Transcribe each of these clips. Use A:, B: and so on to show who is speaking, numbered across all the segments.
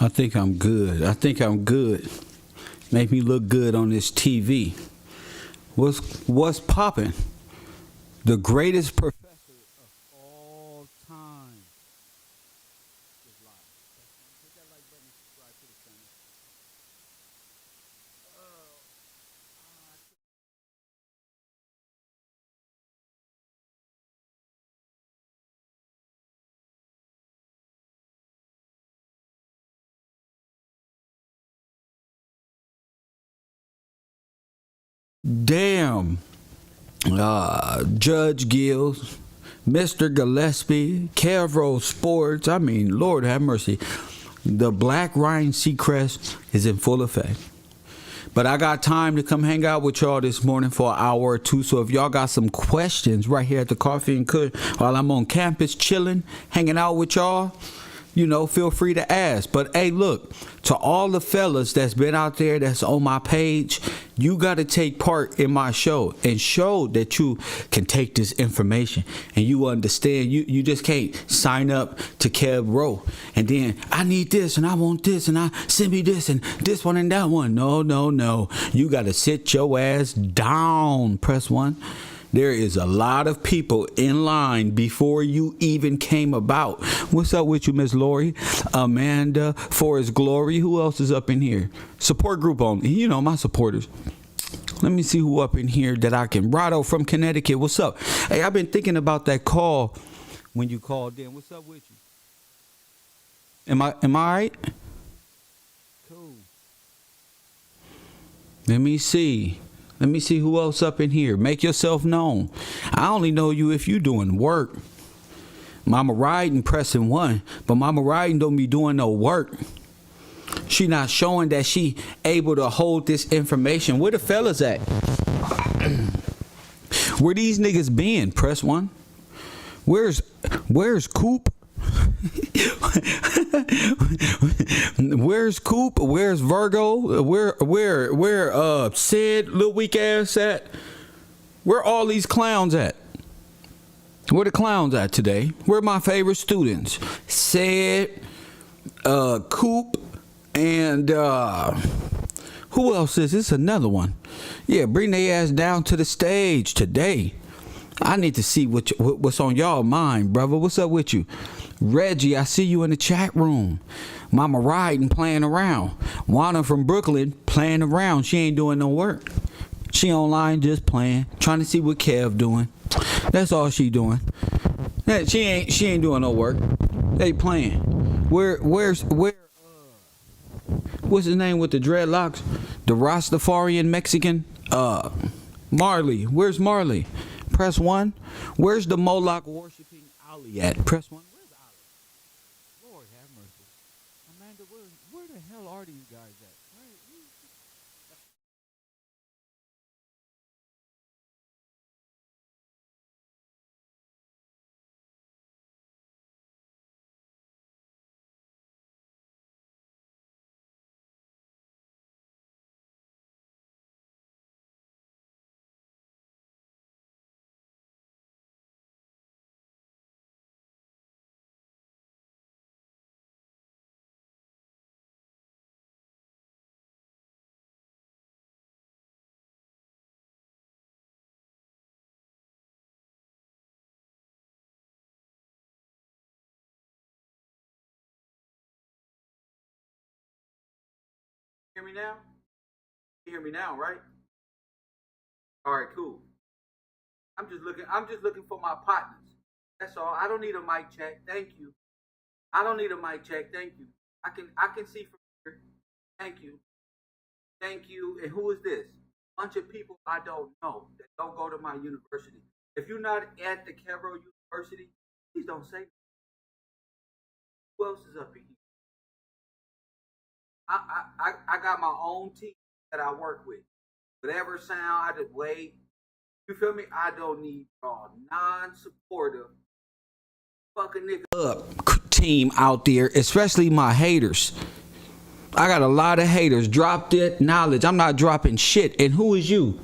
A: I think I'm good. I think I'm good. Make me look good on this TV. What's popping? The greatest professor of all time is live. Hit that like button and subscribe to the channel. Damn. Judge Gills, Mr. Gillespie, Cavro Sports. I mean, Lord have mercy. The Black Ryan Seacrest is in full effect. But I got time to come hang out with y'all this morning for an hour or two. So if y'all got some questions right here at the Coffee and Kush while I'm on campus chilling, hanging out with y'all, you know, feel free to ask. But hey, look, to all the fellas that's been out there that's on my page, you got to take part in my show and show that you can take this information and you understand. You just can't sign up to Kev Rowe and then I need this and I want this and I send me this and this one and that one. No. You got to sit your ass down. Press 1. There is a lot of people in line before you even came about. What's up with you, Miss Lori? Amanda, Forrest Glory. Who else is up in here? Support group only. You know, my supporters. Let me see who up in here that I can. Rado from Connecticut. What's up? Hey, I've been thinking about that call when you called in. What's up with you? Am I all right? Cool. Let me see. Let me see who else up in here. Make yourself known. I only know you if you doing work. Mama Riding pressing 1, but Mama Riding don't be doing no work. She not showing that she able to hold this information. Where the fellas at? Where these niggas been? Press 1. Where's Coop? Where's Coop? Where's Virgo? Where Sid, little weak ass at? Where all these clowns at? Where the clowns at today? Where my favorite students? Sid, Coop, and who else is this? Another one. Yeah, bring their ass down to the stage today. I need to see what's on y'all mind, brother. What's up with you? Reggie, I see you in the chat room. Mama Riding playing around. Juana from Brooklyn playing around. She ain't doing no work. She online just playing, trying to see what Kev doing. That's all she doing. She ain't doing no work. They playing. Where's what's his name with the dreadlocks? The Rastafarian Mexican? Marley. Where's Marley? Press 1. Where's the Moloch worshiping Ali at? Press 1. Where's Ali? Lord have mercy. Amanda, where the hell are these guys at? Hear me now? You hear me now, right? All right, cool. I'm just looking for my partners. That's all. I don't need a mic check. Thank you. I don't need a mic check. Thank you. I can see from here. Thank you. Thank you. And who is this? Bunch of people I don't know that don't go to my university. If you're not at the Cairo University, please don't say that. Who else is up in here? I got my own team that I work with. Whatever sound, I just wait. You feel me? I don't need y'all non-supportive fucking nigga up team out there, especially my haters. I got a lot of haters. Drop that knowledge. I'm not dropping shit. And who is you?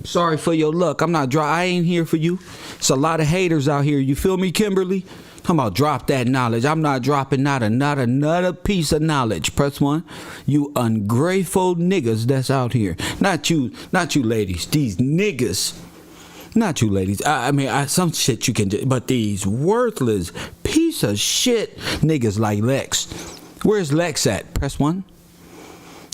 A: Sorry for your luck. I ain't here for you. It's a lot of haters out here. You feel me, Kimberly? Talking about drop that knowledge. I'm not dropping not another piece of knowledge. Press 1. You ungrateful niggas that's out here. Not you ladies. These niggas. Not you ladies. I mean, some shit you can do. But these worthless piece of shit niggas like Lex. Where's Lex at? Press 1.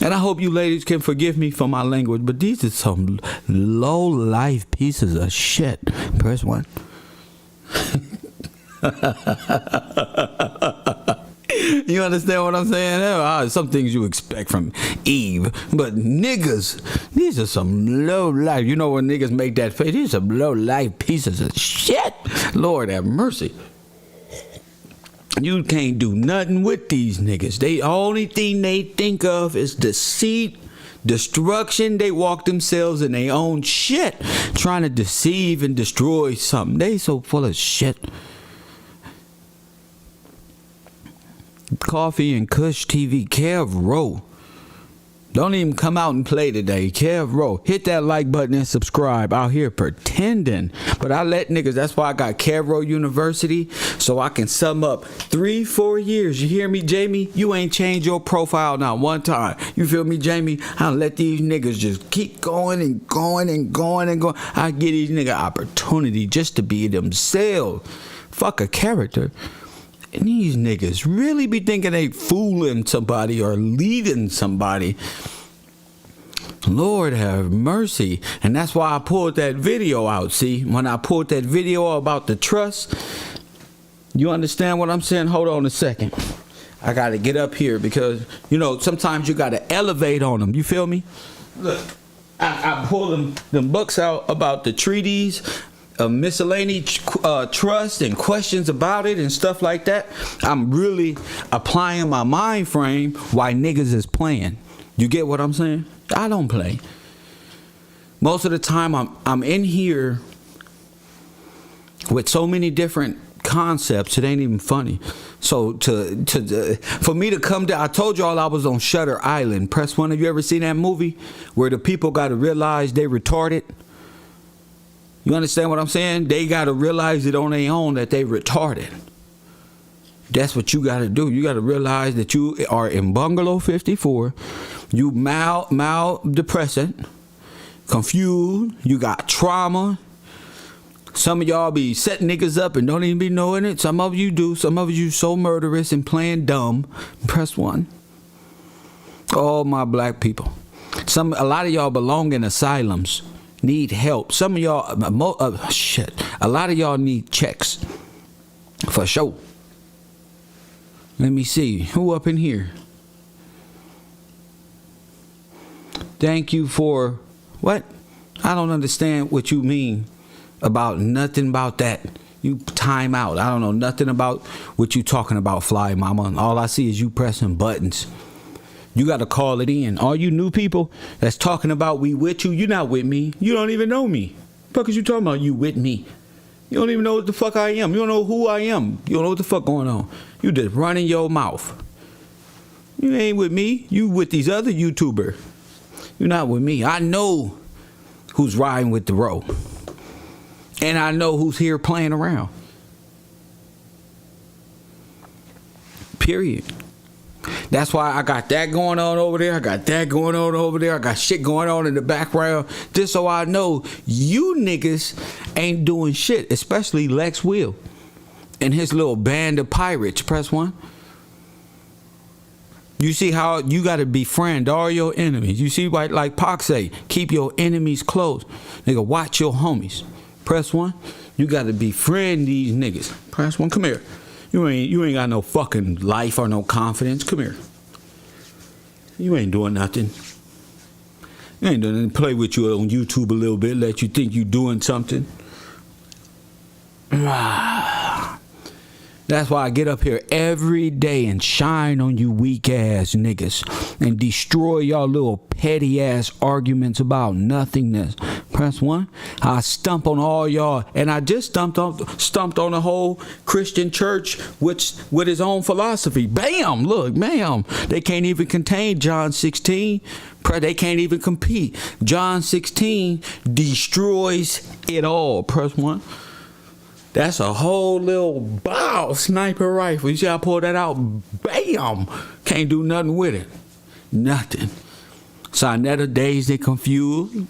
A: And I hope you ladies can forgive me for my language, but these are some low-life pieces of shit. Press 1. You understand what I'm saying? Some things you expect from Eve, but niggas, these are some low-life. You know when niggas make that face? These are some low-life pieces of shit. Lord have mercy. You can't do nothing with these niggas. The only thing they think of is deceit, destruction. They walk themselves in their own shit, trying to deceive and destroy something. They so full of shit. Coffee and Kush TV, Kev Rowe. Don't even come out and play today. Kev Rowe. Hit that like button and subscribe. Out here pretending. But I let niggas, that's why I got Kev Rowe University, so I can sum up 3-4 years. You hear me, Jamie? You ain't changed your profile not one time. You feel me, Jamie? I let these niggas just keep going and going and going and going. I give these niggas opportunity just to be themselves. Fuck a character. And these niggas really be thinking they fooling somebody or leading somebody. Lord have mercy. And that's why I pulled that video out. See, when I pulled that video about the trust, you understand what I'm saying? Hold on a second. I got to get up here because, you know, sometimes you got to elevate on them. You feel me? Look, I pulled them books out about the treaties, miscellaneous trust and questions about it and stuff like that. I'm really applying my mind frame why niggas is playing. You get what I'm saying? I don't play. Most of the time I'm in here with so many different concepts, it ain't even funny. So for me to come down, I told y'all I was on Shutter Island. Press 1. Have you ever seen that movie where the people got to realize they retarded? You understand what I'm saying? They got to realize it on their own that they retarded. That's what you got to do. You got to realize that you are in Bungalow 54. You depressant, confused. You got trauma. Some of y'all be setting niggas up and don't even be knowing it. Some of you do. Some of you so murderous and playing dumb. Press 1. All my black people. A lot of y'all belong in asylums. Need help. Some of y'all, a lot of y'all need checks. For sure. Let me see. Who up in here? Thank you for what? I don't understand what you mean about nothing about that. You time out. I don't know nothing about what you talking about, Fly Mama. All I see is you pressing buttons. You got to call it in. All you new people that's talking about we with you, you're not with me. You don't even know me. The fuck is you talking about you with me? You don't even know what the fuck I am. You don't know who I am. You don't know what the fuck going on. You just running your mouth. You ain't with me. You with these other YouTubers. You're not with me. I know who's riding with the row. And I know who's here playing around. Period. That's why I got that going on over there. I got that going on over there. I got shit going on in the background. Just so I know you niggas ain't doing shit. Especially Lex Will and his little band of pirates. Press 1. You see how you got to befriend all your enemies. You see like Pac say, keep your enemies close. Nigga, watch your homies. Press 1. You got to befriend these niggas. Press 1. Come here. You ain't got no fucking life or no confidence. Come here. You ain't doing nothing. You ain't doing nothing. Play with you on YouTube a little bit. Let you think you doing something. That's why I get up here every day and shine on you weak ass niggas and destroy y'all little petty ass arguments about nothingness. Press 1. I stump on all y'all, and I just stumped on the whole Christian church with his own philosophy. Bam! Look, bam! They can't even contain John 16. They can't even compete. John 16 destroys it all. Press 1. That's a whole little bow sniper rifle. You see I pull that out? Bam! Can't do nothing with it. Nothing. Sinetta dazed and confused.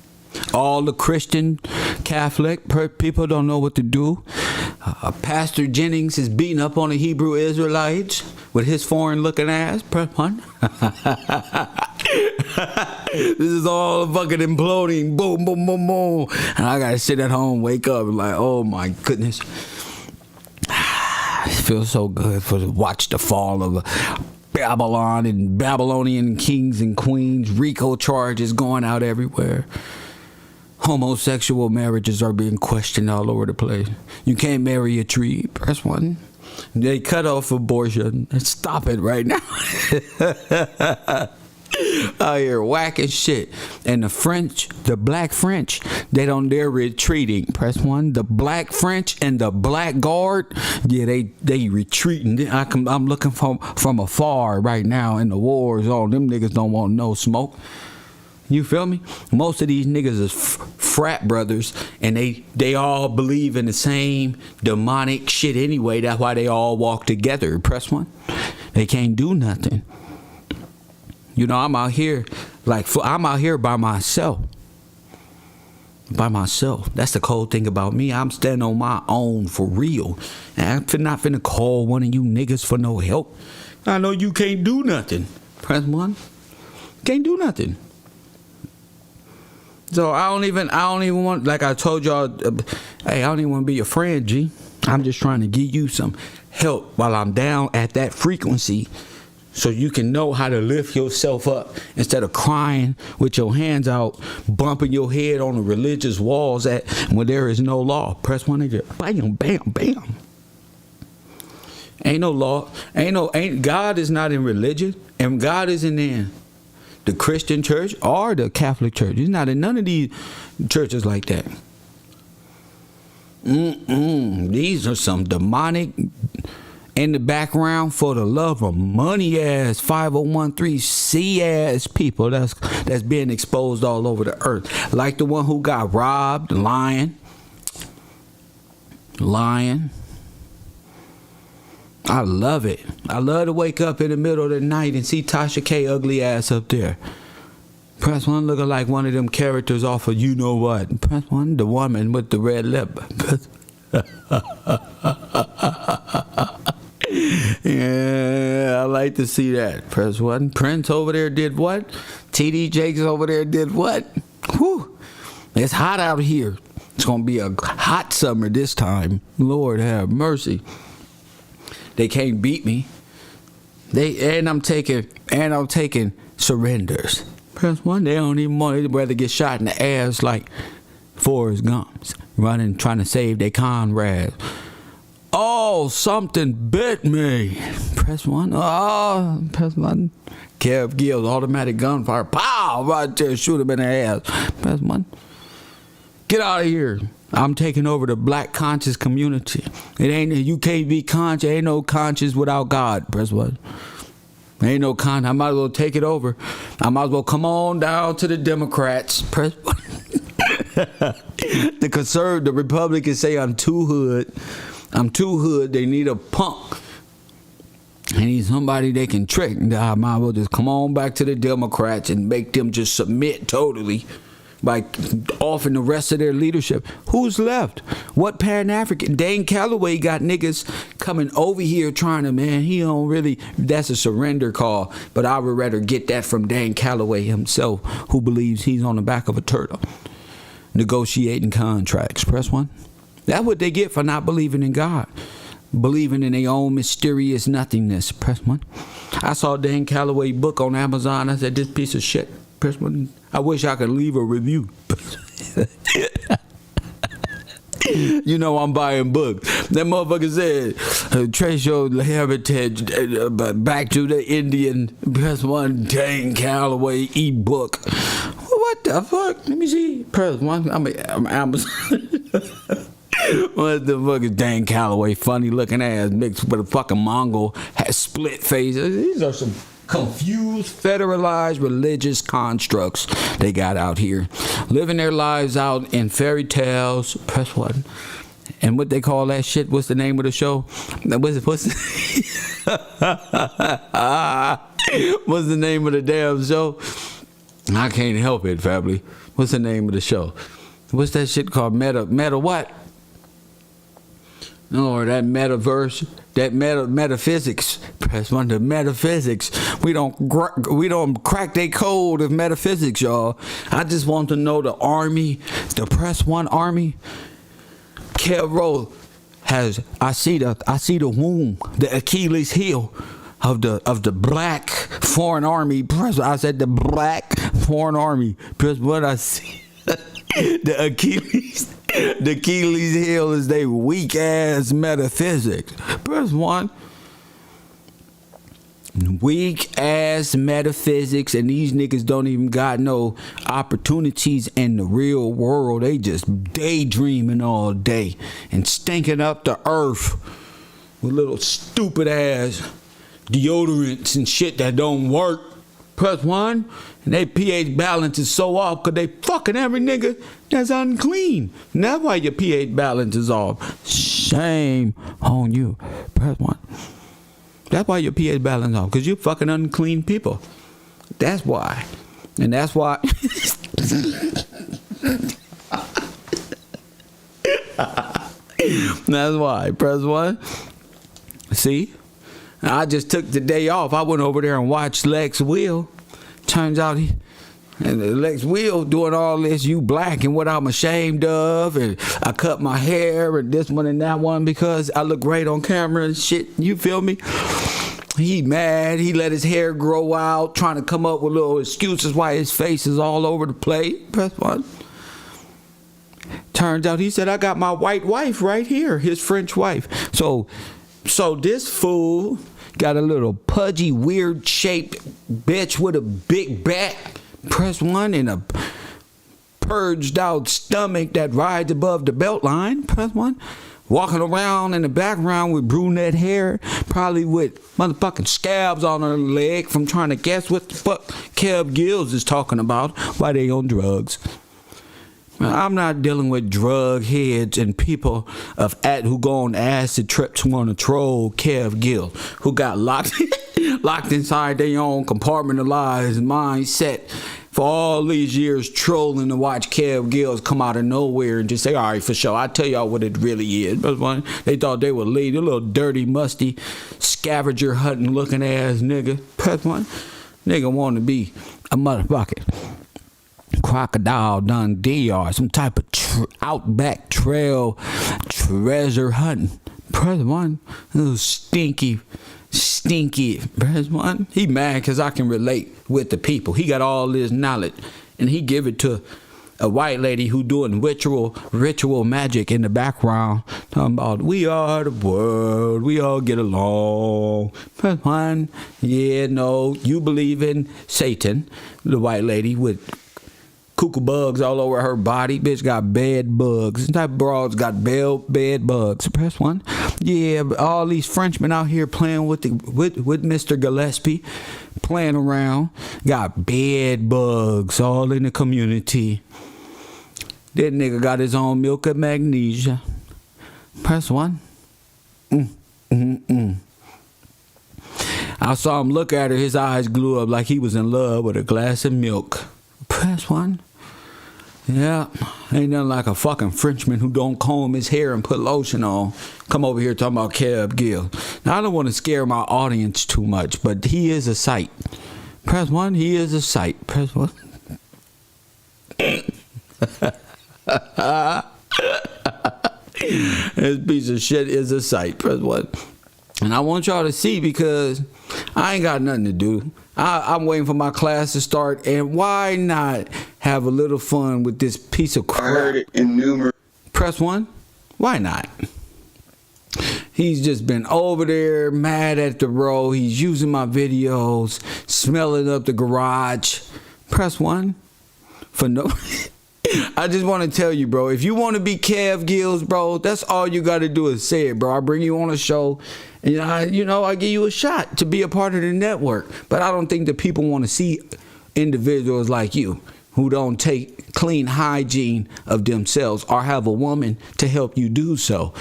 A: All the Christian Catholic people don't know what to do. Pastor Jennings is beating up on the Hebrew Israelites with his foreign looking ass. Press 1. This is all fucking imploding. Boom, boom, boom, boom. And I gotta sit at home, wake up, and like, oh my goodness. It feels so good to watch the fall of Babylon and Babylonian kings and queens. RICO charges going out everywhere. Homosexual marriages are being questioned all over the place. You can't marry a tree. Press 1. They cut off abortion. Stop it right now. Out here whacking shit. And the black French, they're retreating. Press 1. The black French and the black guard, yeah, they retreating. I'm looking from afar right now, in the war zone. Them niggas don't want no smoke. You feel me? Most of these niggas is frat brothers, and they all believe in the same demonic shit anyway. That's why they all walk together. Press 1. They can't do nothing. You know, I'm out here by myself. By myself. That's the cold thing about me. I'm standing on my own for real. And I'm not finna call one of you niggas for no help. I know you can't do nothing. Press 1. Can't do nothing. So I don't even want, like I told y'all, hey, I don't even want to be your friend, G. I'm just trying to give you some help while I'm down at that frequency, so you can know how to lift yourself up instead of crying with your hands out, bumping your head on the religious walls when there is no law. Press 1 and just bam, bam, bam. Ain't no law. God is not in religion, and God isn't in the Christian church or the Catholic church. He's not in none of these churches like that. These are some demonic, in the background, for the love of money ass 501c ass people that's being exposed all over the earth. Like the one who got robbed, lying. I love it. I love to wake up in the middle of the night and see Tasha K ugly ass up there. Press 1, looking like one of them characters off of You Know What. Press 1, the woman with the red lip. Yeah, I like to see that. Press 1. Prince over there did what? TD Jakes over there did what? Whew. It's hot out here. It's gonna be a hot summer this time. Lord have mercy. They can't beat me. I'm taking surrenders. Press 1. They don't even want. They'd rather get shot in the ass like Forrest Gump, running, trying to save their comrades. Oh, something bit me. Press 1. Oh, press 1. Kev Gill's automatic gunfire. Pow! Right there, shoot him in the ass. Press 1. Get out of here. I'm taking over the black conscious community. You can't be conscious. Ain't no conscious without God. Press 1. Ain't no conscious. I might as well take it over. I might as well come on down to the Democrats. Press 1. The Republicans say I'm too hood. They need a punk. They need somebody they can trick. I might as well just come on back to the Democrats and make them just submit totally by offing the rest of their leadership. Who's left? What Pan-African? Dane Calloway got niggas coming over here trying to, man, he don't really, that's a surrender call. But I would rather get that from Dane Calloway himself, who believes he's on the back of a turtle negotiating contracts. Press 1. That's what they get for not believing in God. Believing in their own mysterious nothingness. Press 1. I saw Dan Calloway book on Amazon. I said, this piece of shit. Press 1. I wish I could leave a review. You know I'm buying books. That motherfucker said, trace your heritage back to the Indian. Press 1, Dane Calloway ebook. What the fuck? Let me see. Press 1. I'm Amazon. What the fuck is Dane Calloway? Funny looking ass mixed with a fucking Mongol, has split faces. These are some confused, federalized religious constructs they got out here, living their lives out in fairy tales. Press 1. And what they call that shit? What's the name of the show? What's the name of the damn show? I can't help it, family. What's the name of the show? What's that shit called? Meta what? No, that metaverse, that metaphysics. Press 1 to metaphysics. We don't crack they code of metaphysics, y'all. I just want to know the army, the Press 1 army. Kev Rowe has. I see the womb, the Achilles heel of the black foreign army. I said the black foreign army. Press 1. I see the Achilles. The Achilles heel is they weak ass metaphysics. Press 1. Weak ass metaphysics, and these niggas don't even got no opportunities in the real world. They just daydreaming all day and stinking up the earth with little stupid ass deodorants and shit that don't work. Press 1. And their pH balance is so off because they fucking every nigga that's unclean. And that's why your pH balance is off. Shame on you. Press 1. That's why your pH balance is off. Because you fucking unclean people. That's why. And that's why. That's why. Press 1. See? I just took the day off. I went over there and watched Lex Will. Turns out Lex Will doing all this, you black and what I'm ashamed of, and I cut my hair and this one and that one because I look great on camera and shit. You feel me? He mad. He let his hair grow out, trying to come up with little excuses why his face is all over the place. Press 1. Turns out he said, I got my white wife right here, his French wife. So this fool got a little pudgy, weird shaped bitch with a big back. Press 1. And a purged out stomach that rides above the belt line. Press 1. Walking around in the background with brunette hair, probably with motherfucking scabs on her leg from trying to guess what the fuck Kev Gills is talking about while they on drugs. I'm not dealing with drug heads and people who go on acid trips who want to troll Kev Gill, who got locked inside their own compartmentalized mindset for all these years trolling to watch Kev Gills come out of nowhere and just say, all right, for sure, I'll tell y'all what it really is. But they thought they were lead, a little dirty, musty, scavenger hunting looking ass nigga. Press 1. Nigga want to be a motherfucker. Crocodile Dundee or some type of outback trail treasure hunting. Press 1. Little stinky. Press 1. He mad because I can relate with the people. He got all this knowledge and he give it to a white lady who doing ritual magic in the background, talking about we are the world, we all get along. Press 1. Yeah, no, you believe in Satan. The white lady with cuckoo bugs all over her body. Bitch got bed bugs. This type of broads got bed bugs. Press 1. Yeah, all these Frenchmen out here playing with Mr. Gillespie, playing around, got bed bugs all in the community. That nigga got his own milk of magnesia. Press 1. I saw him look at her. His eyes glue up like he was in love with a glass of milk. Press 1. Yeah, ain't nothing like a fucking Frenchman who don't comb his hair and put lotion on. Come over here talking about Kev Gill. Now, I don't want to scare my audience too much, but he is a sight. Press 1, he is a sight. Press 1. This piece of shit is a sight. Press 1. And I want y'all to see because I ain't got nothing to do. I'm waiting for my class to start, and why not have a little fun with this piece of crap?
B: I heard it in numerous.
A: Press 1. Why not? He's just been over there mad at the road. He's using my videos, smelling up the garage. Press 1 for no. I just want to tell you, bro, if you want to be Kev Gills, bro, that's all you got to do is say it, bro. I bring you on a show and I give you a shot to be a part of the network. But I don't think that people want to see individuals like you who don't take clean hygiene of themselves or have a woman to help you do so.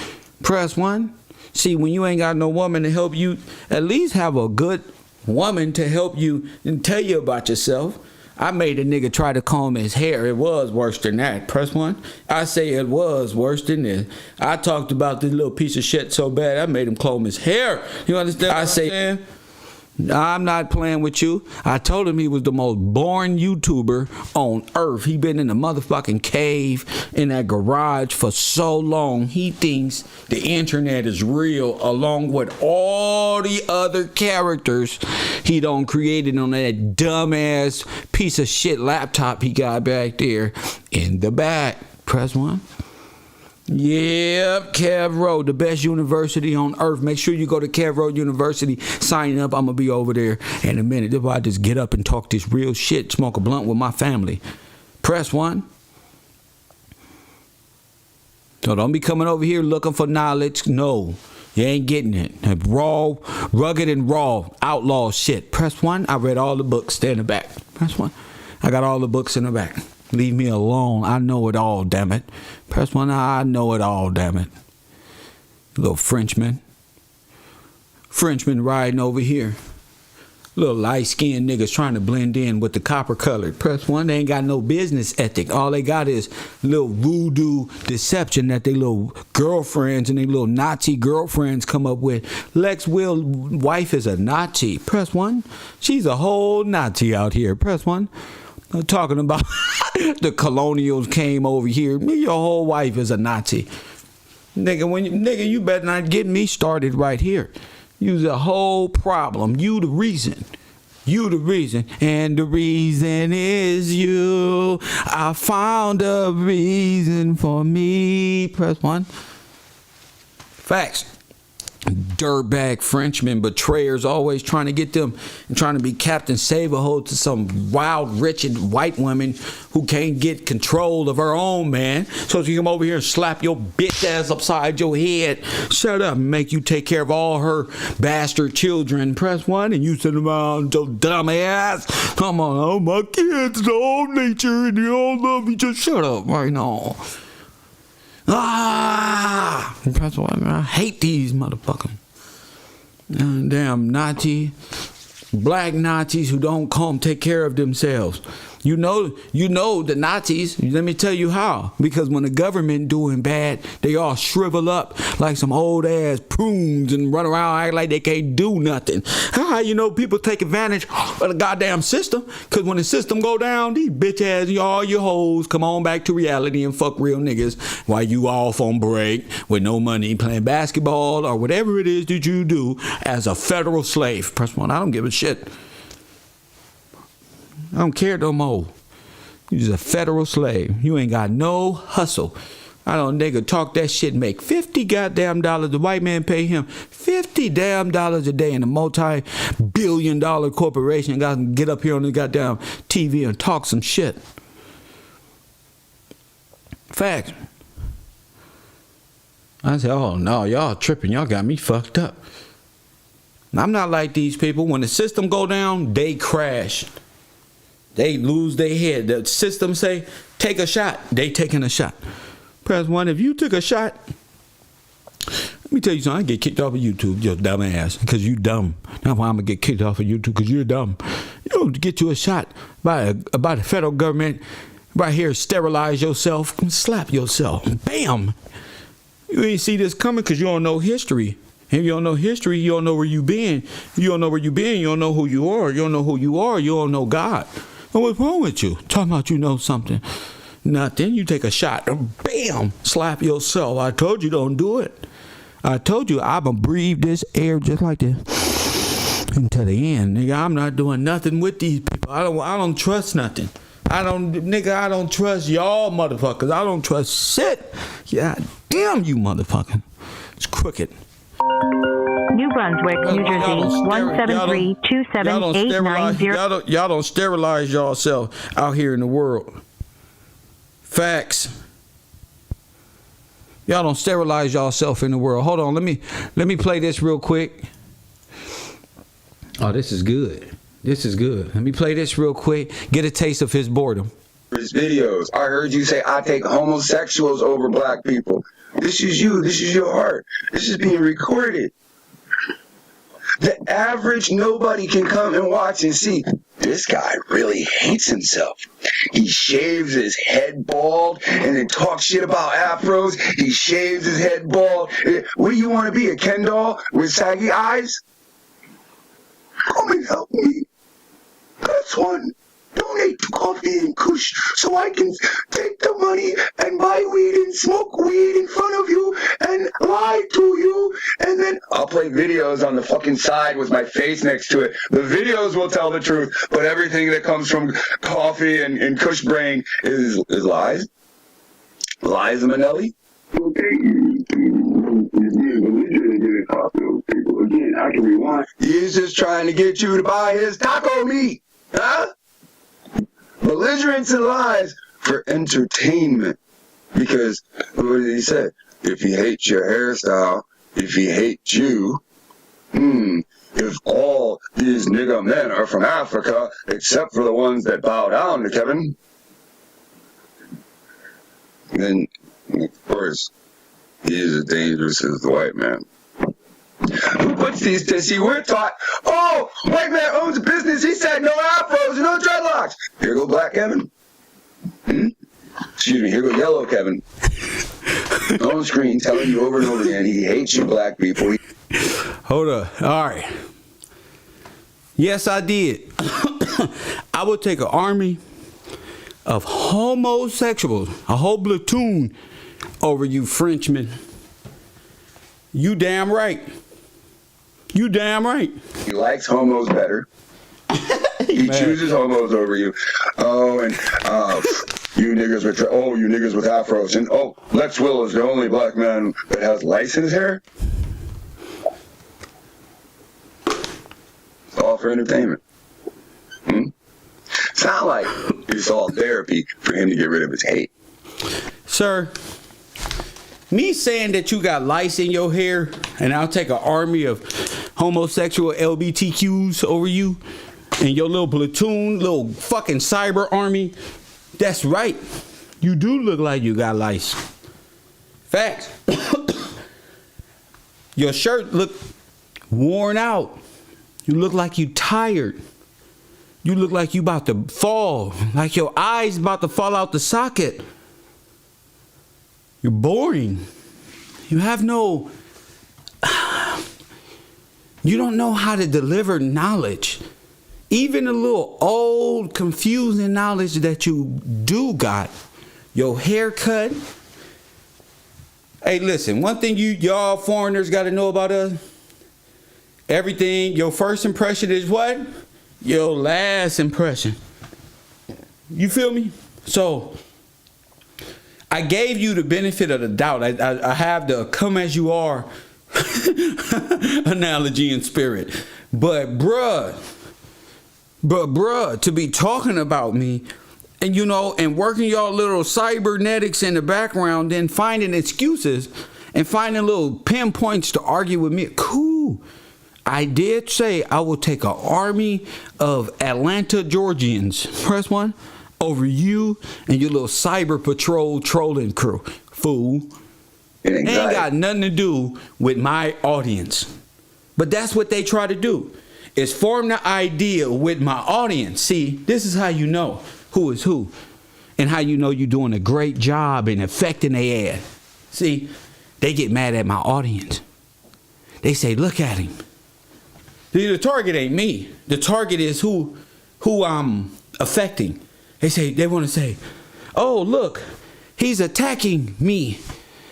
A: Press 1. See, when you ain't got no woman to help you, at least have a good woman to help you and tell you about yourself. I made a nigga try to comb his hair. It was worse than that. Press 1. I say it was worse than this. I talked about this little piece of shit so bad, I made him comb his hair. You understand? I say, I'm not playing with you. I told him he was the most boring YouTuber on earth. He been in the motherfucking cave in that garage for so long. He thinks the internet is real along with all the other characters he done created on that dumbass piece of shit laptop he got back there in the back. Press 1. Yep, Cav Road, the best university on earth. Make sure you go to Cav Road University. Sign up. I'm going to be over there in a minute. If I just get up and talk this real shit, smoke a blunt with my family. Press 1. So don't be coming over here looking for knowledge. No, you ain't getting it. Raw, rugged and raw, outlaw shit. Press 1. I read all the books. Stay in the back. Press 1. I got all the books in the back. Leave me alone. I know it all, damn it. Press 1. I know it all, damn it. Little Frenchman. Frenchman riding over here. Little light-skinned niggas trying to blend in with the copper-colored. Press 1. They ain't got no business ethic. All they got is little voodoo deception that they little girlfriends and they little Nazi girlfriends come up with. Lex Will's wife is a Nazi. Press 1. She's a whole Nazi out here. Press 1. I'm talking about the colonials came over here. Your whole wife is a Nazi. Nigga, you better not get me started right here. You's the whole problem. You the reason. You the reason. And the reason is you. I found a reason for me. Press 1. Facts. Dirtbag Frenchmen, betrayers, always trying to get them and trying to be Captain Save-A-Ho to some wild, wretched white woman who can't get control of her own man. So she come over here and slap your bitch ass upside your head. Shut up and make you take care of all her bastard children. Press 1 and you sit around your dumb ass. Come on, oh my kids, the old nature and they all love you. Just shut up right now. Press 1. I hate these motherfuckers. Damn Nazi, black Nazis who don't come take care of themselves. You know the Nazis, let me tell you how. Because when the government doing bad, they all shrivel up like some old ass prunes and run around act like they can't do nothing. How you know people take advantage of the goddamn system? Because when the system go down, these bitch ass, all your hoes come on back to reality and fuck real niggas while you off on break with no money playing basketball or whatever it is that you do as a federal slave. Press 1. I don't give a shit. I don't care no more. You just a federal slave. You ain't got no hustle. I don't nigga talk that shit, make $50 goddamn dollars. The white man pay him $50 damn dollars a day in a multi-billion-dollar corporation. Got to get up here on the goddamn TV and talk some shit. Fact. I said, oh no, y'all tripping. Y'all got me fucked up. I'm not like these people. When the system go down, they crash. They lose their head. The system say, take a shot. They taking a shot. Press 1. If you took a shot, let me tell you something. I get kicked off of YouTube, your dumb ass, because you dumb. That's why I'm going to get kicked off of YouTube, because you're dumb. You don't get you a shot by the federal government right here, sterilize yourself, slap yourself. Bam. You ain't see this coming because you don't know history. If you don't know history, you don't know where you been. If you don't know where you been, you don't know who you are. You don't know who you are, you don't know God. And what's wrong with you? Talking about you know something. Nothing. You take a shot. Bam. Slap yourself. I told you don't do it. I told you I'm going to breathe this air just like this until the end. Nigga, I'm not doing nothing with these people. I don't trust nothing. I don't trust y'all motherfuckers. I don't trust shit. Yeah, damn you motherfucker. It's crooked.
B: New Brunswick, New Jersey, 173-27890.
A: Y'all don't sterilize yourself out here in the world. Facts. Y'all don't sterilize yourself in the world. Hold on, let me play this real quick. Oh, this is good. This is good. Let me play this real quick. Get a taste of his boredom.
C: His videos. I heard you say I take homosexuals over black people. This is you. This is your heart. This is being recorded. The average nobody can come and watch and see, this guy really hates himself. He shaves his head bald and then talks shit about afros. He shaves his head bald. What do you want to be, a Ken doll with saggy eyes? Come and help me. That's one. Donate to Coffee and Kush so I can take the money and buy weed and smoke weed in front of you and lie to you, and then I'll play videos on the fucking side with my face next to it. The videos will tell the truth, but everything that comes from Coffee and Kush brain is lies. Lies, Manelli. Again, I can rewind. He's just trying to get you to buy his taco meat, huh? Belligerence and lies for entertainment. Because, what did he say? If he hates your hairstyle, if he hates you, if all these nigga men are from Africa, except for the ones that bow down to Kevin, then, of course, he is as dangerous as the white man. Who puts these to see? We're taught, oh, white man owns a business. He said no afros and no dreadlocks. Here go black Kevin. Excuse me, here go yellow Kevin. On screen telling you over and over again he hates you black people.
A: Hold up. All right. Yes, I did. I would take an army of homosexuals, a whole platoon, over you Frenchmen. You damn right. You damn right.
C: He likes homos better. He chooses homos over you. Oh, and you niggas with afros, and Lex Will is the only black man that has lice in his hair. It's all for entertainment. Sound like it's all therapy for him to get rid of his hate.
A: Sir, me saying that you got lice in your hair and I'll take an army of homosexual LGBTQs over you and your little platoon, little fucking cyber army, that's right. You do look like you got lice. Facts. Your shirt look worn out. You look like you tired. You look like you about to fall, like your eyes about to fall out the socket. You're boring. You have no... You don't know how to deliver knowledge. Even a little old, confusing knowledge that you do got. Your haircut. Hey, listen, one thing y'all foreigners got to know about us. Everything, your first impression is what? Your last impression. You feel me? So... I gave you the benefit of the doubt. I have the come as you are analogy in spirit. But bruh, to be talking about me and and working y'all little cybernetics in the background, then finding excuses and finding little pinpoints to argue with me. Cool. I did say I will take an army of Atlanta Georgians. Press 1. Over you and your little cyber patrol trolling crew. Fool. It ain't got nothing to do with my audience. But that's what they try to do. Is form the idea with my audience. See, this is how you know who is who. And how you know you're doing a great job in affecting their ad. See, they get mad at my audience. They say, look at him. See, the target ain't me. The target is who I'm affecting. They want to say, oh, look, he's attacking me.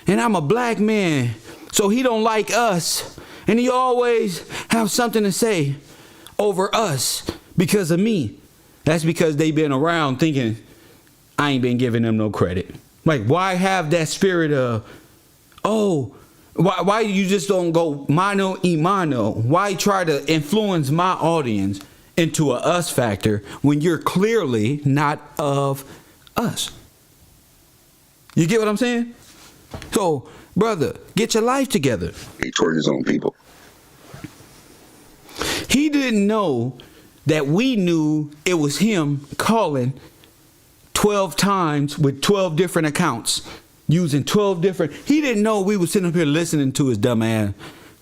A: And I'm a black man. So he don't like us. And he always have something to say over us because of me. That's because they been around thinking I ain't been giving them no credit. Like, why have that spirit of, oh, Why you just don't go mano y mano? Why try to influence my audience into a us factor when you're clearly not of us? You get what I'm saying? So, brother, get your life together.
C: Toward his own people.
A: He didn't know that we knew it was him calling 12 times with 12 different accounts, using 12 different. He didn't know we were sitting up here listening to his dumb ass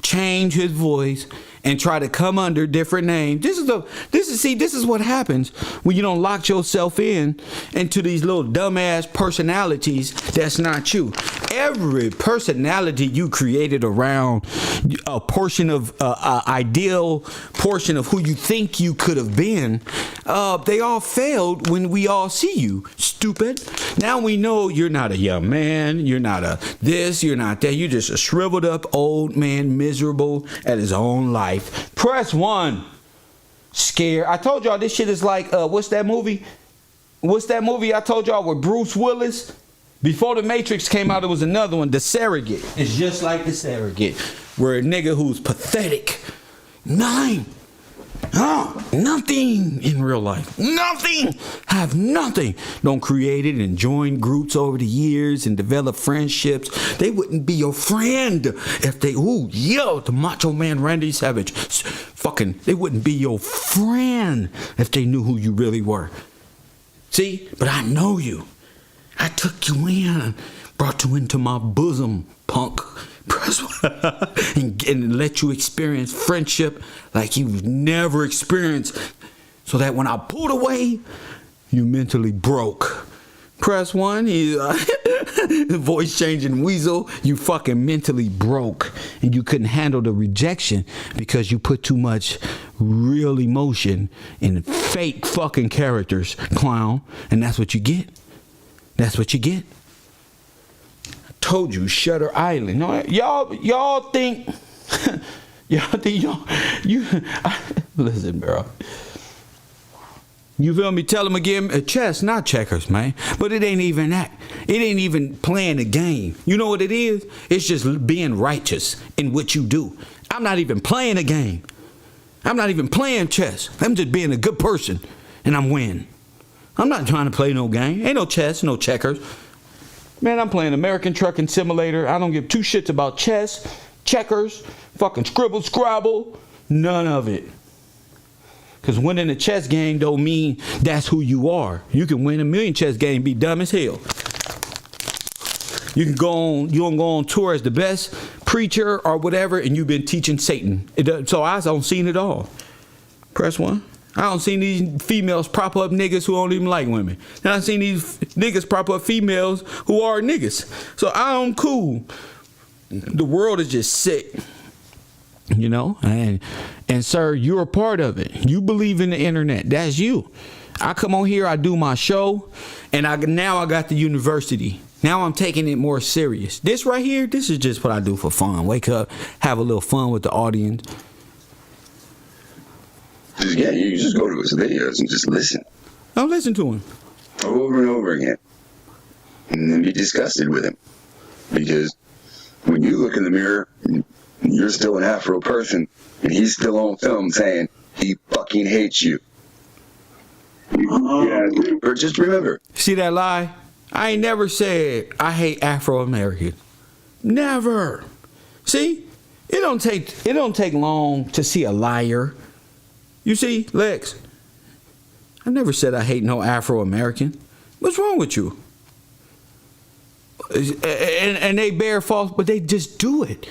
A: change his voice and try to come under different names. This is what happens when you don't lock yourself into these little dumbass personalities that's not you. Every personality you created around a portion of ideal portion of who you think you could have been, they all failed when we all see you. Stupid. Now we know you're not a young man, you're not a this, you're not that, you're just a shriveled up old man, miserable at his own life. Press 1. Scared. I told y'all this shit is like what's that movie I told y'all with Bruce Willis? Before The Matrix came out, there was another one, The Surrogate. It's just like The Surrogate, where a nigga who's pathetic, nothing in real life, have nothing. Don't create it and join groups over the years and develop friendships. They wouldn't be your friend if they, the Macho Man Randy Savage, they wouldn't be your friend if they knew who you really were. See, but I know you. I took you in, brought you into my bosom, punk. and let you experience friendship like you've never experienced, so that when I pulled away, you mentally broke. Press 1. Voice changing weasel. You fucking mentally broke, and you couldn't handle the rejection because you put too much real emotion in fake fucking characters, clown. And that's what you get. That's what you get. Told you, Shutter Island. No, y'all think listen, bro. You feel me? Tell them again, chess, not checkers, man. But it ain't even that. It ain't even playing a game. You know what it is? It's just being righteous in what you do. I'm not even playing a game. I'm not even playing chess. I'm just being a good person, and I'm winning. I'm not trying to play no game. Ain't no chess, no checkers. Man, I'm playing American Trucking Simulator. I don't give two shits about chess, checkers, fucking Scrabble, none of it. Because winning a chess game don't mean that's who you are. You can win a million chess game, be dumb as hell. You can go on tour as the best preacher or whatever, and you've been teaching Satan. So I don't seen it all. Press 1. I don't seen these females prop up niggas who don't even like women. And I seen these niggas prop up females who are niggas. So I'm cool. The world is just sick. You know? And sir, you're a part of it. You believe in the internet. That's you. I come on here, I do my show, and now I got the university. Now I'm taking it more serious. This right here, this is just what I do for fun. Wake up, have a little fun with the audience.
C: Yeah, you just go to his videos and just listen.
A: I'll listen to him.
C: Over and over again. And then be disgusted with him. Because when you look in the mirror, you're still an Afro person, and he's still on film saying he fucking hates you. Yeah, or just remember.
A: See that lie? I ain't never said I hate Afro-Americans. Never. See? It don't take long to see a liar. You see, Lex, I never said I hate no Afro-American. What's wrong with you? And they bear false, but they just do it.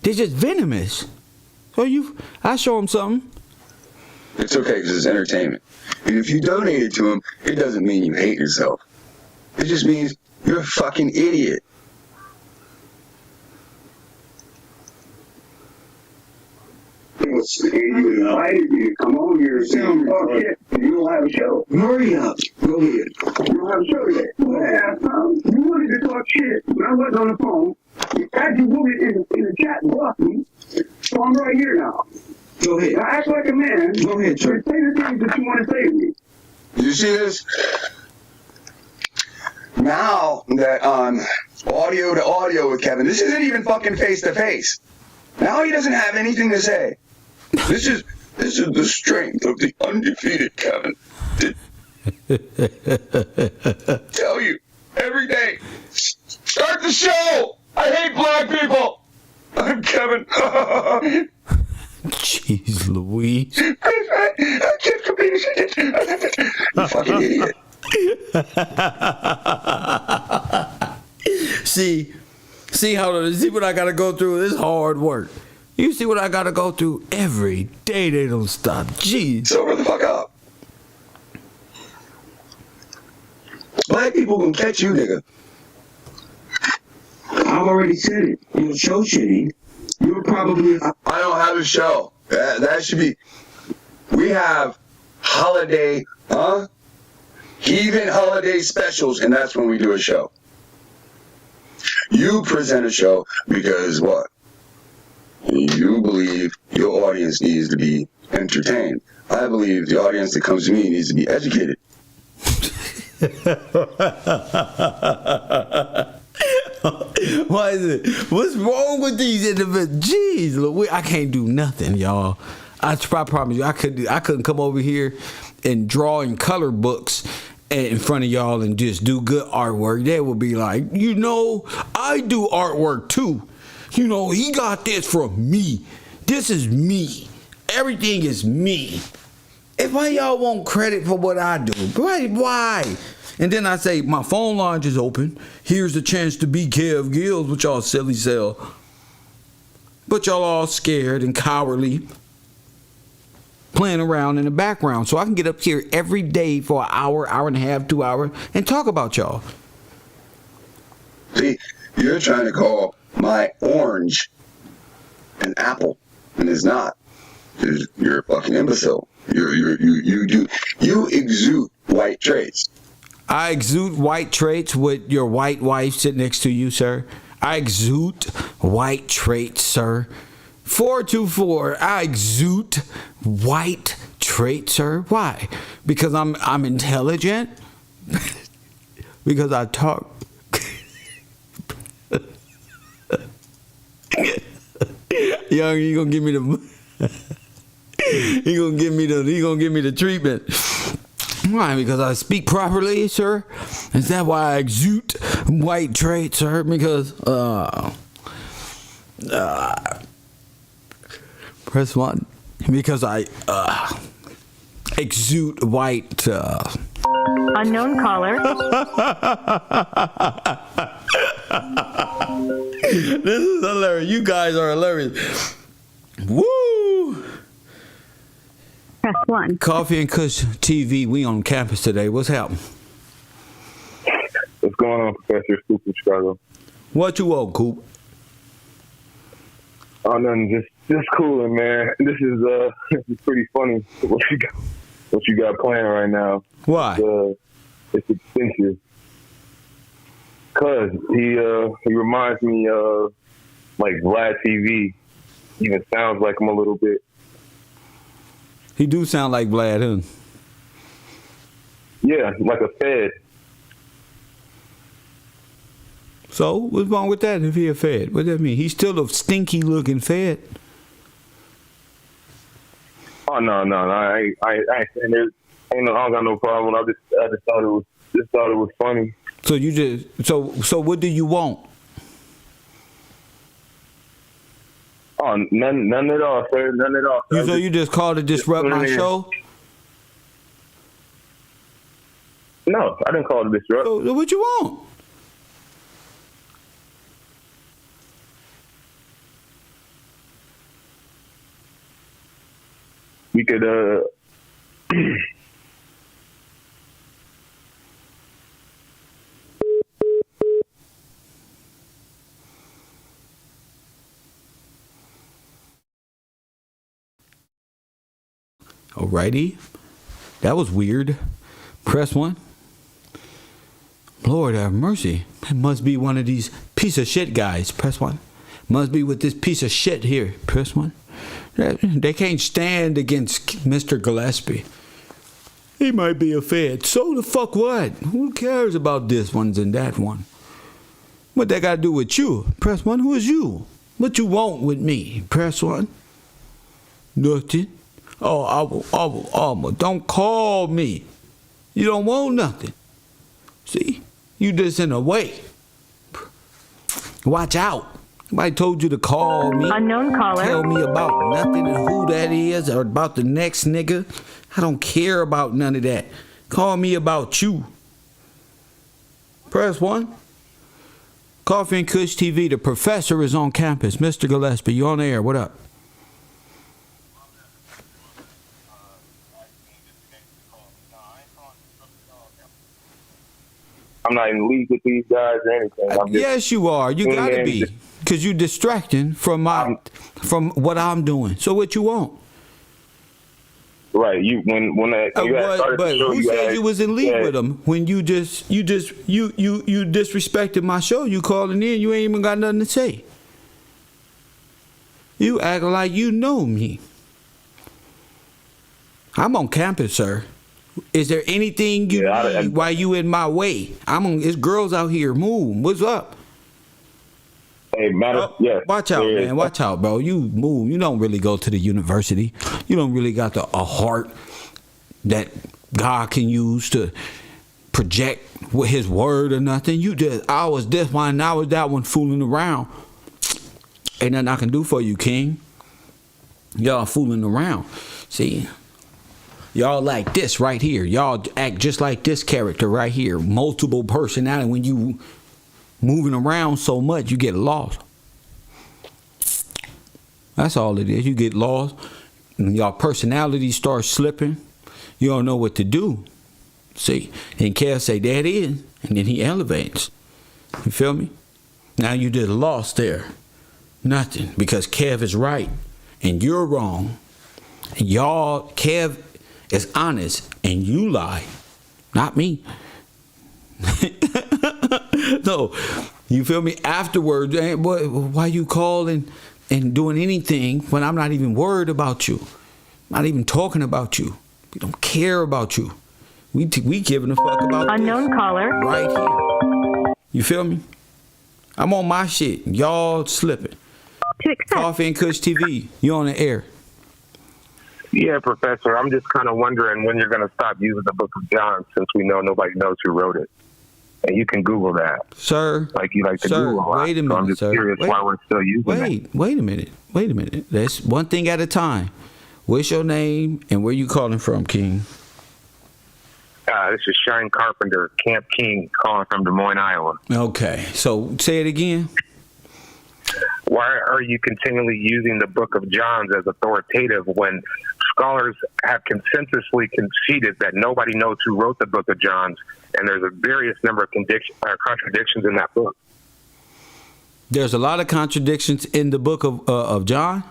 A: They're just venomous. So I show them something.
C: It's okay because it's entertainment. And if you donate it to them, it doesn't mean you hate yourself. It just means you're a fucking idiot.
D: You invited me to come on here and talk shit, and you don't have a show.
C: Hurry up. Go ahead.
D: You don't have a show yet. You wanted to talk shit when I wasn't on the phone. You tried to put it in the chat and block me. So I'm right here now.
C: Go ahead.
D: Now act like a man.
C: Go ahead, sir.
D: Say the things that you want to say to me.
C: Did you see this? now that audio to audio with Kevin, this isn't even fucking face to face. Now he doesn't have anything to say. This is the strength of the undefeated Kevin. Tell you every day. Start the show. I hate black people. I'm Kevin.
A: Jeez Louise.
C: I can't compete. You fucking idiot. See what I gotta go through. This hard work. You see what I gotta go through every day. They don't stop. Jeez. Sober the fuck up. Black people can catch you, nigga.
D: I've already said it. Your show shitty. You're probably.
C: I don't have a show. That should be. We have holiday, heathen holiday specials, and that's when we do a show. You present a show because what? You believe your audience needs to be entertained. I believe the audience that comes to me needs to be educated. Why is it? What's wrong with these individuals? Jeez, Louis, I can't do nothing, y'all. I promise you, I couldn't come over here and draw in color books in front of y'all and just do good artwork. They would be like, I do artwork too. He got this from me. This is me. Everything is me. Why y'all want credit for what I do? Why? And then I say, my phone line is open. Here's the chance to be Kev Gills, with y'all silly self. But y'all all scared and cowardly, playing around in the background. So I can get up here every day for an hour, hour and a half, 2 hours, and talk about y'all. See, you're trying to call my orange an apple, and it's not. You're a fucking imbecile. You exude white traits. I exude white traits with your white wife sitting next to you, sir. I exude white traits, sir. 424, I exude white traits, sir. Why? Because I'm intelligent? Because I talk. Young, you gonna give me the he gonna give me the treatment. Why? Because I speak properly, sir? Is that why I exude white traits, sir? Because press 1. Because I exude white
B: Unknown caller.
A: This is hilarious. You guys are hilarious. Woo!
B: Press 1.
A: Coffee and Kush TV. We on campus today. What's happening?
E: What's going on, Professor? Scoop from Chicago.
A: What you want, Coop?
E: Oh, nothing. Just cooling, man. This is pretty funny. What you got playing right now?
A: Why?
E: It's expensive. Cause he reminds me of like Vlad TV. Even sounds like him a little bit.
A: He do sound like Vlad, huh?
E: Yeah, like a Fed.
A: So what's wrong with that? If he a Fed, what does that mean? He's still a stinky looking Fed.
E: Oh no! I ain't saying it. I don't got no problem. I just thought it was funny.
A: So you just so what do you want?
E: Oh, none at all, sir. None at all.
A: So you just called to disrupt my show?
E: No, I didn't call to disrupt.
A: So what you want?
E: We could
A: Alrighty. That was weird. Press 1. Lord have mercy. It must be one of these piece of shit guys. Press 1. Must be with this piece of shit here. Press 1. They can't stand against Mr. Gillespie. He might be a Fed. So the fuck what? Who cares about this ones and that one? What that got to do with you? Press 1. Who is you? What you want with me? Press 1. Nothing. Oh, don't call me. You don't want nothing. See? You just in a way. Watch out. Somebody told you to call me.
B: Unknown caller.
A: Tell me about nothing and who that is or about the next nigga. I don't care about none of that. Call me about you. Press 1. Coffee and Kush TV. The professor is on campus. Mr. Gillespie, you on the air. What up?
E: I'm not in league with these guys or anything. I'm just,
A: Yes, you are. You gotta be, because you distracting from what I'm doing. So what you want?
E: right. You when you had started
A: But
E: the show,
A: who said you was in league
E: had-
A: with them when you disrespected my show? You calling in, you ain't even got nothing to say. You act like you know me. I'm on campus, sir. Is there anything you need while you in my way? It's girls out here. Move. What's up?
E: Hey,
A: Watch out, man. Watch out, bro. You move. You don't really go to the university. You don't really got a heart that God can use to project with his word or nothing. I was this one, I was that one fooling around. Ain't nothing I can do for you, King. Y'all fooling around. See? Y'all like this right here. Y'all act just like this character right here. Multiple personality. When you moving around so much, you get lost. That's all it is. You get lost. And y'all personality starts slipping. You don't know what to do. See? And Kev say, there it is. And then he elevates. You feel me? Now you just lost there. Nothing. Because Kev is right. And you're wrong. And y'all, Kev is honest and you lie, not me. No, you feel me? Afterwards, why you calling and doing anything when I'm not even worried about you, not even talking about you? We don't care about you. We giving a fuck about
B: Unknown
A: this
B: caller.
A: right here. You feel me? I'm on my shit. Y'all slipping.
B: To accept.
A: Coffee and Kush TV. You on the air.
E: Yeah, Professor, I'm just kind of wondering when you're going to stop using the Book of John, since we know nobody knows who wrote it. And you can Google that.
A: Sir.
E: Like you like to
A: sir,
E: Google a lot.
A: wait a minute,
E: so I'm just
A: sir.
E: curious why we're still using it.
A: Wait a minute. That's one thing at a time. What's your name and where you calling from, King?
E: This is Shine Carpenter, Camp King, calling from Des Moines, Iowa.
A: Okay, so say it again.
E: Why are you continually using the Book of John as authoritative when scholars have consensusly conceded that nobody knows who wrote the Book of John, and there's a various number of contradictions in that book?
A: There's a lot of contradictions in the book of John.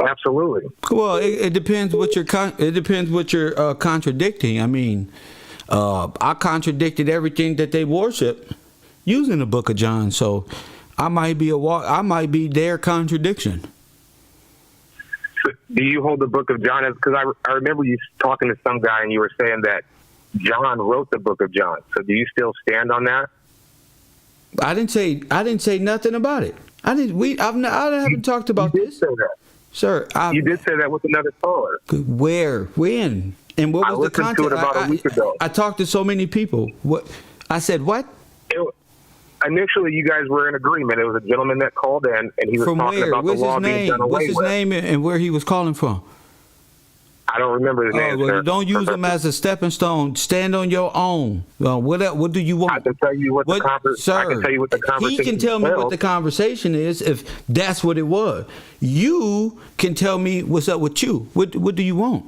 E: Absolutely.
A: Well, it depends what you're contradicting. I mean, I contradicted everything that they worship using the Book of John, so I might be their contradiction.
E: So do you hold the Book of John as? Because I remember you talking to some guy and you were saying that John wrote the Book of John. So do you still stand on that?
A: I didn't say nothing about it. I haven't talked about
E: you did
A: this.
E: Say that.
A: Sir,
E: you did say that with another caller.
A: Where? When? And what was the content?
E: I listened to it about a week ago.
A: I talked to so many people. What? I said what?
E: Initially, you guys were in agreement. It was a gentleman that called in, and he was
A: From
E: talking
A: where?
E: about
A: What's
E: the law
A: his
E: being
A: name?
E: done away
A: What's his
E: with.
A: name and where he was calling from?
E: I don't remember his name.
A: Well,
E: sir.
A: don't use them as a stepping stone. Stand on your own. Well, what do you want?
E: I can tell you what the
A: Sir,
E: I can tell you what the conversation.
A: He can tell me what the conversation is if that's what it was. You can tell me what's up with you. What do you want?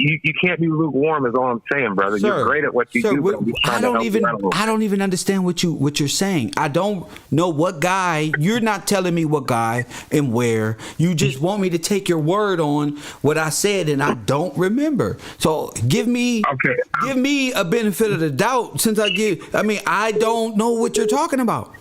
E: You can't be lukewarm, is all I'm saying, brother.
A: Sir,
E: you're great at what you do. But
A: I don't even understand what you're saying. I don't know what guy. You're not telling me what guy and where. You just want me to take your word on what I said, and I don't remember. So give me a benefit of the doubt. I don't know what you're talking about.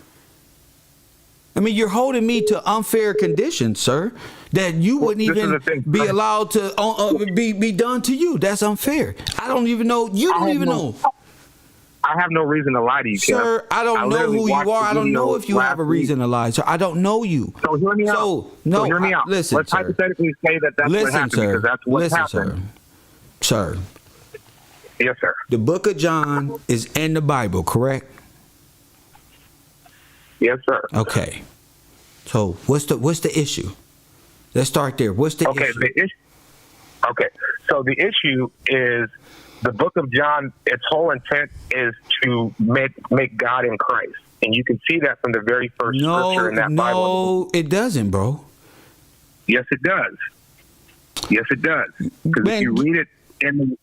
A: I mean, you're holding me to unfair conditions, sir, that you wouldn't even be allowed to be done to you. That's unfair. I don't even know. You don't even know.
E: I have no reason to lie to you,
A: sir. I don't know who you are. I don't know if you have a reason to lie, sir. I don't know you.
E: So hear me out.
A: No,
E: hear me out.
A: Listen,
E: let's
A: sir.
E: hypothetically say that that's what happened, because that's what happened.
A: Sir.
E: Yes, sir.
A: The book of John is in the Bible, correct?
E: Yes, sir.
A: Okay. So what's the issue? Let's start there. What's the issue?
E: Okay. So the issue is the book of John, its whole intent is to make God in Christ. And you can see that from the very first scripture in that Bible.
A: No, it doesn't, bro.
E: Yes, it does. Yes, it does. Because if you read it in the...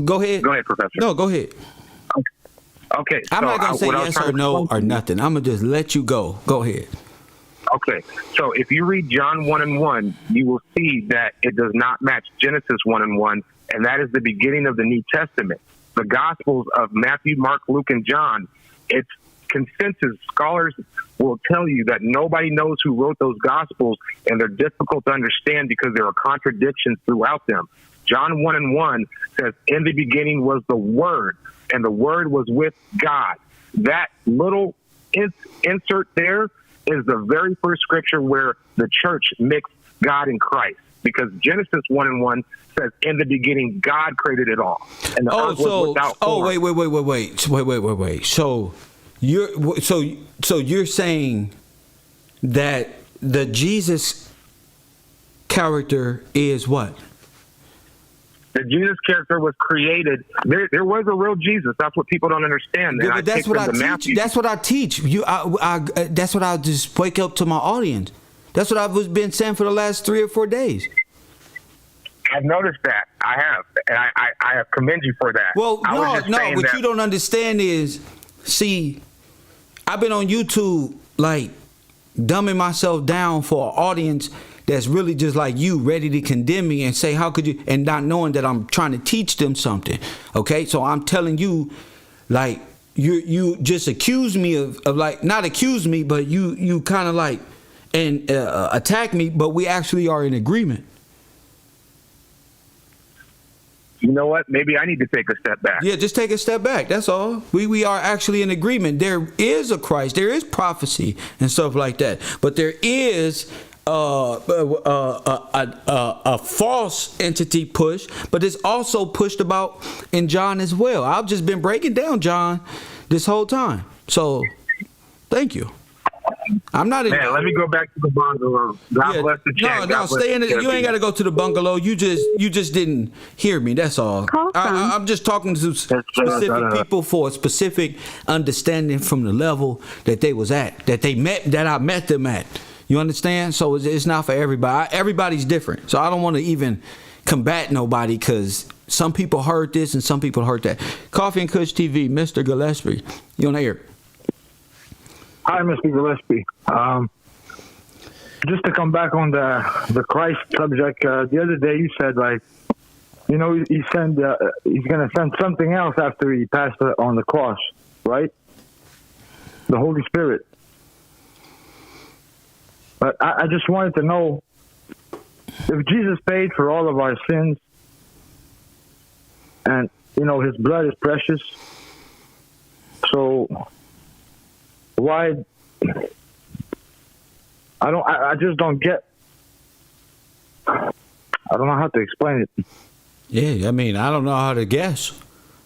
A: Go ahead.
E: Go ahead, Professor.
A: No, go ahead.
E: Okay.
A: I'm not going to say yes or no or nothing. I'm going to just let you go. Go ahead.
E: Okay. So if you read John 1:1, you will see that it does not match Genesis 1:1, and that is the beginning of the New Testament. The Gospels of Matthew, Mark, Luke, and John, it's consensus. Scholars will tell you that nobody knows who wrote those Gospels, and they're difficult to understand because there are contradictions throughout them. John 1:1 says, in the beginning was the Word, and the Word was with God. That little insert there is the very first scripture where the church mixed God and Christ. Because Genesis 1:1 says, in the beginning, God created it all. And the earth was without form.
A: Wait. So you're saying that the Jesus character is what?
E: The Jesus character was created. There was a real Jesus. That's what people don't understand.
A: Yeah, that's what I teach. That's what I teach. That's what I just wake up to my audience. That's what I've been saying for the last 3 or 4 days.
E: I've noticed that. I have. And I commend you for that.
A: Well, what you don't understand is, see, I've been on YouTube, like, dumbing myself down for an audience that's really just like you, ready to condemn me and say, how could you, and not knowing that I'm trying to teach them something. Okay, so I'm telling you, like, you just accuse me of like, not accuse me, but you kind of like, and attack me, but we actually are in agreement.
E: You know what? Maybe I need to take a step back.
A: Yeah, just take a step back. That's all. We are actually in agreement. There is a Christ. There is prophecy and stuff like that. But there is a false entity push, but it's also pushed about in John as well. I've just been breaking down John this whole time. So, thank you. I'm not.
E: Man, let me go back to the bungalow. God bless the chat.
A: No, stay in it. You ain't got to go to the bungalow. You just didn't hear me. That's all. I'm just talking to specific people for a specific understanding from the level that they was at, that I met them at. You understand? So it's not for everybody. Everybody's different. So I don't want to even combat nobody because some people heard this and some people heard that. Coffee and Kush TV, Mr. Gillespie, you on the air?
F: Hi, Mr. Gillespie. Just to come back on the Christ subject, the other day you said, like, you know, he's going to send something else after he passed on the cross, right? The Holy Spirit. But I just wanted to know, if Jesus paid for all of our sins, and, you know, his blood is precious, so why? I just don't get. I don't know how to explain it.
A: Yeah, I mean, I don't know how to guess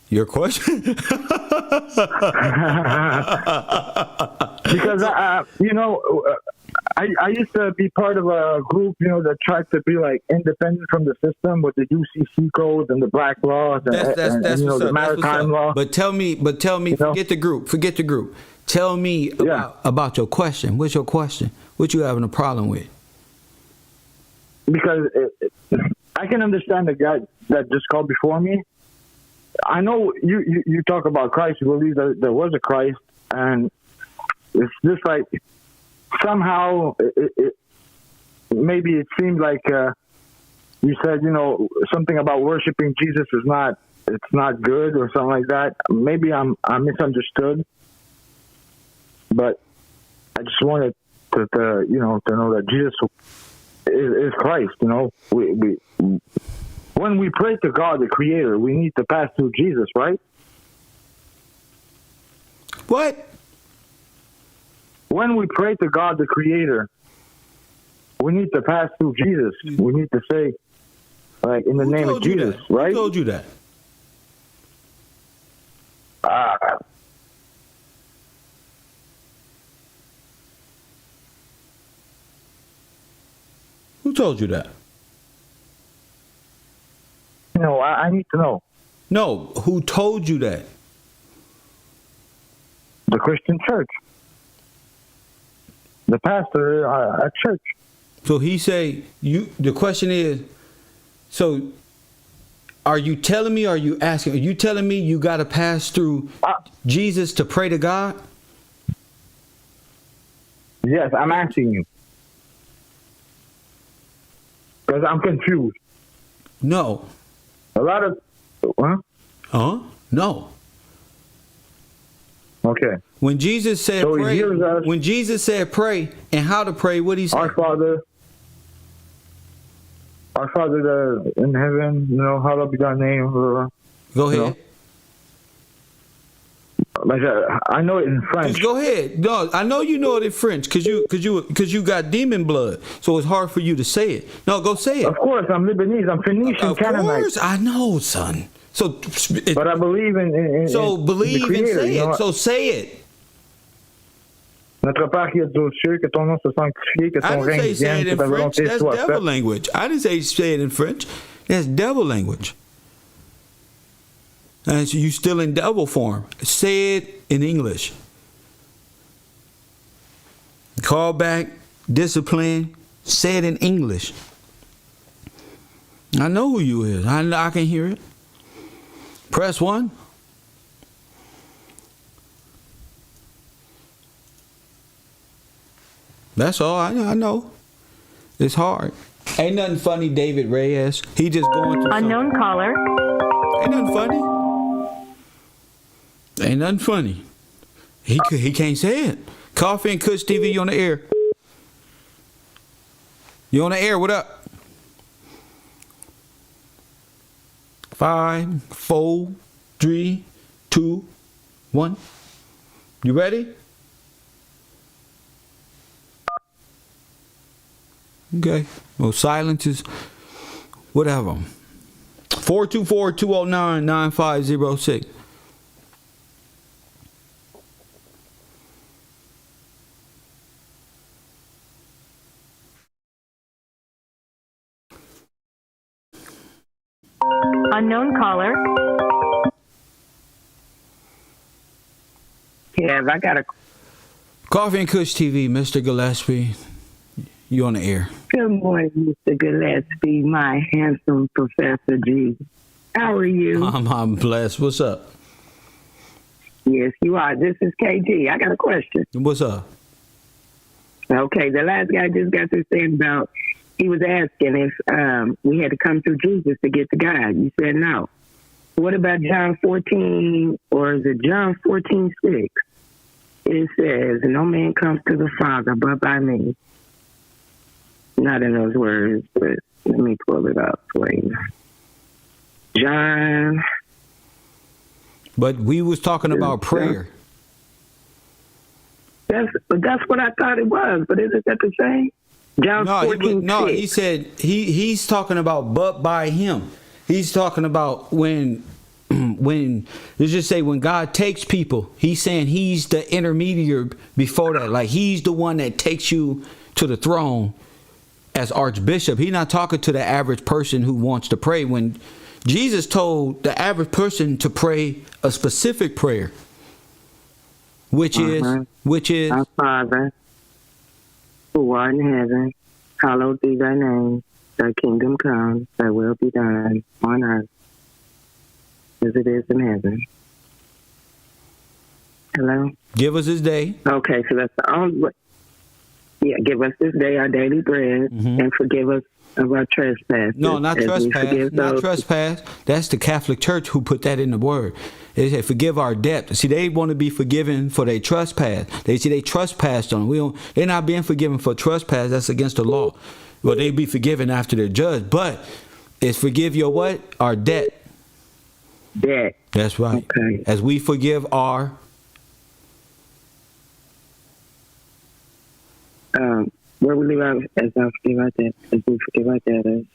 A: your question.
F: Because I used to be part of a group, you know, that tried to be like independent from the system with the UCC codes and the black laws and you know, the maritime law.
A: But tell me, forget the group. Tell me about your question. What's your question? What you having a problem with?
F: Because I can understand the guy that just called before me. I know you talk about Christ. You believe that there was a Christ, and it's just like somehow maybe it seemed like you said, you know, something about worshiping Jesus is not good or something like that. Maybe I misunderstood, but I just wanted to know that Jesus is Christ. We when we pray to God, the Creator, we need to pass through Jesus, right?
A: What?
F: When we pray to God, the Creator, we need to pass through Jesus. We need to say, like, in the name of Jesus, right?
A: Who told you that? Who told you that?
F: I need to know.
A: No, who told you that?
F: The Christian church. The pastor at church.
A: So he say, the question is, so are you telling me, or are you asking, are you telling me you got to pass through Jesus to pray to God?
F: Yes, I'm asking you. Because I'm confused.
A: No.
F: A lot of... Huh?
A: Huh? No.
F: Okay.
A: When Jesus said
F: So
A: pray,
F: us,
A: when Jesus said pray and how to pray, what did he say?
F: Our Father that in heaven, hallowed be thy name.
A: Go ahead.
F: Like I know it in French.
A: Just go ahead. No, I know you know it in French because you got demon blood, so it's hard for you to say it. No, go say it.
F: Of course, I'm Lebanese. I'm Phoenician, Canaanite.
A: Of course, I know, son. So,
F: but I believe in
A: so believe
F: the Creator,
A: and say it. So say it.
F: Notre Père qui est aux cieux, que ton nom se sanctifie, que
A: I
F: ton
A: didn't
F: règne
A: say
F: vienne,
A: it
F: que
A: in
F: ta
A: French.
F: volonté
A: That's
F: soit
A: devil
F: faite.
A: language. I didn't say it in French. That's devil language. And so you still in devil form. Say it in English. Call back, discipline. Say it in English. I know who you is. I can hear it. Press 1. That's all. I know. It's hard. Ain't nothing funny, David Reyes. He just going through
B: Unknown caller.
A: Ain't nothing funny. Ain't nothing funny. He can't say it. Coffee and Kush TV, you on the air. You on the air, what up? 5, 4, 3, 2, 1. You ready? Okay. Well, silence is whatever. 424-209-9506.
B: Unknown caller.
G: Yeah, I got a
A: Coffee and Kush TV, Mr. Gillespie. You on the air.
G: good morning, Mr. Gillespie, my handsome Professor G. How are you?
A: I'm blessed. What's up?
G: Yes, you are. This is KG. I got a question.
A: What's up?
G: Okay, the last guy just got to saying about, he was asking if we had to come through Jesus to get to God. You said no. What about John 14, or is it John 14:6? It says, no man comes to the Father but by me. Not in those words, but let me pull it up for you. John.
A: But we was talking about prayer.
G: That's what I thought it was, but isn't that the same? John 14:6.
A: He said he's talking about but by him. He's talking about when let's just say when God takes people, he's saying he's the intermediary before that. Like he's the one that takes you to the throne as Archbishop. He's not talking to the average person who wants to pray. When Jesus told the average person to pray a specific prayer, which is
G: Our Father, who art in heaven, hallowed be thy name. Thy kingdom come, thy will be done on earth as it is in heaven. Hello?
A: give us his day.
G: Okay, so that's the only way. Yeah, give us this day our daily bread, and forgive us of our trespasses.
A: No, not
G: as we
A: trespass.
G: forgive
A: Not
G: those-
A: trespass. That's the Catholic Church who put that in the word. They say forgive our debt. See, they want to be forgiven for their trespass. They see they trespassed on. They're not being forgiven for trespass. That's against the law. Well, they be forgiven after they're judged. But it's forgive your what? Our debt.
G: Debt.
A: That's right.
G: Okay.
A: As we forgive our.
G: Where we leave out as I forgive our debt, as we forgive our debtors.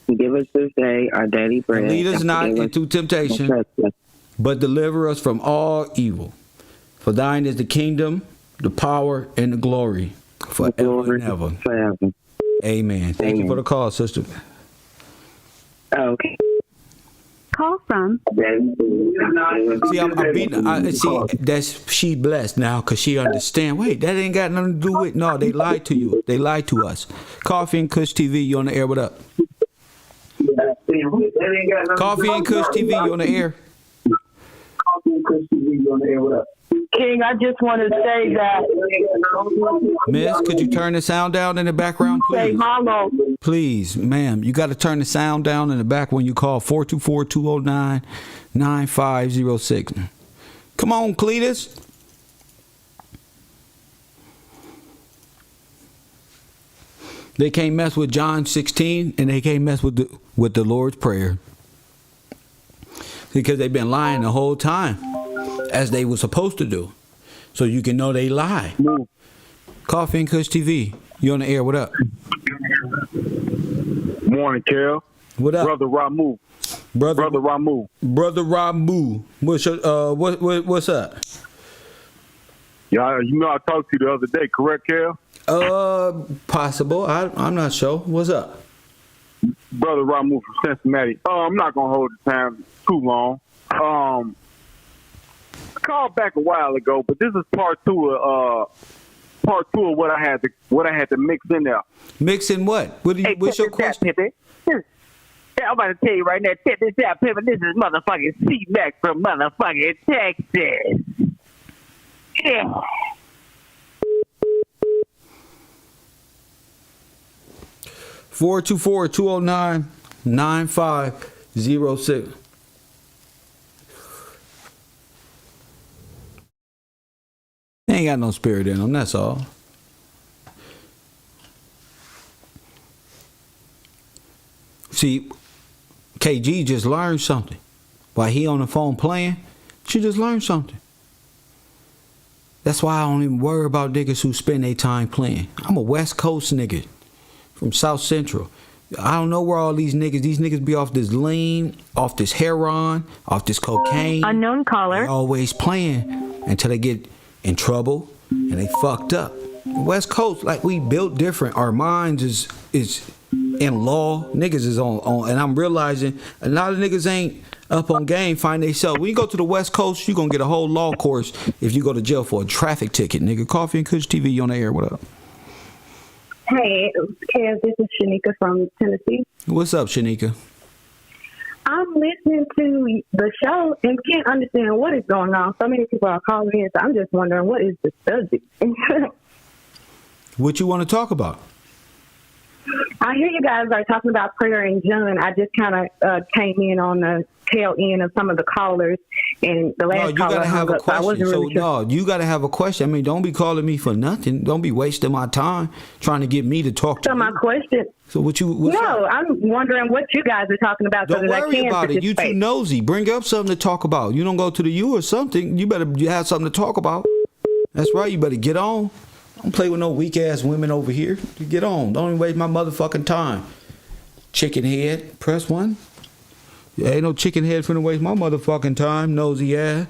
G: Forgive us this day our daily bread.
A: And lead us
G: and
A: not
G: forgive us
A: into temptation,
G: our trespasses.
A: but deliver us from all evil. For thine is the kingdom, the power, and the glory forever
G: Glory
A: and ever.
G: Forever.
A: Amen. Thank you
G: Amen.
A: for the call, sister.
G: Okay.
B: Call from
A: See, I'm beating. See, that's she blessed now because she understand. Wait, that ain't got nothing to do with. No, they lied to you. They lied to us. Coffee and Kush TV, you on the air? What up? Coffee and Kush TV, you on the air?
H: King, I just want to say that.
A: Miss, could you turn the sound down in the background,
H: Say
A: please?
H: hello.
A: Please, ma'am, you got to turn the sound down in the back when you call 424-209-9506. Come on, Cletus. They can't mess with John 16, and they can't mess with the Lord's Prayer. Because they've been lying the whole time, as they were supposed to do. So you can know they lie. Coffee and Kush TV, you on the air, what up?
F: Morning, Kel.
A: What up?
F: Brother Ramu.
A: Brother
F: Ramu.
A: Brother Ramu. What's your, what's up?
F: Yeah, you know I talked to you the other day, correct, Kel?
A: Possible. I'm not sure. What's up?
F: Brother Ramu from Cincinnati. I'm not gonna hold the time too long. I called back a while ago, but this is part two of what I had to mix in there.
A: Mix in what? What's your question?
H: I'm about to tell you right now, check this out, Pippa. This is motherfucking C-Mac from motherfucking Texas. Yeah.
A: 424-209-9506. They ain't got no spirit in them, that's all. See, KG just learned something. While he on the phone playing, she just learned something. That's why I don't even worry about niggas who spend their time playing. I'm a West Coast nigga from South Central. I don't know where all these niggas be off this lean, off this heroin, off this cocaine.
B: Unknown caller.
A: They always playing until they get in trouble and they fucked up. West Coast, like, we built different. Our minds is in law. Niggas is on, and I'm realizing a lot of niggas ain't up on game, find themselves. When you go to the West Coast, you gonna get a whole law course if you go to jail for a traffic ticket, nigga. Coffee and Kush TV, you on the air, what up?
I: Hey, Kev, this is Shanika from Tennessee.
A: What's up, Shanika?
I: I'm listening to the show and can't understand what is going on. So many people are calling in, so I'm just wondering, what is the subject?
A: What you want to talk about?
I: I hear you guys are talking about prayer and John. I just kind of came in on the tail end of some of the callers, and the last
A: No, you
I: caller
A: gotta have
I: hung
A: a
I: up, so I
A: question.
I: wasn't
A: So
I: really sure.
A: no, you gotta have a question. I mean, don't be calling me for nothing. Don't be wasting my time trying to get me to talk to
I: So
A: you.
I: my question...
A: So what's
I: No,
A: up?
I: I'm wondering what you guys are talking about so
A: Don't
I: that I
A: worry
I: can
A: about it. You too
I: participate.
A: nosy. Bring up something to talk about. You don't go to the U or something. You better have something to talk about. That's right. You better get on. Don't play with no weak ass women over here. You get on. Don't even waste my motherfucking time. Chicken head. Press 1. Yeah, ain't no chicken head finna waste my motherfucking time. Nosy ass.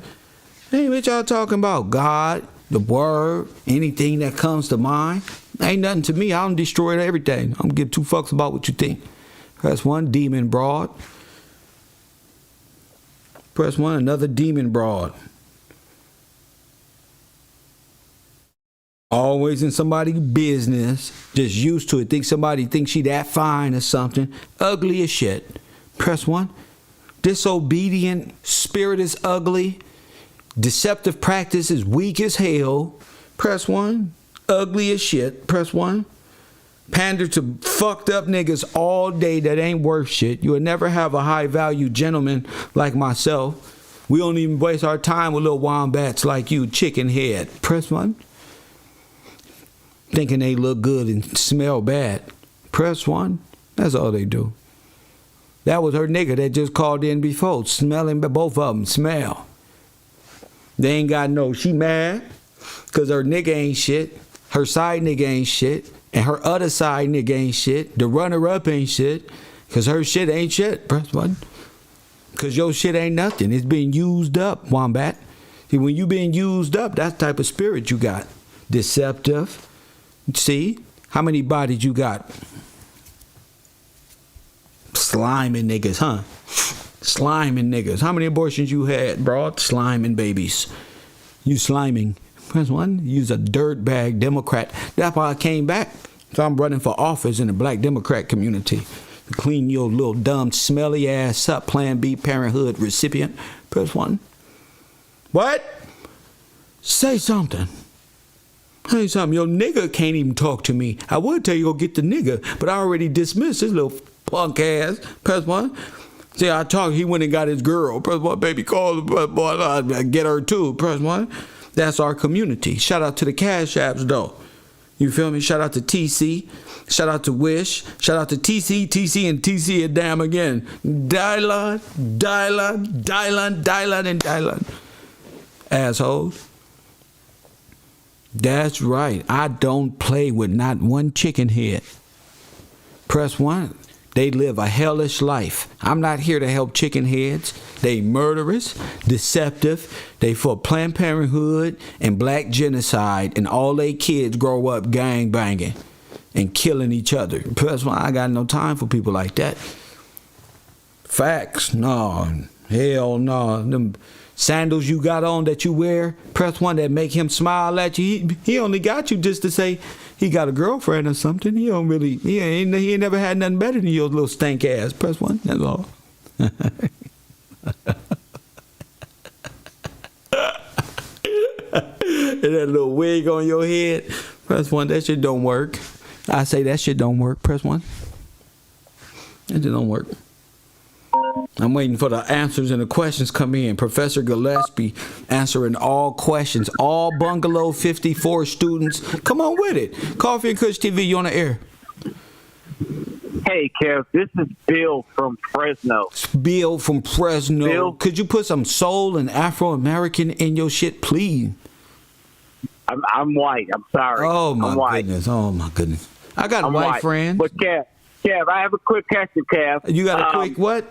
A: Hey, what y'all talking about? God, the word, anything that comes to mind. Ain't nothing to me. I don't destroy everything. I don't give 2 fucks about what you think. Press 1, demon broad. Press 1, another demon broad. Always in somebody's business. Just used to it. Think somebody thinks she that fine or something. Ugly as shit. Press 1. Disobedient spirit is ugly. Deceptive practice is weak as hell. Press 1. Ugly as shit. Press 1. Pander to fucked up niggas all day that ain't worth shit. You will never have a high value gentleman like myself. We don't even waste our time with little wombats like you, chicken head. Press 1. Thinking they look good and smell bad. Press 1. That's all they do. That was her nigga that just called in before. Smelling, both of them smell. They ain't got no, she mad because her nigga ain't shit. Her side nigga ain't shit. And her other side nigga ain't shit. The runner-up ain't shit. Because her shit ain't shit. Press 1. Because your shit ain't nothing. It's being used up, wombat. See, when you being used up, that's the type of spirit you got. Deceptive. See? How many bodies you got? Sliming niggas, huh? Sliming niggas. How many abortions you had, bro? Sliming babies. You sliming. Press 1. You's a dirtbag Democrat. That's why I came back. So I'm running for office in the black Democrat community. To clean your little dumb smelly ass up, Plan B Parenthood recipient. Press 1. What? Say something. Say something. Your nigga can't even talk to me. I would tell you go get the nigga, but I already dismissed his little punk ass. Press 1. See, I talk. He went and got his girl. Press 1, baby. Call the boy. I get her too. Press 1. That's our community. Shout out to the Cash Apps, though. You feel me? Shout out to TC. Shout out to Wish. Shout out to TC, and TC a damn again. Dylan, and Dylan. Assholes. That's right. I don't play with not one chicken head. Press 1. They live a hellish life. I'm not here to help chicken heads. They murderous, deceptive. They for Planned Parenthood and black genocide, and all they kids grow up gang banging and killing each other. Press 1. I got no time for people like that. Facts. No. Hell no. Them sandals you got on that you wear, press 1, that make him smile at you. He only got you just to say he got a girlfriend or something. He ain't never had nothing better than your little stank ass. Press 1. That's all. And that little wig on your head. Press 1. That shit don't work. I say that shit don't work. Press 1. That shit don't work. I'm waiting for the answers and the questions come in. Professor Gillespie answering all questions. All Bungalow 54 students. Come on with it. Coffee and Kush TV, you on the air.
J: Hey, Kev, this is Bill from Fresno.
A: Bill from Fresno.
J: Bill?
A: Could you put some soul and Afro-American in your shit, please?
J: I'm white. I'm sorry.
A: Oh, my
J: I'm white.
A: goodness. Oh, my goodness. I got a white friend.
J: But, Kev, I have a quick question, Kev.
A: You got a quick what?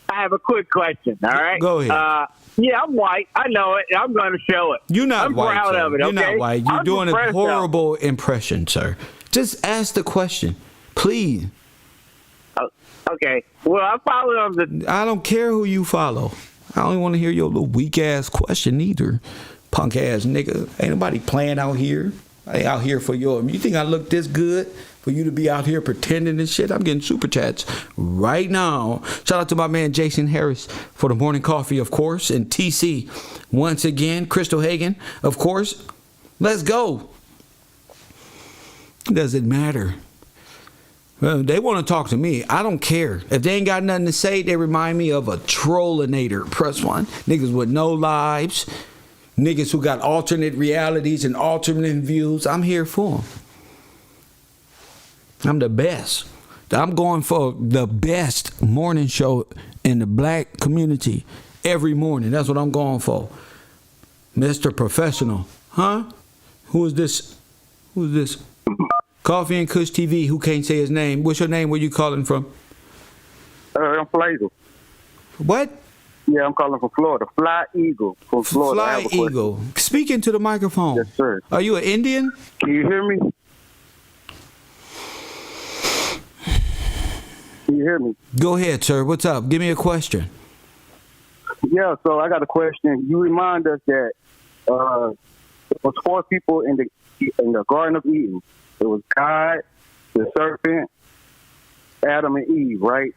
J: I have a quick question, all right?
A: Go ahead.
J: Yeah, I'm white. I know it. I'm going to show it.
A: You're not
J: I'm
A: white,
J: proud
A: sir.
J: of it,
A: You're
J: okay?
A: not white. You're
J: I'm
A: doing a
J: from Fresno.
A: horrible impression, sir. Just ask the question, please.
J: Okay. Well, I follow on
A: I don't care who you follow. I don't want to hear your little weak-ass question either, punk-ass nigga. Ain't nobody playing out here. I ain't out here for your... You think I look this good for you to be out here pretending and shit? I'm getting super chats right now. Shout out to my man Jason Harris for the morning coffee, of course, and TC once again. Crystal Hagen, of course. Let's go. Does it matter? Well, they want to talk to me. I don't care. If they ain't got nothing to say, they remind me of a trollinator. Press 1. Niggas with no lives. Niggas who got alternate realities and alternate views. I'm here for them. I'm the best. I'm going for the best morning show in the black community every morning. That's what I'm going for. Mr. Professional. Huh? Who is this? Who is this? Coffee and Kush TV. Who can't say his name? What's your name? Where you calling from?
J: I'm Fly Eagle.
A: What?
J: Yeah, I'm calling from Florida. Fly Eagle from Florida.
A: Fly Eagle. Speak into the microphone.
J: Yes, sir.
A: Are you an Indian?
J: Can you hear me? Can you hear me?
A: Go ahead, sir. What's up? Give me a question.
J: Yeah, so I got a question. You remind us that there was 4 people in the Garden of Eden. It was God, the serpent, Adam, and Eve, right?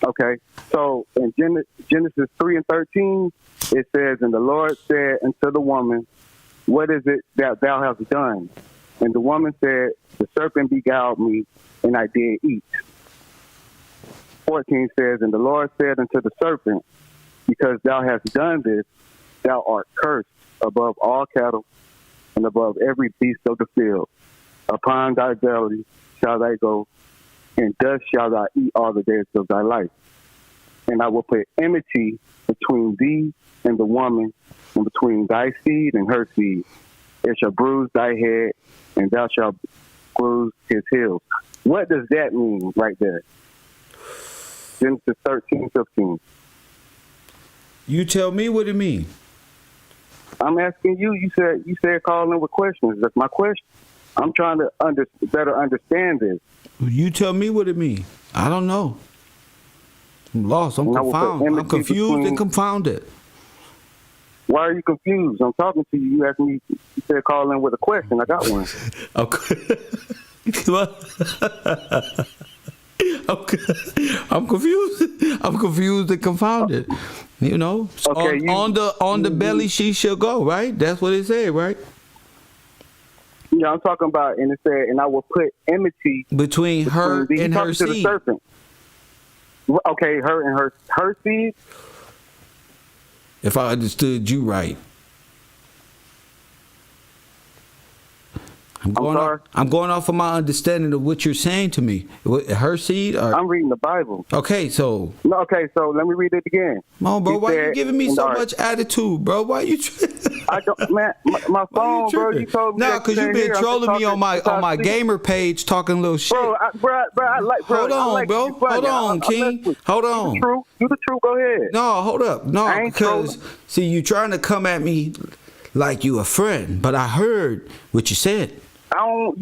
J: Okay, so in Genesis 3:13, it says, "And the Lord said unto the woman, what is it that thou hast done? And the woman said, the serpent beguiled me, and I did eat." 14 says, "And the Lord said unto the serpent, because thou hast done this, thou art cursed above all cattle and above every beast of the field. Upon thy belly shall thou go, and dust shall thou eat all the days of thy life. And I will put enmity between thee and the woman, and between thy seed and her seed. It shall bruise thy head, and thou shalt bruise his heel." What does that mean right there? Genesis 13:15.
A: You tell me what it means.
J: I'm asking you. You said call in with questions. That's my question. I'm trying to better understand this.
A: You tell me what it means. I don't know. I'm lost. I'm confounded. I'm confused and confounded.
J: Why are you confused? I'm talking to you. You asked me. You said call in with a question. I got one.
A: Okay. I'm confused. I'm confused and confounded. You know,
J: okay,
A: on the belly she shall go. Right? That's what it said. Right?
J: Yeah, I'm talking about, and it said, "And I will put enmity
A: between her and her seed."
J: The serpent. Okay, her and her seed.
A: If I understood you right. I'm going off of my understanding of what you're saying to me. Her seed? Or?
J: I'm reading the Bible.
A: Okay, so.
J: No, okay, so let me read it again.
A: Come on, bro. Why are you giving me so much attitude, bro? Why you?
J: I don't, man. My phone, bro. You told me.
A: No, because you've been trolling me on my gamer page, talking a little shit.
J: Bro, I like.
A: Hold on, bro. Hold on, King. Hold on.
J: You the truth. Go ahead.
A: No, hold up. No, because see, you trying to come at me like you a friend, but I heard what you said.
J: I don't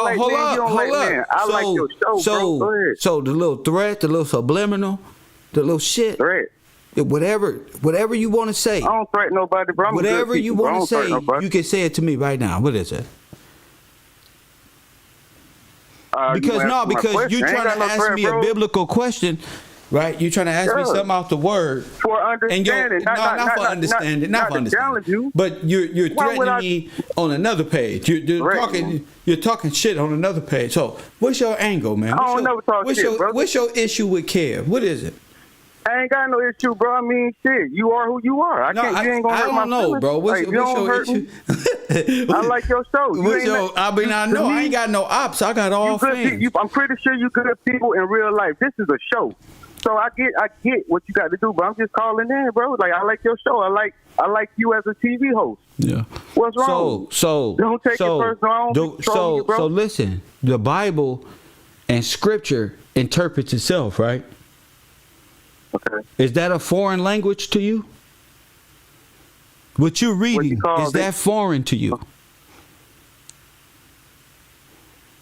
J: like
A: hold
J: men,
A: up,
J: you don't like men. I like your show, bro. Go ahead.
A: So the little threat, the little subliminal, the little shit.
J: Threat.
A: Whatever you want to say.
J: I don't threaten nobody, bro.
A: Whatever you want to say, you can say it to me right now. What is it? Because you're trying to ask me a biblical question. Right, you trying to ask me something out the word
J: for understanding,
A: not for understanding, not for understanding. But you're threatening me on another page. You're talking shit on another page. So what's your angle, man?
J: I don't never talk shit, bro.
A: What's your issue with Kev? What is it?
J: I ain't got no issue, bro. I mean, shit. You are who you are. You ain't gonna hurt my feelings.
A: Know, bro. What's your issue?
J: I like your show.
A: I know. I ain't got no ops. I got all fans.
J: I'm pretty sure you good people in real life. This is a show. So I get what you got to do, but I'm just calling in, bro. Like, I like your show. I like you as a TV host.
A: Yeah.
J: What's wrong?
A: So
J: don't take it personal.
A: So listen, the Bible and Scripture interprets itself, right?
J: Okay.
A: Is that a foreign language to you? What you're reading, is that foreign to you?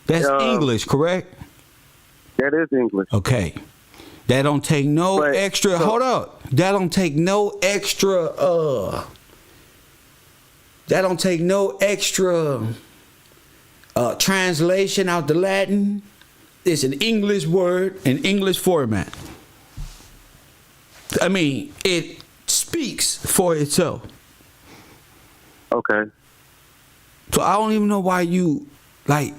A: That's English, correct?
J: That is English.
A: Okay. That don't take no extra. Hold up. That don't take no extra. That don't take no extra translation out the Latin. It's an English word in English format. I mean, it speaks for itself.
J: Okay.
A: So I don't even know why you like.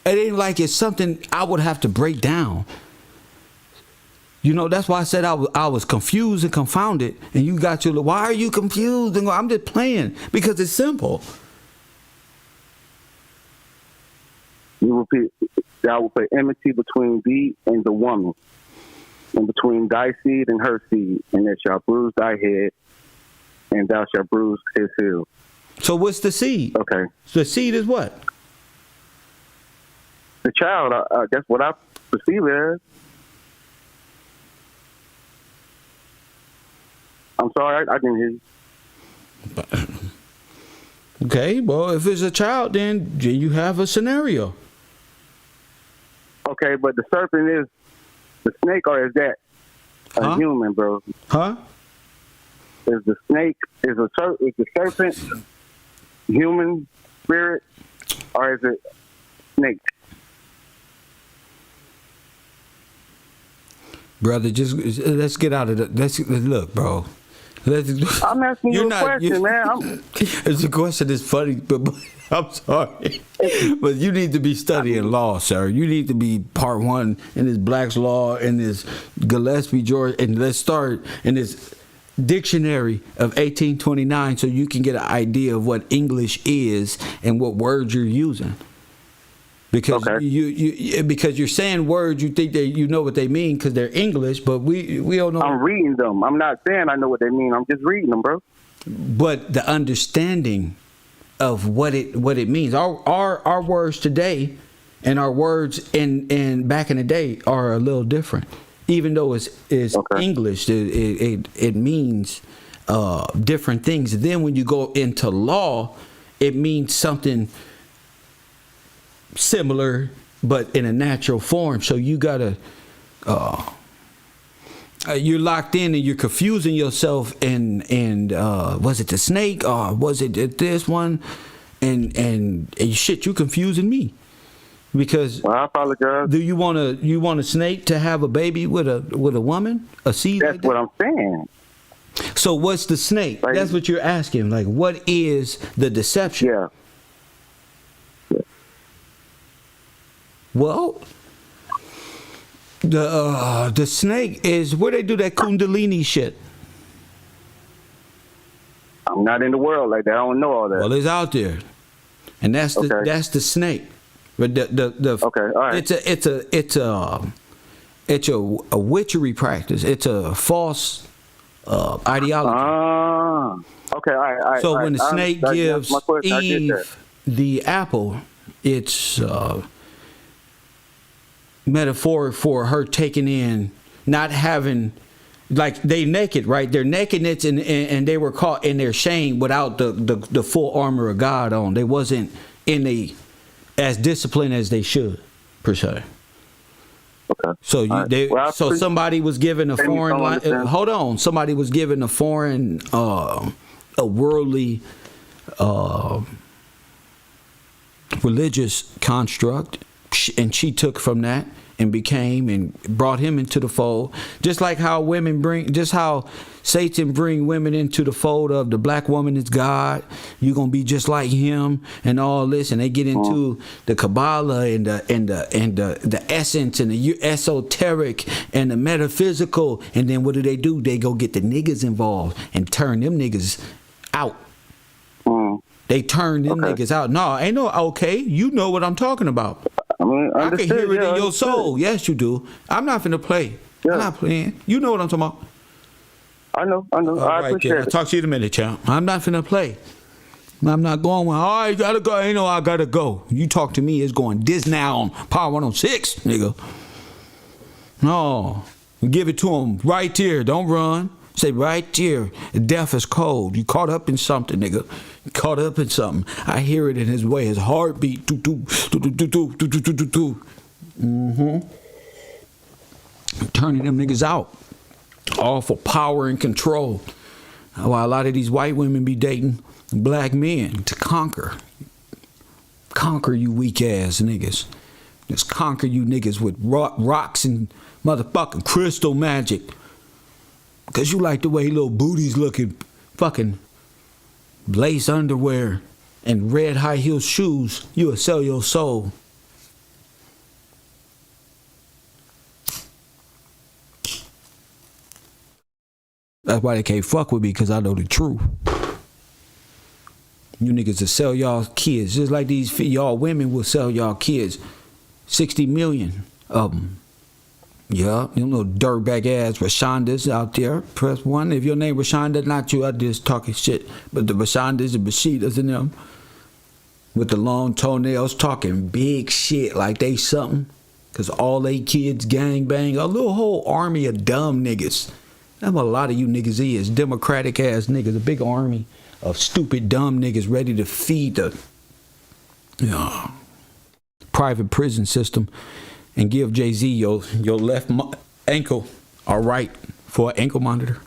A: It ain't like it's something I would have to break down. You know, that's why I said I was confused and confounded. And you got your, why are you confused? And I'm just playing because it's simple.
J: You repeat, I will put enmity between thee and the woman, and between thy seed and her seed, and it shall bruise thy head, and thou shalt bruise his heel.
A: So what's the seed?
J: Okay.
A: The seed is what?
J: The child. That's what I perceive it as. I'm sorry, I didn't hear you.
A: Okay, well, if it's a child, then you have a scenario.
J: Okay, but the serpent is the snake, or is that a human, bro?
A: Huh?
J: Is the snake, is the serpent human spirit, or is it snake?
A: brother. Just let's get out of the. Let's look, bro.
J: I'm asking you a question, man.
A: It's a question that's funny, but I'm sorry. But you need to be studying law, sir. You need to be part 1 in this Black's Law and this Gillespie, George, and let's start in this dictionary of 1829 so you can get an idea of what English is and what words you're using. Because because you're saying words, you think that you know what they mean because they're English, but we don't know.
J: I'm reading them. I'm not saying I know what they mean. I'm just reading them, bro.
A: But the understanding of what it means, our words today and our words in back in the day are a little different. Even though it's English, it means different things. Then when you go into law, it means something similar but in a natural form. So you gotta you're locked in and you're confusing yourself and was it the snake or was it this one and shit, you confusing me because
J: I apologize.
A: Do you want a snake to have a baby with a woman, a seed?
J: That's like what I'm saying.
A: So what's the snake? Like, that's what you're asking. Like, what is the deception?
J: Yeah.
A: Well, the snake is where they do that Kundalini shit.
J: I'm not in the world like that. I don't know all that.
A: Well, it's out there, and that's the snake. But the
J: all right.
A: It's a witchery practice. It's a false ideology.
J: Okay, all right.
A: So when the snake gives Eve the apple, it's metaphor for her taking in, not having, like they naked, right? Their nakedness and they were caught in their shame without the full armor of God on. They wasn't as disciplined as they should, per se.
J: Okay.
A: So somebody was given a foreign. Hold on, somebody was given a foreign, a worldly, religious construct, and she took from that and became and brought him into the fold. Just like how how Satan bring women into the fold of the black woman is God. You're gonna be just like him and all this, and they get into the Kabbalah and the essence and the esoteric and the metaphysical, and then what do? They go get the niggas involved and turn them niggas out. They turn them niggas out. No, ain't no okay. You know what I'm talking about. I can hear it in your soul. Yes, you do. I'm not finna play. I'm not playing. You know what I'm talking about.
J: I know. I appreciate it.
A: I'll talk to you in a minute, champ. I'm not finna play. I'm not going with, I gotta go. Ain't no I gotta go. You talk to me, it's going this now on Power 106, nigga. No. Give it to him right here. Don't run. Say right here. Death is cold. You caught up in something, nigga. You caught up in something. I hear it in his way. His heartbeat. Turning them niggas out. All for power and control. While a lot of these white women be dating black men to conquer. Conquer you weak ass niggas. Just conquer you niggas with rocks and motherfucking crystal magic. Because you like the way little booties looking, fucking lace underwear and red high heel shoes, you'll sell your soul. That's why they can't fuck with me, because I know the truth. You niggas will sell y'all kids, just like these y'all women will sell y'all kids. 60 million of them. Yeah, you know, dirtbag ass Rashondas out there. Press 1. If your name Rashonda, not you, I just talking shit. But the Rashondas and Bashidas and them with the long toenails talking big shit like they something. Because all they kids gang bang. A little whole army of dumb niggas. That's what a lot of you niggas is. Democratic ass niggas. A big army of stupid dumb niggas ready to feed the private prison system. And give Jay-Z your left ankle or right for an ankle monitor.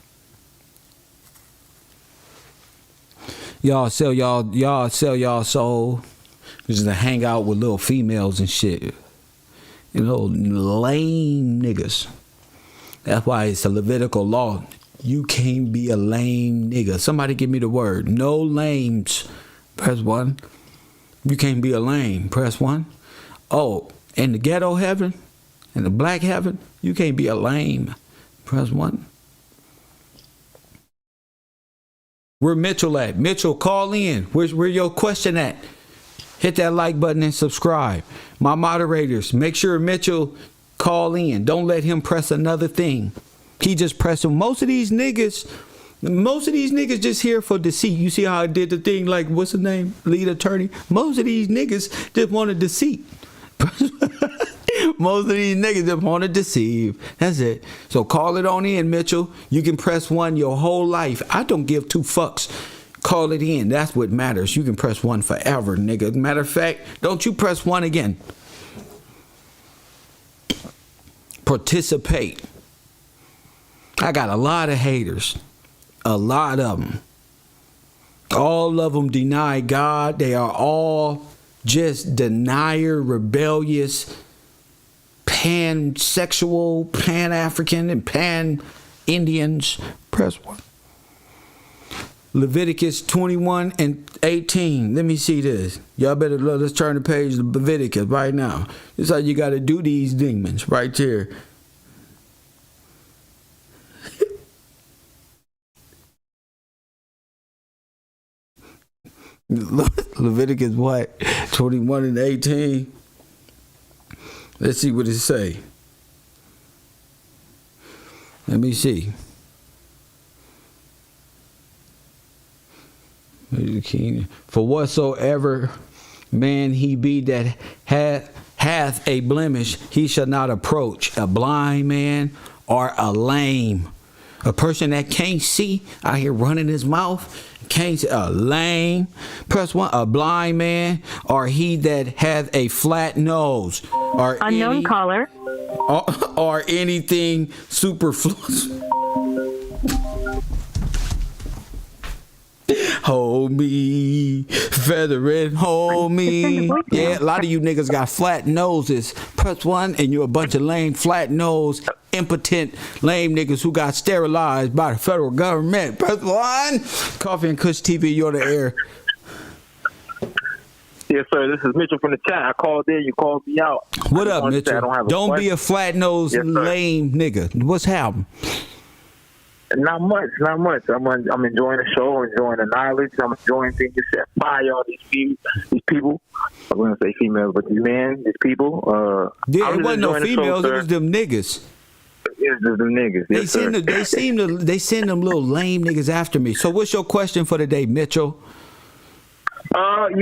A: Y'all sell y'all soul just to hang out with little females and shit. You know, lame niggas. That's why it's a Levitical law. You can't be a lame nigga. Somebody give me the word. No lames. Press 1. You can't be a lame. Press 1. Oh, in the ghetto heaven, in the black heaven, you can't be a lame. Press 1. Where Mitchell at? Mitchell, call in. Where your question at? Hit that like button and subscribe. My moderators, make sure Mitchell call in. Don't let him press another thing. He just pressing. Most of these niggas just here for deceit. You see how I did the thing like, what's the name? Lead attorney. Most of these niggas just want to deceit. Most of these niggas just want to deceive. That's it. So call it on in, Mitchell. You can press 1 your whole life. I don't give 2 fucks. Call it in. That's what matters. You can press 1 forever, nigga. Matter of fact, don't you press 1 again. Participate. I got a lot of haters. A lot of them. All of them deny God. They are all just denier, rebellious, pansexual, pan-African, and pan-Indians. Press 1. Leviticus 21 and 18. Let me see this. Y'all better let's turn the page to Leviticus right now. This is how you got to do these demons right here. Leviticus what? 21 and 18. Let's see what it say. Let me see. For whatsoever man he be that hath a blemish, he shall not approach a blind man or a lame. A person that can't see out here running his mouth, can't see, a lame. Press 1, a blind man, or he that hath a flat nose, or
B: Unknown caller.
A: Or anything superfluous. Hold me, feather and hold me. Yeah, a lot of you niggas got flat noses. Press 1 and you're a bunch of lame, flat nose, impotent, lame niggas who got sterilized by the federal government. Press 1. Coffee and Kush TV, you're the air.
K: Yes, sir. This is Mitchell from the chat. I called in. You called me out.
A: What up, Mitchell? Don't be a flat nose, yes, lame nigga. What's happening?
K: Not much. I'm enjoying the show. I'm enjoying the knowledge. I'm enjoying things you set fire on these people. I'm going to say females, but these men, these people.
A: Yeah, it wasn't no females. It was them niggas.
K: It's just them niggas. Yes,
A: they send them little lame niggas after me. So what's your question for today, Mitchell?
K: I've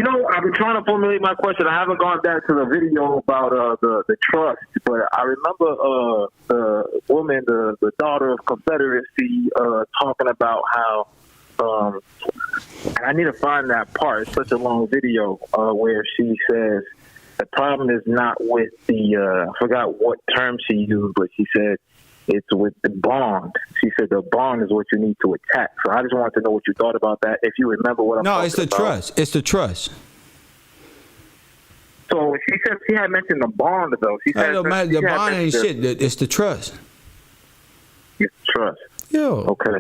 K: been trying to formulate my question. I haven't gone back to the video about the trust, but I remember the woman, the daughter of Confederacy, talking about how I need to find that part. It's such a long video where she says the problem is not with the I forgot what term she used, but she said it's with the bond. She said the bond is what you need to attack. So I just wanted to know what you thought about that. If you remember what I'm talking about.
A: No, it's the trust. It's the trust.
K: So she said she had mentioned the bond, though. She said
A: the bond ain't shit. It's the trust.
K: It's the trust.
A: Yeah.
K: Okay.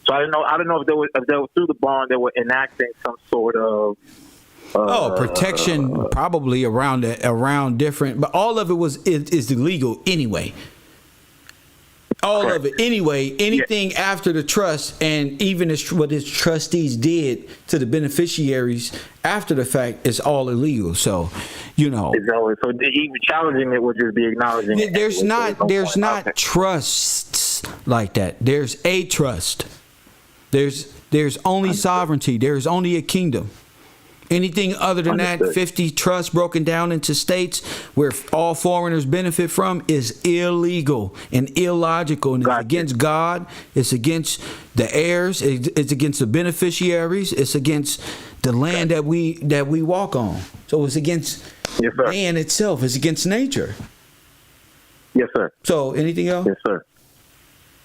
K: So I don't know if they were through the bond they were enacting some sort of
A: protection, probably around different, but all of it is illegal anyway. All of it. Anyway, anything after the trust, and even what his trustees did to the beneficiaries after the fact, is all illegal. So,
K: So even challenging it would just be acknowledging it.
A: There's not trusts like that. There's a trust. There's only sovereignty. There's only a kingdom. Anything other than that, 50 trusts broken down into states where all foreigners benefit from is illegal and illogical, and it's against God. It's against the heirs. It's against the beneficiaries. It's against the land that we walk on. So it's against man itself. It's against nature.
K: Yes, sir.
A: So anything else?
K: Yes, sir.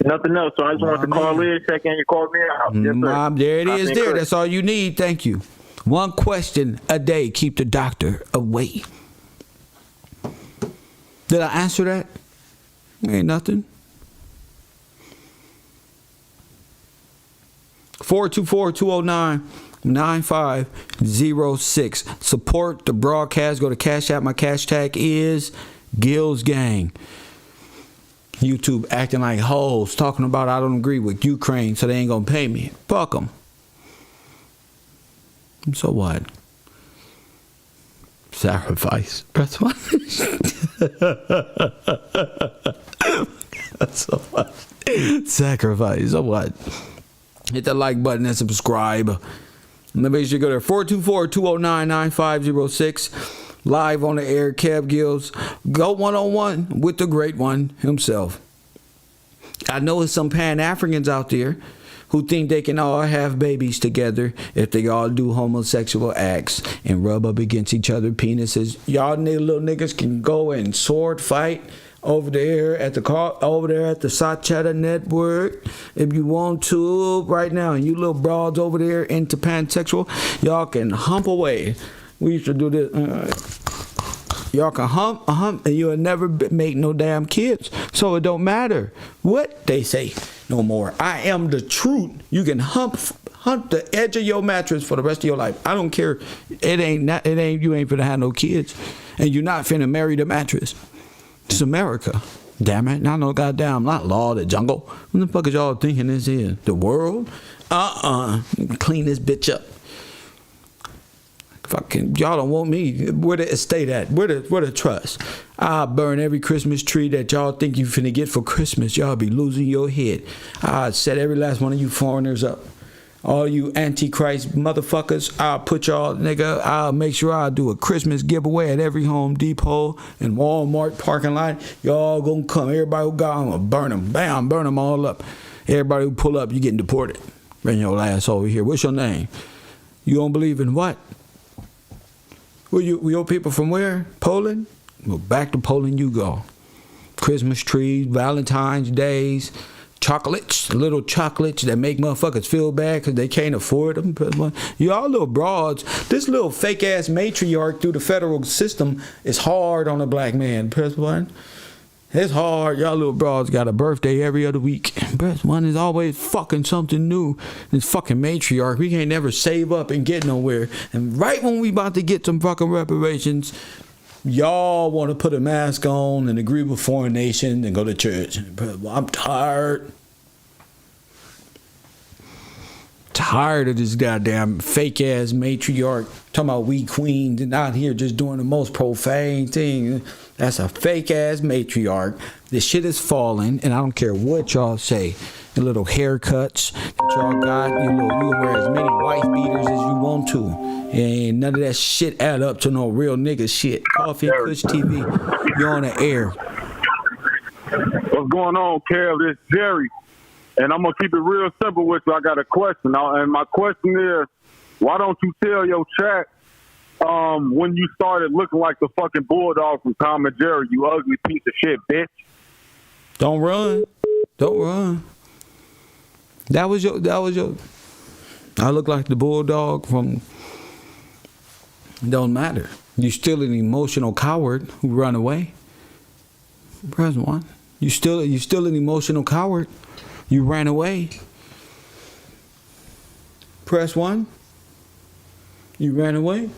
K: Nothing else. So I just wanted to call in, check in. You called me out. Yes, sir.
A: There it is. There. That's all you need. Thank you. One question a day, keep the doctor away. Did I answer that? Ain't nothing. 424-209-9506. Support the broadcast. Go to Cash App. My cash tag is Gills Gang. YouTube acting like hoes, talking about I don't agree with Ukraine, so they ain't gonna pay me. Fuck them. So what? Sacrifice. That's what. So what? Sacrifice. So what? Hit the like button and subscribe. Make sure you go there. 424-209-9506. Live on the air, Kev Gills. Go one-on-one with the great one himself. I know there's some Pan-Africans out there who think they can all have babies together if they all do homosexual acts and rub up against each other's penises. Y'all little niggas can go and sword fight over there at the Sachetta Network if you want to right now. And you little broads over there into pansexual, y'all can hump away. We used to do this. Y'all can hump, and you'll never make no damn kids. So it don't matter what they say no more. I am the truth. You can hump the edge of your mattress for the rest of your life. I don't care. You ain't finna have no kids, and you're not finna marry the mattress. It's America. Damn it. Not no goddamn, not law, the jungle. What the fuck is y'all thinking this is? The world? Clean this bitch up. Fucking, y'all don't want me. Where the estate at? Where the trust? I burn every Christmas tree that y'all think you finna get for Christmas. Y'all be losing your head. I set every last one of you foreigners up. All you antichrist motherfuckers, I'll put y'all, nigga, I'll make sure I'll do a Christmas giveaway at every Home Depot and Walmart parking lot. Y'all gonna come. Everybody who got, I'm gonna burn them. Bam, burn them all up. Everybody who pull up, you getting deported. Bring your ass over here. What's your name? You don't believe in what? We your people from where? Poland? Well, back to Poland you go. Christmas trees, Valentine's days, chocolates, little chocolates that make motherfuckers feel bad because they can't afford them. Y'all little broads. This little fake ass matriarch through the federal system is hard on a black man. Press one. It's hard. Y'all little broads got a birthday every other week. Press one is always fucking something new. This fucking matriarch. We can't never save up and get nowhere. And right when we about to get some fucking reparations, y'all want to put a mask on and agree with foreign nations and go to church. I'm tired. Tired of this goddamn fake ass matriarch talking about we queens and out here just doing the most profane thing. That's a fake ass matriarch. This shit is falling, and I don't care what y'all say. The little haircuts that y'all got, you can wear as many wife beaters as you want to. And none of that shit add up to no real nigga shit. Coffee and Kush TV, you're on the air.
J: What's going on, Kev? This is Jerry. And I'm going to keep it real simple with you. I got a question. And my question is, why don't you tell your chat when you started looking like the fucking bulldog from Tom and Jerry, you ugly piece of shit, bitch?
A: Don't run. Don't run. That was your. I look like the bulldog from. Don't matter. You still an emotional coward who run away. Press one. You still an emotional coward. You ran away. Press one. You ran away.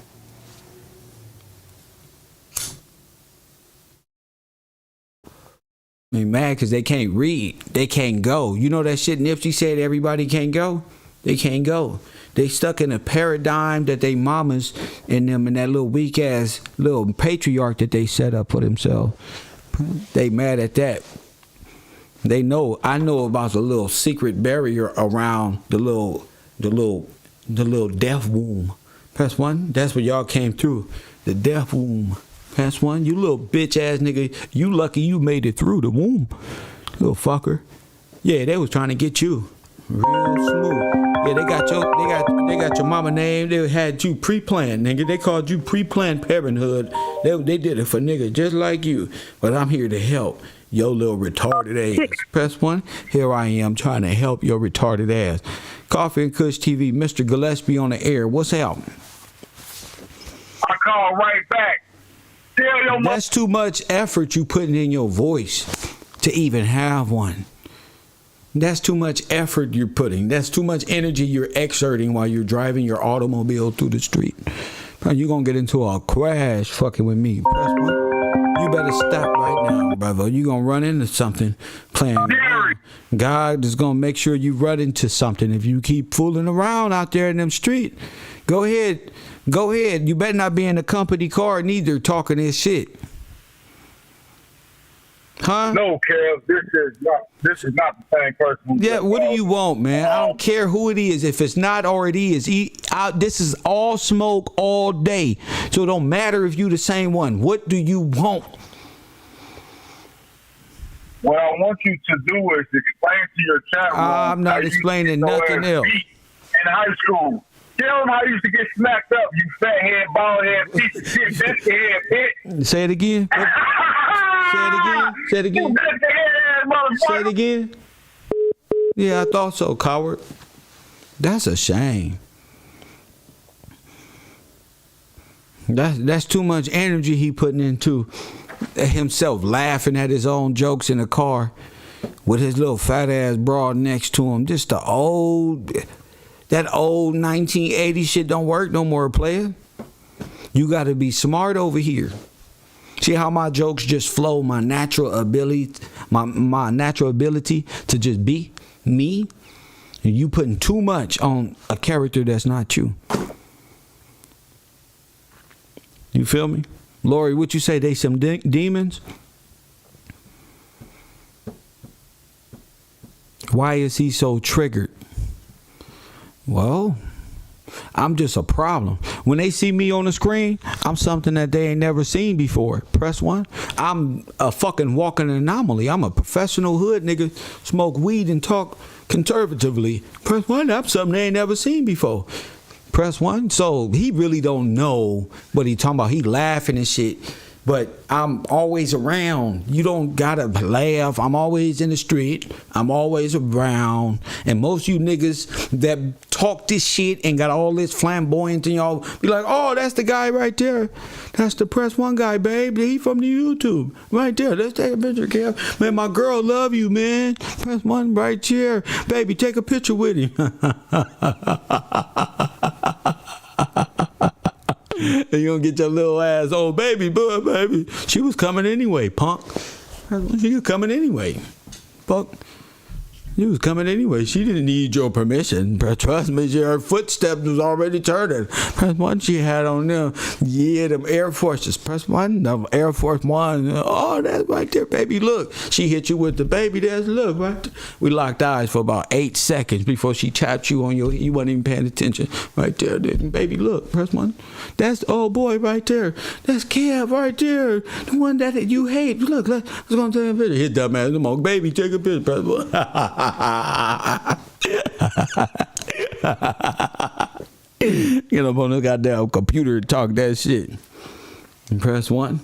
A: I mean, mad because they can't read. They can't go. You know that shit Nipsey said everybody can't go? They can't go. They stuck in a paradigm that they mamas and them and that little weak ass little patriarch that they set up for themselves. They mad at that. They know. I know about the little secret barrier around the little death womb. Press one. That's what y'all came through. The death womb. Press one. You little bitch ass nigga. You lucky you made it through the womb. Little fucker. Yeah, they was trying to get you. Real smooth. Yeah, they got your mama name. They had you pre-planned, nigga. They called you pre-planned parenthood. They did it for niggas just like you. But I'm here to help your little retarded ass. Press one. Here I am trying to help your retarded ass. Coffee and Kush TV, Mr. Gillespie on the air. What's up?
K: I call right back.
A: That's too much effort you putting in your voice to even have one. That's too much effort you're putting. That's too much energy you're exerting while you're driving your automobile through the street. You're going to get into a crash fucking with me. Press 1. You better stop right now, brother. You're going to run into something playing. God is going to make sure you run into something if you keep fooling around out there in them streets. Go ahead. Go ahead. You better not be in a company car neither talking this shit. Huh?
K: No, Kev, this is not the same person.
A: Yeah, what do you want, man? I don't care who it is. If it's not or it is, this is all smoke all day. So it don't matter if you the same one. What do you want?
K: What I want you to do is explain to your chat room.
A: I'm not explaining nothing else.
K: In high school. Tell them how you used to get smacked up, you fat head, bald head, piece of shit, biscuit head, bitch.
A: Say it again. Say it again. Say it again. Yeah, I thought so, coward. That's a shame. That's too much energy he putting into himself, laughing at his own jokes in the car with his little fat ass broad next to him. Just that old 1980 shit don't work no more, player. You got to be smart over here. See how my jokes just flow, my natural ability, my natural ability to just be me? And you putting too much on a character that's not you. You feel me? Lori, what you say, they some demons? Why is he so triggered? Well, I'm just a problem. When they see me on the screen, I'm something that they ain't never seen before. Press 1. I'm a fucking walking anomaly. I'm a professional hood nigga, smoke weed and talk conservatively. Press 1. I'm something they ain't never seen before. Press 1. So he really don't know what he talking about. He laughing and shit. But I'm always around. You don't gotta laugh. I'm always in the street. I'm always around. And most of you niggas that talk this shit and got all this flamboyant and y'all be like, oh, that's the guy right there. That's the Press 1 guy, babe. He from the YouTube. Right there. Let's take a picture, Kev. Man, my girl love you, man. Press 1 right here. Baby, take a picture with him. And you gonna get your little ass, oh baby, boy, baby. She was coming anyway, punk. She was coming anyway. Fuck. She was coming anyway. She didn't need your permission. But trust me, her footsteps was already turning. Press 1 she had on them. Yeah, them Air Forces. Press 1, them Air Force One. Oh, that's right there, baby. Look. She hit you with the baby. That's look right there. We locked eyes for about 8 seconds before she tapped you on you wasn't even paying attention. Right there, baby. Look. Press 1. That's old boy right there. That's Kev right there. The one that you hate. Look, let's go take a picture. Hit that man. Come on, baby, take a picture. Press 1. Get up on the goddamn computer and talk that shit. And press 1.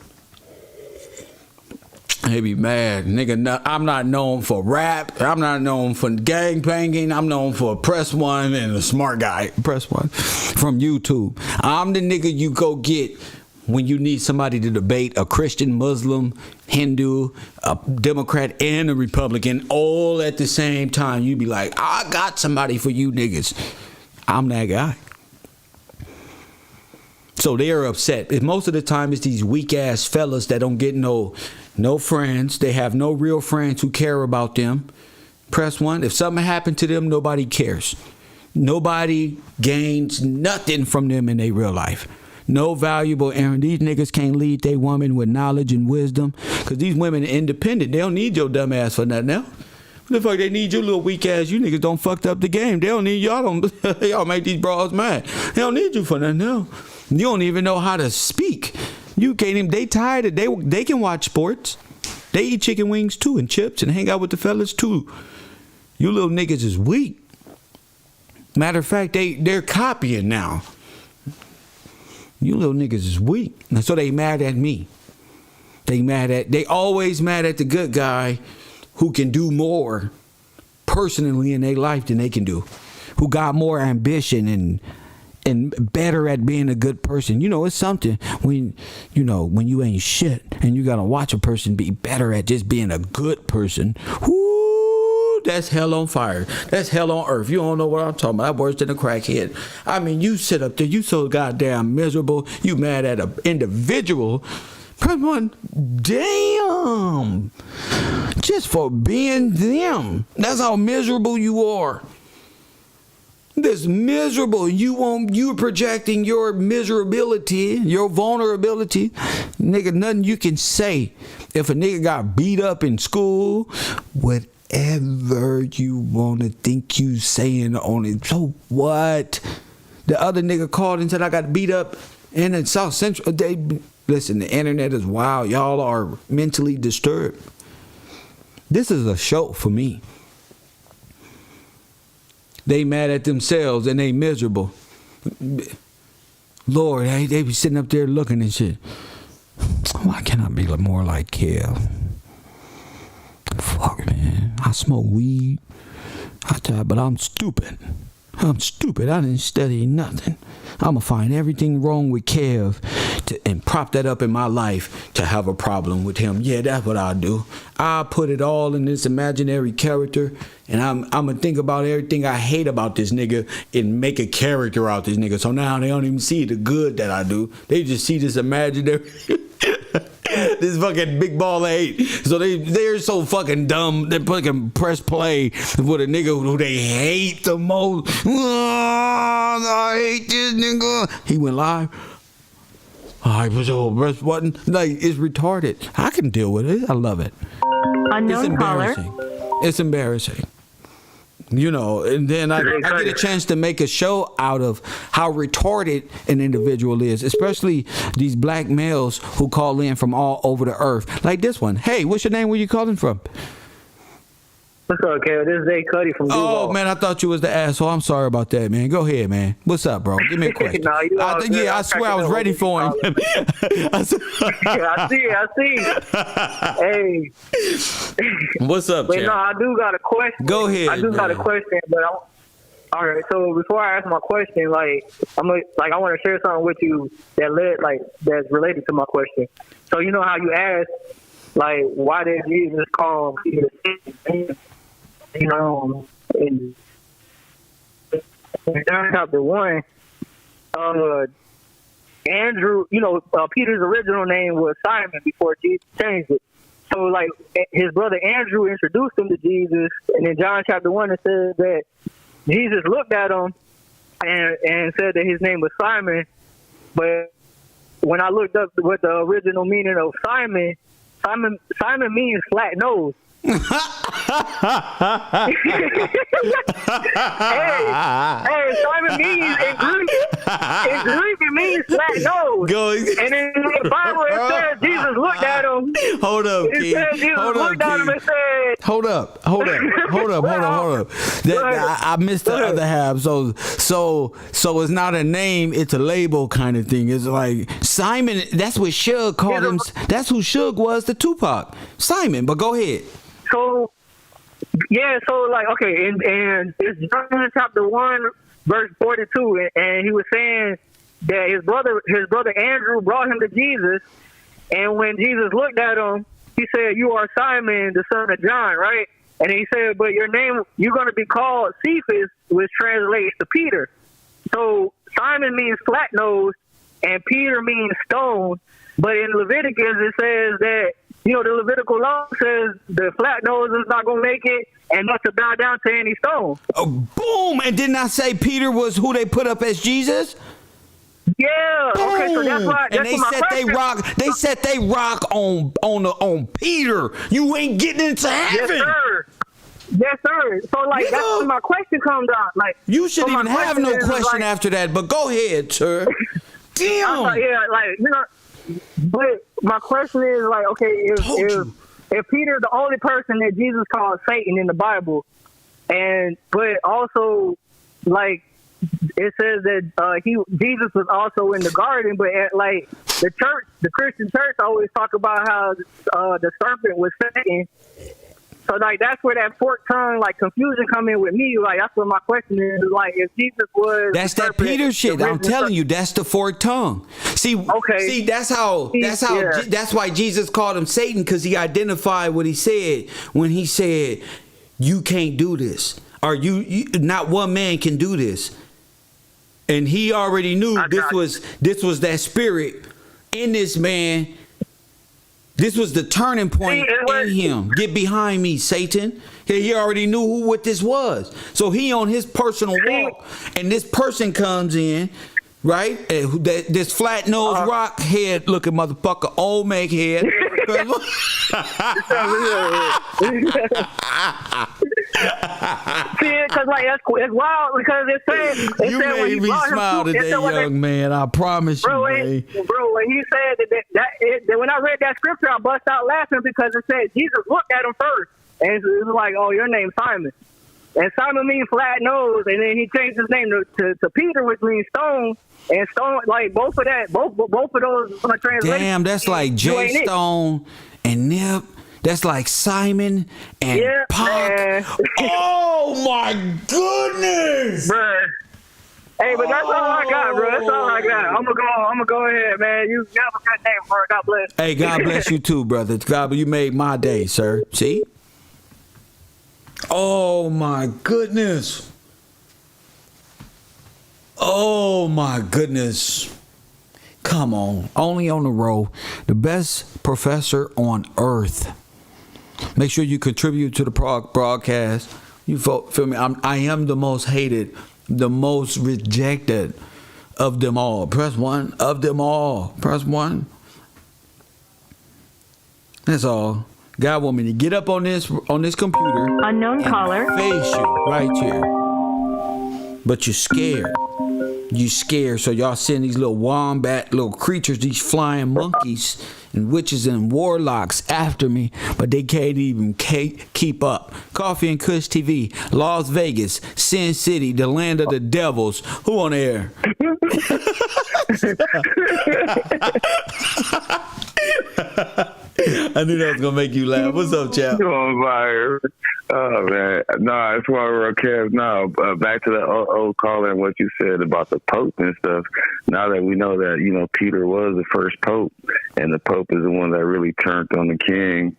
A: They be mad. Nigga, I'm not known for rap. I'm not known for gang banging. I'm known for Press 1 and a smart guy. Press 1 from YouTube. I'm the nigga you go get when you need somebody to debate a Christian, Muslim, Hindu, a Democrat, and a Republican all at the same time. You be like, I got somebody for you niggas. I'm that guy. So they're upset. Most of the time it's these weak ass fellas that don't get no friends. They have no real friends who care about them. Press 1. If something happened to them, nobody cares. Nobody gains nothing from them in their real life. No valuable errand. These niggas can't lead their woman with knowledge and wisdom. Because these women are independent. They don't need your dumb ass for nothing else. What the fuck they need your little weak ass? You niggas don't fucked up the game. They don't need y'all. Y'all make these bras mad. They don't need you for nothing else. You don't even know how to speak. You can't even. They tired of. They can watch sports. They eat chicken wings too and chips and hang out with the fellas too. You little niggas is weak. Matter of fact, they're copying now. You little niggas is weak. And so they mad at me. They always mad at the good guy who can do more personally in their life than they can do. Who got more ambition and better at being a good person. You know, it's something when you ain't shit and you gotta watch a person be better at just being a good person. Whoo, that's hell on fire. That's hell on earth. You don't know what I'm talking about. That's worse than a crackhead. I mean, you sit up there, you so goddamn miserable. You mad at an individual. Damn. Just for being them. That's how miserable you are. This miserable. You're projecting your miserability, your vulnerability. Nigga, nothing you can say. If a nigga got beat up in school, whatever you want to think you saying on it, so what? The other nigga called and said I got beat up in South Central. Listen, the internet is wild. Y'all are mentally disturbed. This is a show for me. They mad at themselves and they miserable. Lord, they be sitting up there looking and shit. Why can't I be more like Kev? Fuck, man. I smoke weed. But I'm stupid. I didn't study nothing. I'm going to find everything wrong with Kev and prop that up in my life to have a problem with him. Yeah, that's what I'll do. I'll put it all in this imaginary character, and I'm going to think about everything I hate about this nigga and make a character out this nigga. So now they don't even see the good that I do. They just see this imaginary... this fucking big ball of hate. So they're so fucking dumb. They fucking press play with a nigga who they hate the most. Oh, I hate this nigga. He went live. I was press button. Like, it's retarded. I can deal with it. I love it.
B: Unknown caller.
A: It's embarrassing. You know, and then I get a chance to make a show out of how retarded an individual is, especially these black males who call in from all over the earth. Like this one. Hey, what's your name? Where you calling from?
L: What's up, Kev? This is Zay Cuddy from Duval.
A: Oh, man, I thought you was the asshole. I'm sorry about that, man. Go ahead, man. What's up, bro? Give me a question. I swear I was ready for him.
L: I see. Hey.
A: What's up,
L: But
A: champ?
L: no, I do got a question.
A: Go ahead,
L: got a question, but all right. So before I ask my question, I want to share something with you that's related to my question. So you know how you asked, why did Jesus call him? You know, in John chapter 1, Andrew, Peter's original name was Simon before Jesus changed it. So, his brother Andrew introduced him to Jesus, and in John chapter 1, it says that Jesus looked at him and said that his name was Simon. But when I looked up what the original meaning of Simon means flat nose. hey, Simon means in Greek it means flat nose. And in the Bible it says Jesus looked at him.
A: Hold up,
L: It says Jesus looked at him and said,
A: Hold up. I missed the other half. So it's not a name, it's a label kind of thing. It's like Simon, that's what Suge called him. That's who Suge was to Tupac. Simon, but go ahead.
L: So okay, and it's John chapter 1, verse 42, and he was saying that his brother Andrew brought him to Jesus, and when Jesus looked at him, he said, "You are Simon, the son of John," right? And he said, "But your name, you're going to be called Cephas," which translates to Peter. So Simon means flat nose, and Peter means stone. But in Leviticus, it says that, the Levitical law says the flat nose is not going to make it and not to bow down to any stone.
A: Oh, boom! And didn't I say Peter was who they put up as Jesus?
L: Yeah.
A: Boom.
L: Okay, so that's why.
A: And they said they rock on Peter. You ain't getting into heaven.
L: Yes, sir. So that's where my question comes out.
A: You shouldn't even have no question after that. But go ahead, sir. Damn.
L: But my question is okay, if Peter's the only person that Jesus called Satan in the Bible, but also it says that Jesus was also in the garden, but the Christian church always talk about how the serpent was Satan. So that's where that forked tongue confusion come in with me. That's what my question is. If Jesus was
A: that's that serpent, Peter shit. I'm telling you, that's the forked tongue. See, that's why Jesus called him Satan, because he identified what he said when he said you can't do this. Or you not one man can do this. And he already knew this was that spirit in this man. This was the turning point in him. Get behind me, Satan. He already knew what this was. So he on his personal walk, and this person comes in, right? This flat nose rock head looking motherfucker, old make head.
L: See, because like it's wild because it said
A: you made me smile today, young man. I promise you, man.
L: Bro, when he said that when I read that scripture, I bust out laughing because it said Jesus looked at him first, and it was like, "Oh, your name's Simon," and Simon means flat nose, and then he changed his name to Peter, which means stone. And Stone, like both of those translations.
A: Damn, that's like J Stone and Nip. That's like Simon and Pac. Oh my goodness,
L: bro. Hey, but that's all I got, bro. That's all I got. I'm gonna go ahead, man. You have a good name, bro. God bless.
A: Hey, God bless you too, brother. God, you made my day, sir. See? Oh my goodness. Oh my goodness. Come on. Only on the road. The best professor on earth. Make sure you contribute to the broadcast. You feel me? I am the most hated, the most rejected of them all. Press 1 of them all. Press 1. That's all. God want me to get up on this computer.
B: Unknown caller.
A: Face you right here. But you're scared. You scared, so y'all send these little wombat, little creatures, these flying monkeys and witches and warlocks after me, but they can't even keep up. Coffee and Kush TV, Las Vegas, Sin City, the land of the devils. Who on air? I knew that was gonna make you laugh. What's up, chap?
M: On fire. Oh man, no, that's why we're okay. Now back to the old caller and what you said about the Pope and stuff. Now that we know that Peter was the first Pope, and the Pope is the one that really turned on the King,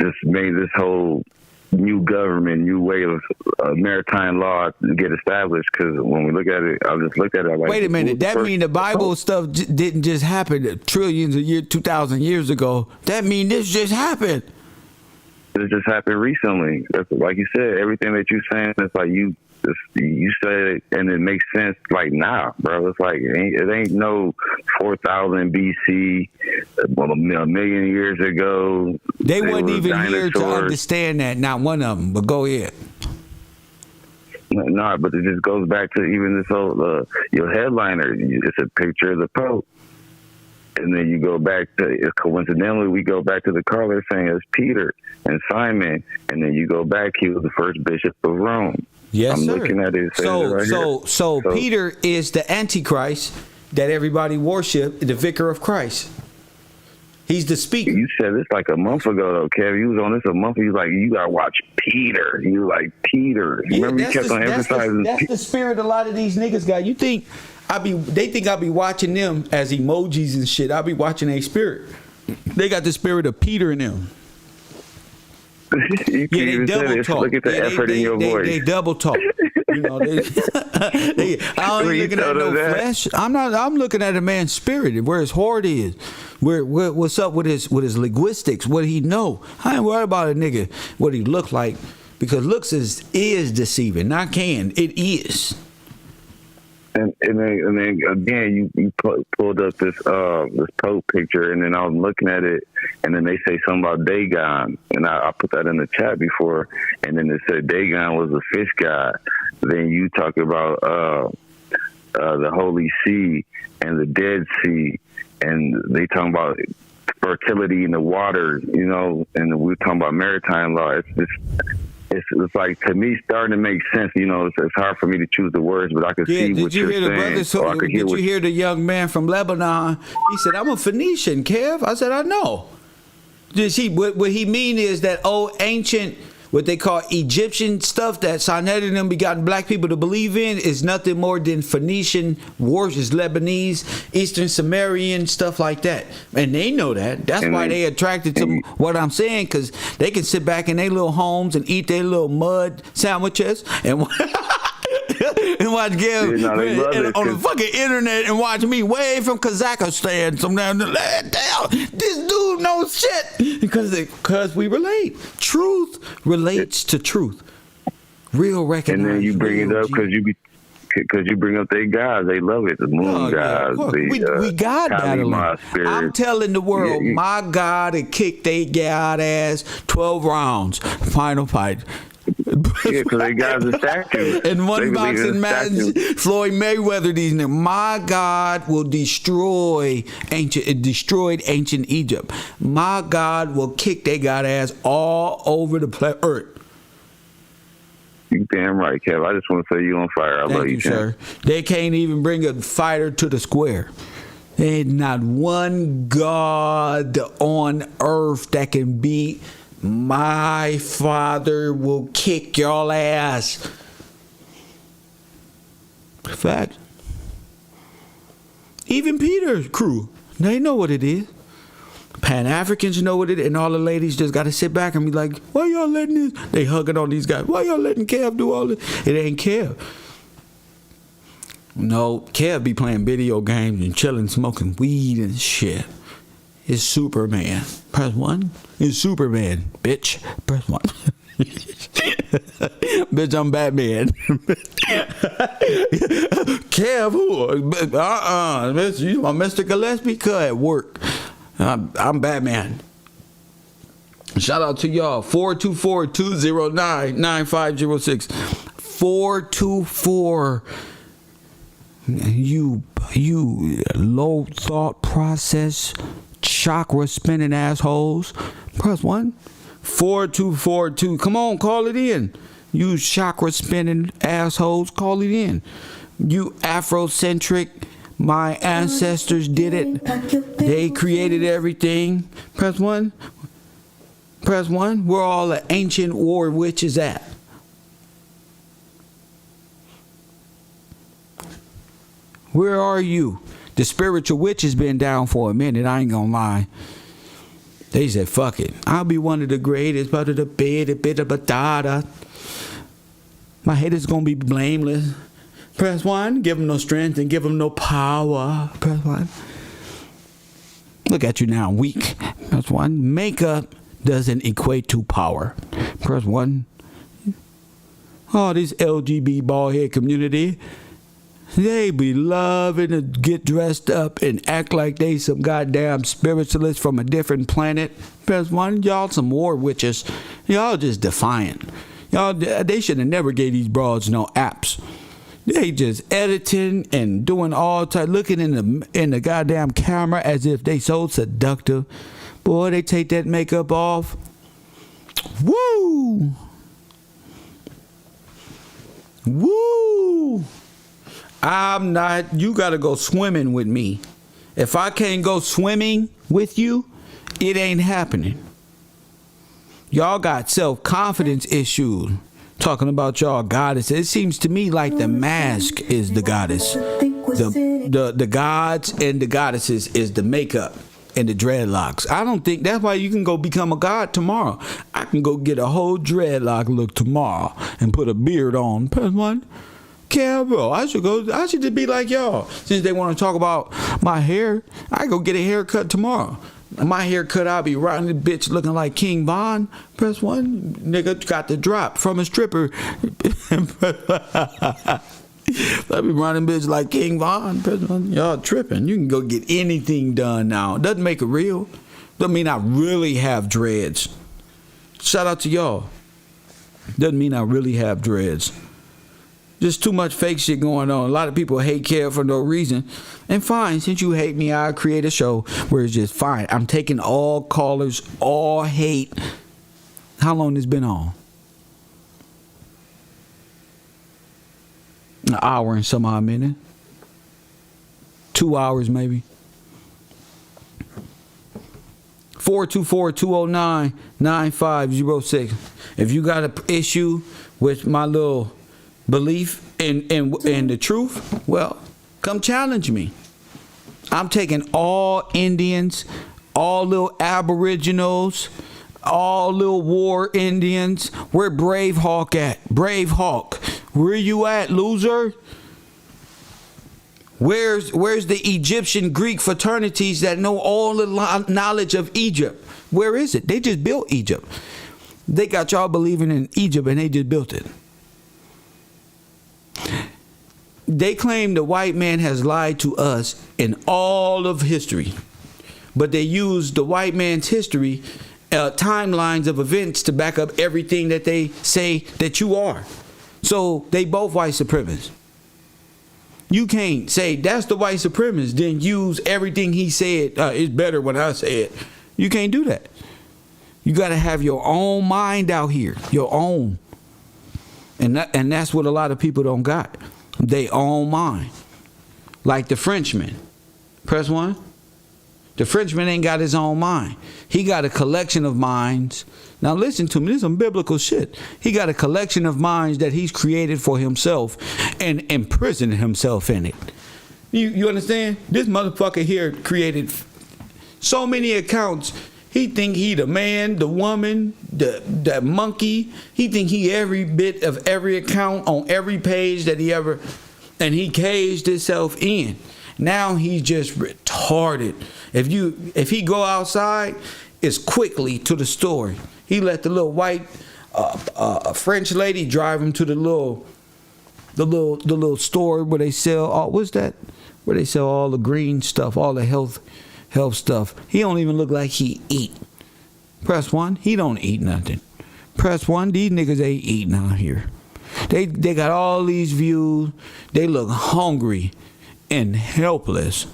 M: just made this whole new government, new way of maritime law get established. Because when we look at it, I just looked at it like,
A: wait a minute, that mean the Bible stuff didn't just happen trillions of years, 2,000 years ago. That mean this just happened.
M: This just happened recently. That's, like you said, everything that you're saying, it's like you said it and it makes sense like now, bro. It's like it ain't no 4,000 BC, a million years ago.
A: They wasn't even here to understand that, not one of them, but go ahead.
M: No, but it just goes back to even this whole, your headliner, it's a picture of the Pope. And then you go back to, coincidentally, we go back to the caller saying it's Peter and Simon. And then you go back, he was the first bishop of Rome.
A: Yes,
M: I'm
A: sir.
M: looking at it.
A: So Peter is the Antichrist that everybody worship, the vicar of Christ. He's the speaker.
M: You said this like a month ago, though, Kev. You was on this a month ago. You was like, you got to watch Peter. You like Peter.
A: Yeah,
M: remember you kept on emphasizing.
A: That's the spirit a lot of these niggas got. You think they think I be watching them as emojis and shit. I be watching a spirit. They got the spirit of Peter in them.
M: You
A: they double talk.
M: Look at the effort in your voice.
A: They double talk. I don't looking at no flesh. I'm looking at a man's spirit, where his heart is, what's up with his linguistics, what he know. I ain't worried about a nigga what he look like, because looks is deceiving. Not can, it is.
M: And then again, you pulled up this Pope picture, and then I was looking at it, and then they say something about Dagon, and I put that in the chat before, and then it said Dagon was a fish god. Then you talk about the Holy Sea and the Dead Sea, and they talking about fertility in the water, and we're talking about maritime law. It's like, to me, starting to make sense. It's hard for me to choose the words, but I can see what you're saying.
A: Did you hear the young man from Lebanon? He said, I'm a Phoenician, Kev. I said, I know. What he mean is that old ancient, what they call Egyptian stuff that Sinetta and them be gotten black people to believe in is nothing more than Phoenician worships, Lebanese, Eastern Sumerian, stuff like that. And they know that. That's why they attracted to what I'm saying, because they can sit back in their little homes and eat their little mud sandwiches and and watch Gail on the fucking internet and watch me way from Kazakhstan. Damn, this dude knows shit because we relate. Truth relates to truth. Real recognition.
M: And then you bring it up because you bring up their guys. They love it. The moon guys.
A: We God battling. I'm telling the world, my God had kicked they God ass 12 rounds. Final fight.
M: Yeah, because they guys are statues.
A: In one boxing match, Floyd Mayweather, these niggas. My God will destroyed ancient Egypt. My God will kick they God ass all over the earth.
M: You damn right, Kev. I just want to say you on fire. I love you,
A: sir. They can't even bring a fighter to the square. There ain't not one God on earth that can beat my Father will kick y'all ass. Fact. Even Peter's crew, they know what it is. Pan-Africans know what it is, and all the ladies just got to sit back and be like, why y'all letting this? They hugging on these guys. Why y'all letting Kev do all this? It ain't Kev. No, Kev be playing video games and chilling, smoking weed and shit. It's Superman. Press 1. It's Superman, bitch. Press 1. Bitch, I'm Batman. Kev, who? Bitch, you my Mr. Gillespie? Cut at work. I'm Batman. Shout out to y'all. 424-209-9506. 424. You low thought process, chakra spinning assholes. Press 1. 4242. Come on, call it in. You chakra spinning assholes, call it in. You Afrocentric, my ancestors did it. They created everything. Press 1. Press 1. Where all the ancient war witches at? Where are you? The spiritual witch has been down for a minute, I ain't gonna lie. They said, fuck it. I'll be one of the greatest, but the bit of batata. My head is gonna be blameless. Press 1, give them no strength and give them no power. Press 1. Look at you now, weak. Press 1. Makeup doesn't equate to power. Press 1. Oh, this LGBT bald head community. They be loving to get dressed up and act like they some goddamn spiritualists from a different planet. Press 1, y'all some war witches. Y'all just defiant. Y'all, they should have never gave these broads no apps. They just editing and doing all time, looking in the goddamn camera as if they so seductive. Boy, they take that makeup off. Woo! Woo! I'm not, you gotta go swimming with me. If I can't go swimming with you, it ain't happening. Y'all got self-confidence issues. Talking about y'all goddess. It seems to me like the mask is the goddess. The gods and the goddesses is the makeup and the dreadlocks. I don't think that's why you can go become a god tomorrow. I can go get a whole dreadlock look tomorrow and put a beard on. Press 1. Yeah, bro, I should just be like y'all. Since they want to talk about my hair, I go get a haircut tomorrow. My haircut, I'll be riding the bitch looking like King Von. Press 1. Nigga got the drop from a stripper. I'll be running bitch like King Von. Press 1. Y'all tripping. You can go get anything done now. Doesn't make it real. Doesn't mean I really have dreads. Shout out to y'all. Doesn't mean I really have dreads. Just too much fake shit going on. A lot of people hate Kev for no reason. And fine, since you hate me, I'll create a show where it's just fine. I'm taking all callers, all hate. How long has been on? An hour and some odd minute. 2 hours maybe. 424-209-9506. If you got an issue with my little belief in the truth, well, come challenge me. I'm taking all Indians, all little Aboriginals, all little war Indians. Where Brave Hawk at? Brave Hawk, where you at, loser? Where's the Egyptian Greek fraternities that know all the knowledge of Egypt? Where is it? They just built Egypt. They got y'all believing in Egypt and they just built it. They claim the white man has lied to us in all of history. But they use the white man's history, timelines of events to back up everything that they say that you are. So they both white supremacists. You can't say that's the white supremacist, then use everything he said. It's better when I say it. You can't do that. You got to have your own mind out here, your own. And that's what a lot of people don't got. They own mind. Like the Frenchman. Press 1. The Frenchman ain't got his own mind. He got a collection of minds. Now listen to me, this is some biblical shit. He got a collection of minds that he's created for himself and imprisoned himself in it. You understand? This motherfucker here created so many accounts. He think he the man, the woman, the monkey. He think he every bit of every account on every page that he ever, and he caged himself in. Now he's just retarded. If he go outside, it's quickly to the store. He let the little white French lady drive him to the little store where they sell what's that? Where they sell all the green stuff, all the health stuff. He don't even look like he eat. Press 1. He don't eat nothing. Press 1. These niggas ain't eating out here. They got all these views. They look hungry and helpless.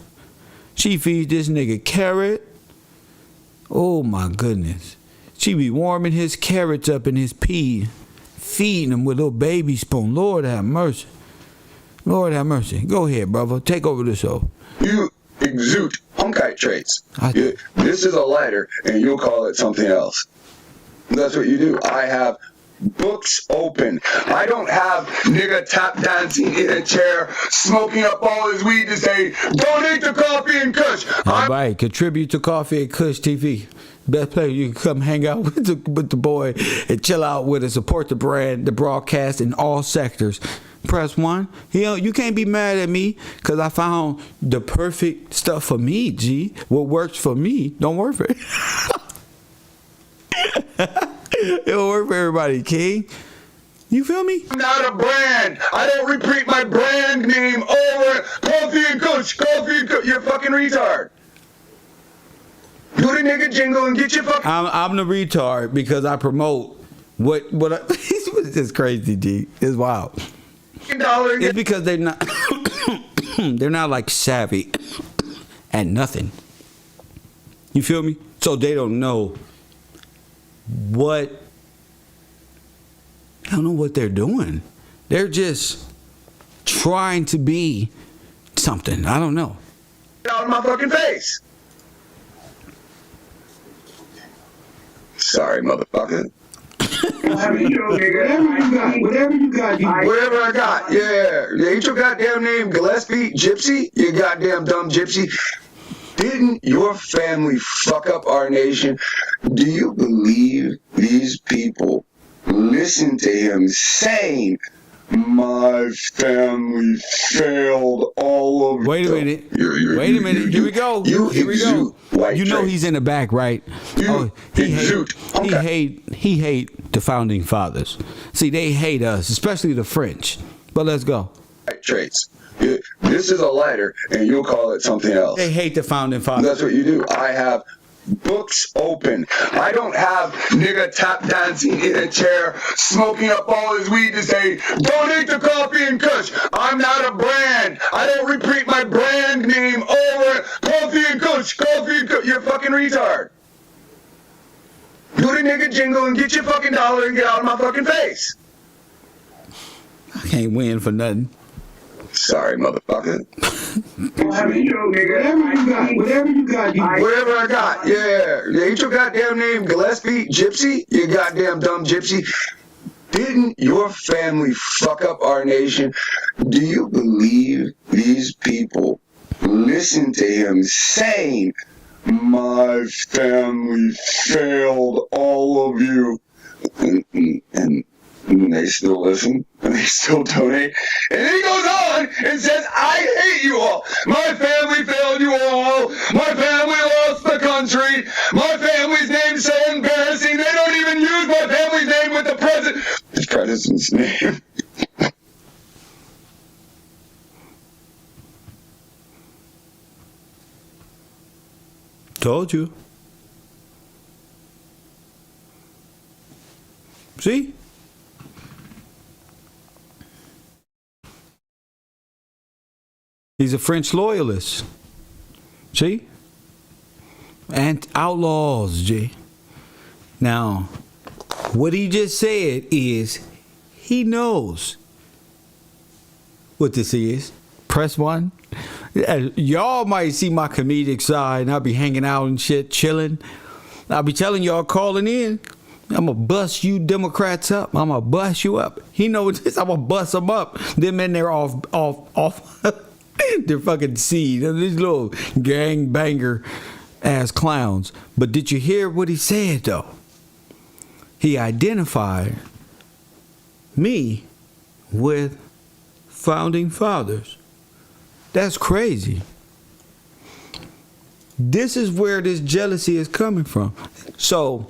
A: She feeds this nigga carrot. Oh my goodness. She be warming his carrots up in his pea, feeding him with a little baby spoon. Lord have mercy. Lord have mercy. Go ahead, brother. Take over the show.
C: You exude punkite traits. This is a lighter, and you'll call it something else. That's what you do. I have books open. I don't have nigga tap dancing in a chair, smoking up all his weed to say, donate to Coffee and Kush.
A: All right, contribute to Coffee and Kush TV. Best player, you can come hang out with the boy and chill out with it, support the brand, the broadcast in all sectors. Press 1. You can't be mad at me because I found the perfect stuff for me, G. What works for me don't work for it'll work for everybody, King. You feel me?
C: I'm not a brand. I don't repeat my brand name over Coffee and Kush. Coffee and Kush. You're a fucking retard. Do the nigga jingle and get your fucking...
A: I'm the retard because I promote what it's crazy, G. It's wild. It's because they're not they're not like savvy at nothing. You feel me? So they don't know what they're doing. They're just trying to be something. I don't know.
C: Get out of my fucking face. Sorry, motherfucker.
D: Whatever you got.
C: Whatever I got, yeah. Ain't your goddamn name Gillespie, Gypsy? You goddamn dumb Gypsy. Didn't your family fuck up our nation? Do you believe these people listen to him saying, my family failed all of
A: Wait a minute. Wait a minute. Here we go. Here we go. You know he's in the back, right? He hate the founding fathers. See, they hate us, especially the French. But let's go.
C: Traits. This is a lighter, and you'll call it something else.
A: They hate the founding fathers.
C: That's what you do. I have books open. I don't have nigga tap dancing in a chair, smoking up all his weed to say, donate to Coffee and Kush. I'm not a brand. I don't repeat my brand name over Coffee and Kush. Coffee and Kush. You're a fucking retard. Do the nigga jingle and get your fucking dollar and get out of my fucking face.
A: I can't win for nothing.
C: Sorry, motherfucker.
D: Whatever you got,
C: Whatever I got, yeah. Ain't your goddamn name Gillespie? Gypsy? You goddamn dumb gypsy. Didn't your family fuck up our nation? Do you believe these people listen to him saying, my family failed all of you? And they still listen, and they still donate. And then he goes on and says, I hate you all. My family failed you all. My family lost the country. My family's name is so embarrassing. They don't even use my family's name with the president's name.
A: Told you. See? He's a French loyalist. See? And outlaws, G. Now, what he just said is he knows what this is. Press 1. Y'all might see my comedic side and I'll be hanging out and shit, chilling. I'll be telling y'all calling in. I'm going to bust you Democrats up. I'm going to bust you up. He knows this. I'm going to bust them up. Them in there off their fucking seed. These little gang banger ass clowns. But did you hear what he said though? He identified me with founding fathers. That's crazy. This is where this jealousy is coming from. So,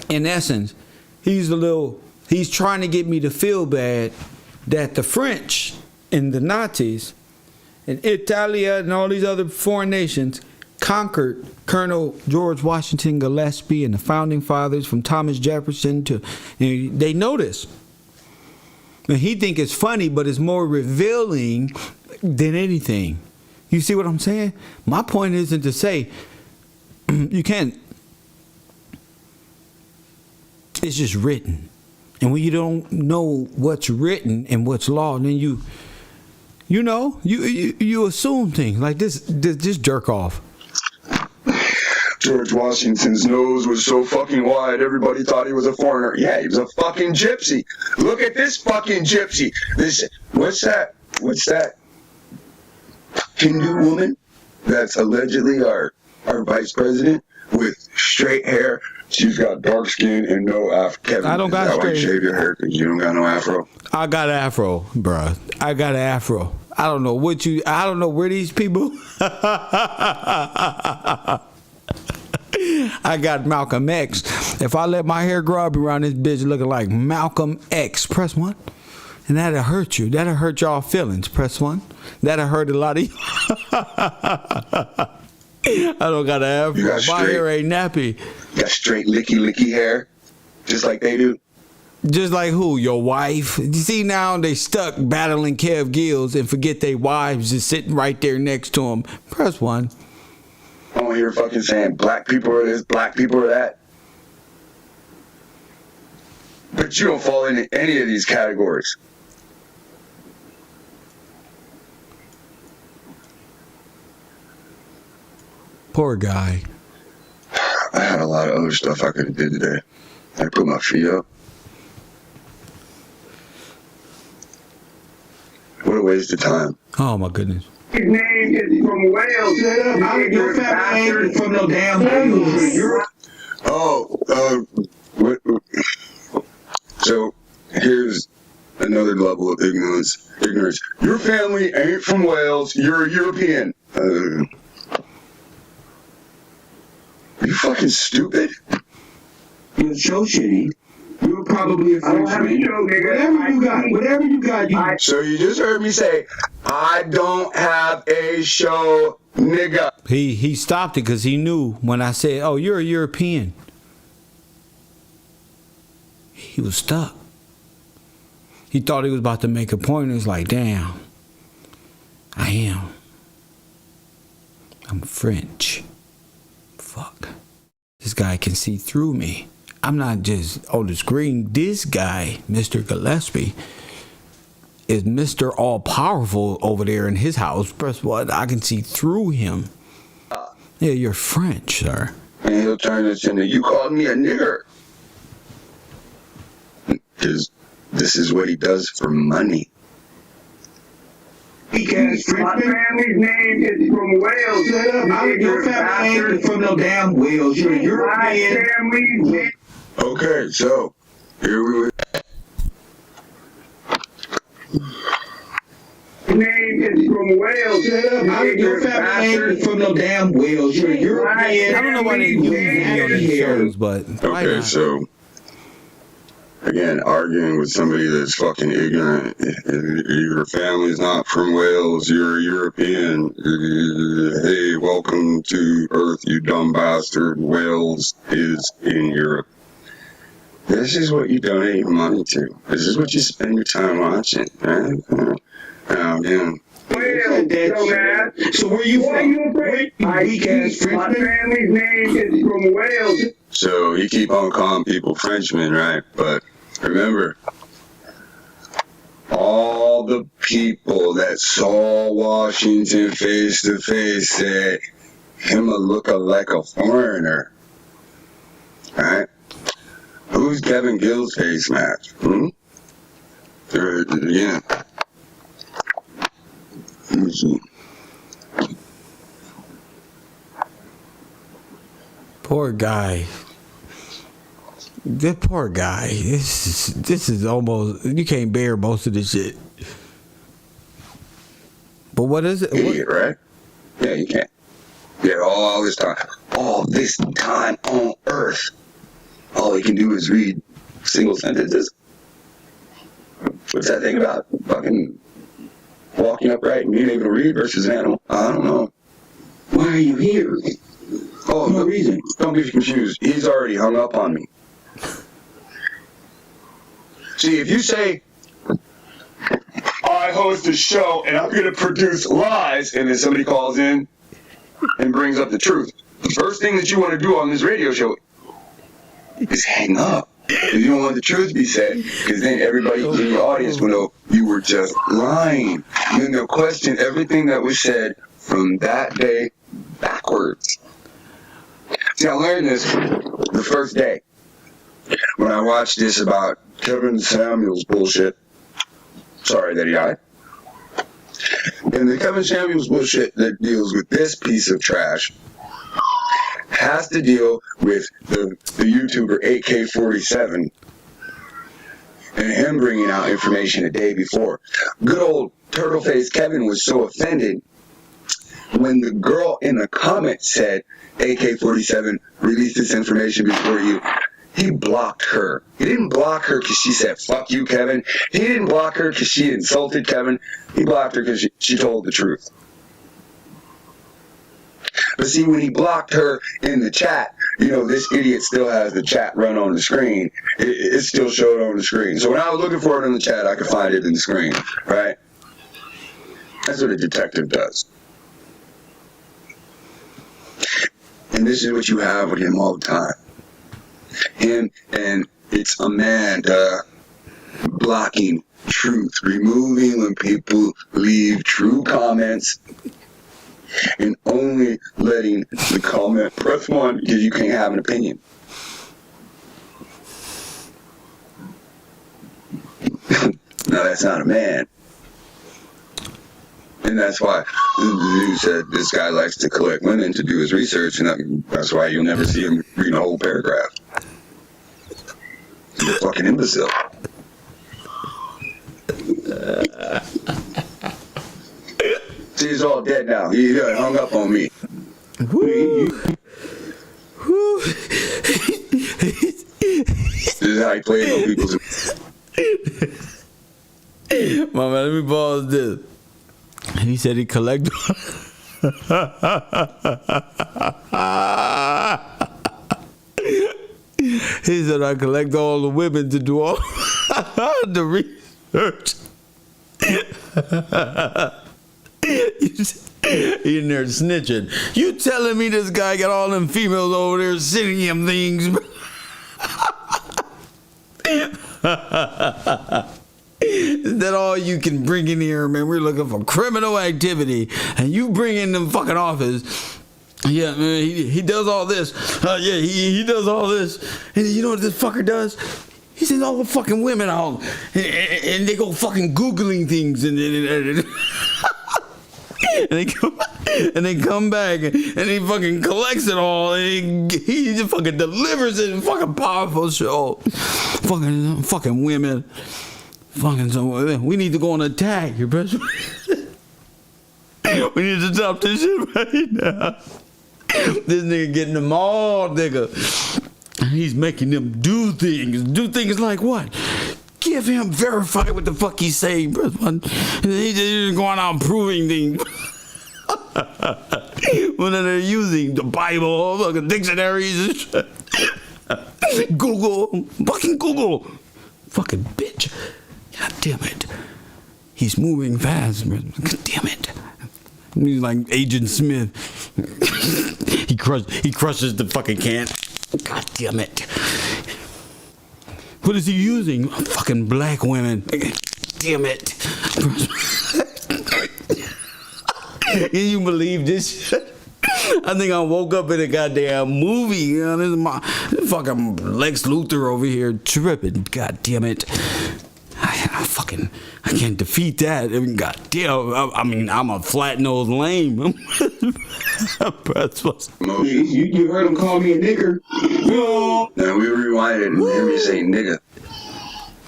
A: in essence, he's trying to get me to feel bad that the French and the Nazis and Italia and all these other foreign nations conquered Colonel George Washington Gillespie and the founding fathers from Thomas Jefferson to, they know this. And he think it's funny, but it's more revealing than anything. You see what I'm saying? My point isn't to say you can't. It's just written. And when you don't know what's written and what's law, then you assume things like this jerk off.
C: George Washington's nose was so fucking wide, everybody thought he was a foreigner. Yeah, he was a fucking gypsy. Look at this fucking gypsy. What's that Hindu woman that's allegedly our vice president with straight hair? She's got dark skin and no afro. Kevin,
A: I don't got straight.
C: Why you shave your hair because you don't got no afro?
A: I got an afro, bruh. I got an afro. I don't know where these people. I got Malcolm X. If I let my hair grow, I'll be around this bitch looking like Malcolm X. Press 1. And that'll hurt you. That'll hurt y'all feelings. Press 1. That'll hurt a lot of you. I don't got an afro. My hair ain't nappy.
C: You got straight licky hair, just like they do.
A: Just like who? Your wife? You see now they stuck battling Kev Gills and forget their wives just sitting right there next to them. Press 1.
C: I don't hear fucking saying black people are this, black people are that. But you don't fall into any of these categories.
A: Poor guy.
C: I had a lot of other stuff I could have did today. I put my feet up. What a waste of time.
A: Oh my goodness.
D: His name is from Wales. Your family ain't from no damn Wales.
C: So here's another level of ignorance. Your family ain't from Wales. You're a European. Are you fucking stupid?
D: You're so shitty. You're probably a Frenchman. Whatever you got.
C: So you just heard me say, I don't have a show, nigga.
A: He stopped it because he knew when I said, oh, you're a European. He was stuck. He thought he was about to make a point. It's like, damn, I am. I'm French. Fuck. This guy can see through me. I'm not just on the screen. This guy, Mr. Gillespie, is Mr. All Powerful over there in his house. Press what? I can see through him. Yeah, you're French, sir.
C: And he'll turn this into, you called me a nigger. Because this is what he does for money.
D: Because my family's name is from Wales. Shut up. Your family ain't from no damn Wales. You're European. My family.
C: Okay, so here we go.
D: Name is from Wales. Shut up. Your family ain't from no damn Wales. You're European.
A: I don't know why they use me on these shows, but
C: okay, so again, arguing with somebody that's fucking ignorant. Your family's not from Wales. You're a European. Hey, welcome to Earth, you dumb bastard. Wales is in Europe. This is what you donate your money to. This is what you spend your time watching, right? Again.
D: So where you from? Weak ass Frenchman? My family's name is from Wales.
C: So you keep on calling people Frenchmen, right? But remember, all the people that saw Washington face to face said him a look like a foreigner, right? Who's Kevin Gill's face match? Yeah.
A: Poor guy. That poor guy. This is almost, you can't bear most of this shit. But what is it?
C: Idiot, right? Yeah, you can't. Yeah, all this time on Earth, all he can do is read single sentences. What's that thing about fucking walking upright and being able to read versus an animal? I don't know.
D: Why are you here?
C: Oh, no reason. Don't get confused. He's already hung up on me. See, if you say, I host a show and I'm going to produce lies, and then somebody calls in and brings up the truth, the first thing that you want to do on this radio show is hang up. Because you don't want the truth to be said, because then everybody in your audience will know you were just lying. And then they'll question everything that was said from that day backwards. See, I learned this the first day when I watched this about Kevin Samuels bullshit. Sorry that he died. And the Kevin Samuels bullshit that deals with this piece of trash has to deal with the YouTuber AK-47 and him bringing out information a day before. Good old turtle-faced Kevin was so offended when the girl in the comments said AK-47 released this information before you. He blocked her. He didn't block her because she said, fuck you, Kevin. He didn't block her because she insulted Kevin. He blocked her because she told the truth. But see, when he blocked her in the chat, this idiot still has the chat run on the screen. It still showed on the screen. So when I was looking for it in the chat, I could find it in the screen, right? That's what a detective does. And this is what you have with him all the time. Him and it's Amanda blocking truth, removing when people leave true comments and only letting the comment press one because you can't have an opinion. Now that's not a man. And that's why the dude said this guy likes to collect women to do his research, and that's why you'll never see him read a whole paragraph. He's a fucking imbecile. See, he's all dead now. He hung up on me. This is how he plays on people's...
A: Mama, let me pause this. He said he collected. He said I collect all the women to do all the research. He in there snitching. You telling me this guy got all them females over there sending him things? that all you can bring in here, man? We're looking for criminal activity, and you bring in them fucking office. Yeah, man, he does all this. Yeah, he does all this. And you know what this fucker does? He sends all the fucking women out, and they go fucking Googling things, and they come back, and he fucking collects it all, and he just fucking delivers it in fucking powerful show. Fucking women. Fucking some women. We need to go on attack, your best. We need to stop this shit right now. This nigga getting them all, nigga. He's making them do things. Do things like what? Give him, verify what the fuck he's saying, bro. He's just going out proving things. When they're using the Bible, fucking dictionaries and shit. Google. Fucking Google. Fucking bitch. God damn it. He's moving fast, bro. God damn it. He's like Agent Smith. He crushes the fucking can. God damn it. What is he using? Fucking black women. Damn it. Can you believe this shit? I think I woke up in a goddamn movie. You know, this is my fucking Lex Luthor over here tripping. God damn it. I can't defeat that. I mean, goddamn. I'm a flat-nosed lame.
C: You heard him call me a nigger? No. Now we rewind it and hear me say nigga.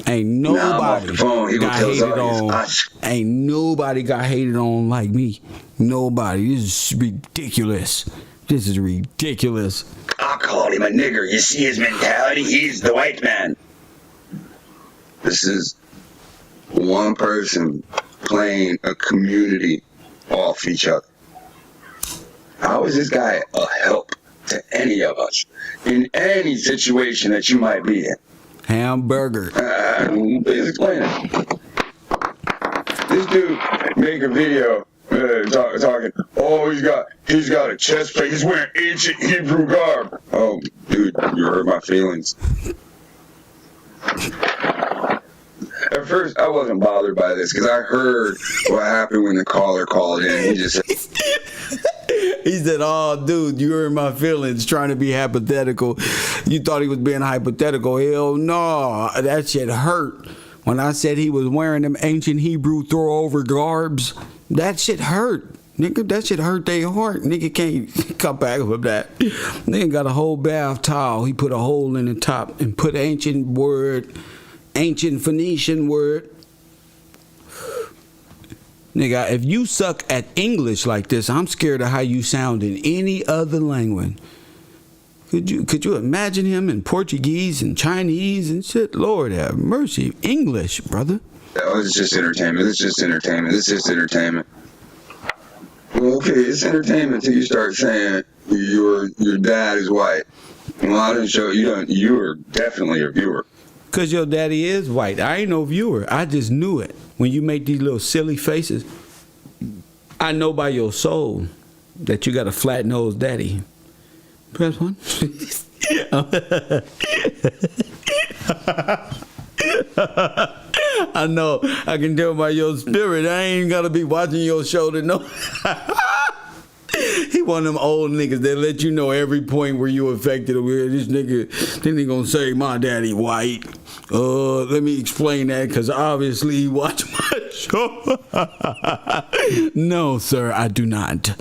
A: Ain't nobody got hated on. Ain't nobody got hated on like me. Nobody. This is ridiculous. This is ridiculous.
C: I called him a nigger. You see his mentality? He's the white man. This is one person playing a community off each other. How is this guy a help to any of us in any situation that you might be in?
A: Hamburger.
C: Explain it. This dude make a video talking. Oh, he's got a chest plate. He's wearing ancient Hebrew garb. Oh, dude, you hurt my feelings. At first, I wasn't bothered by this because I heard what happened when the caller called in. He just said,
A: he said, oh, dude, you hurt my feelings trying to be hypothetical. You thought he was being hypothetical. Hell no. That shit hurt. When I said he was wearing them ancient Hebrew throw-over garbs, that shit hurt. Nigga, that shit hurt their heart. Nigga can't come back from that. Nigga got a whole bath towel. He put a hole in the top and put ancient Phoenician word. Nigga, if you suck at English like this, I'm scared of how you sound in any other language. Could you imagine him in Portuguese and Chinese and shit? Lord have mercy. English, brother.
C: Oh, it's just entertainment. It's just entertainment. It's just entertainment. Well, okay, it's entertainment until you start saying your dad is white. Well, I didn't show you. You were definitely a viewer.
A: Cause your daddy is white. I ain't no viewer. I just knew it. When you make these little silly faces, I know by your soul that you got a flat-nosed daddy. Press one. I know. I can tell by your spirit. I ain't gotta be watching your show to know. He one of them old niggas that let you know every point where you affected. This nigga, then he gonna say my daddy white. Let me explain that because obviously he watched my show. No, sir, I do not.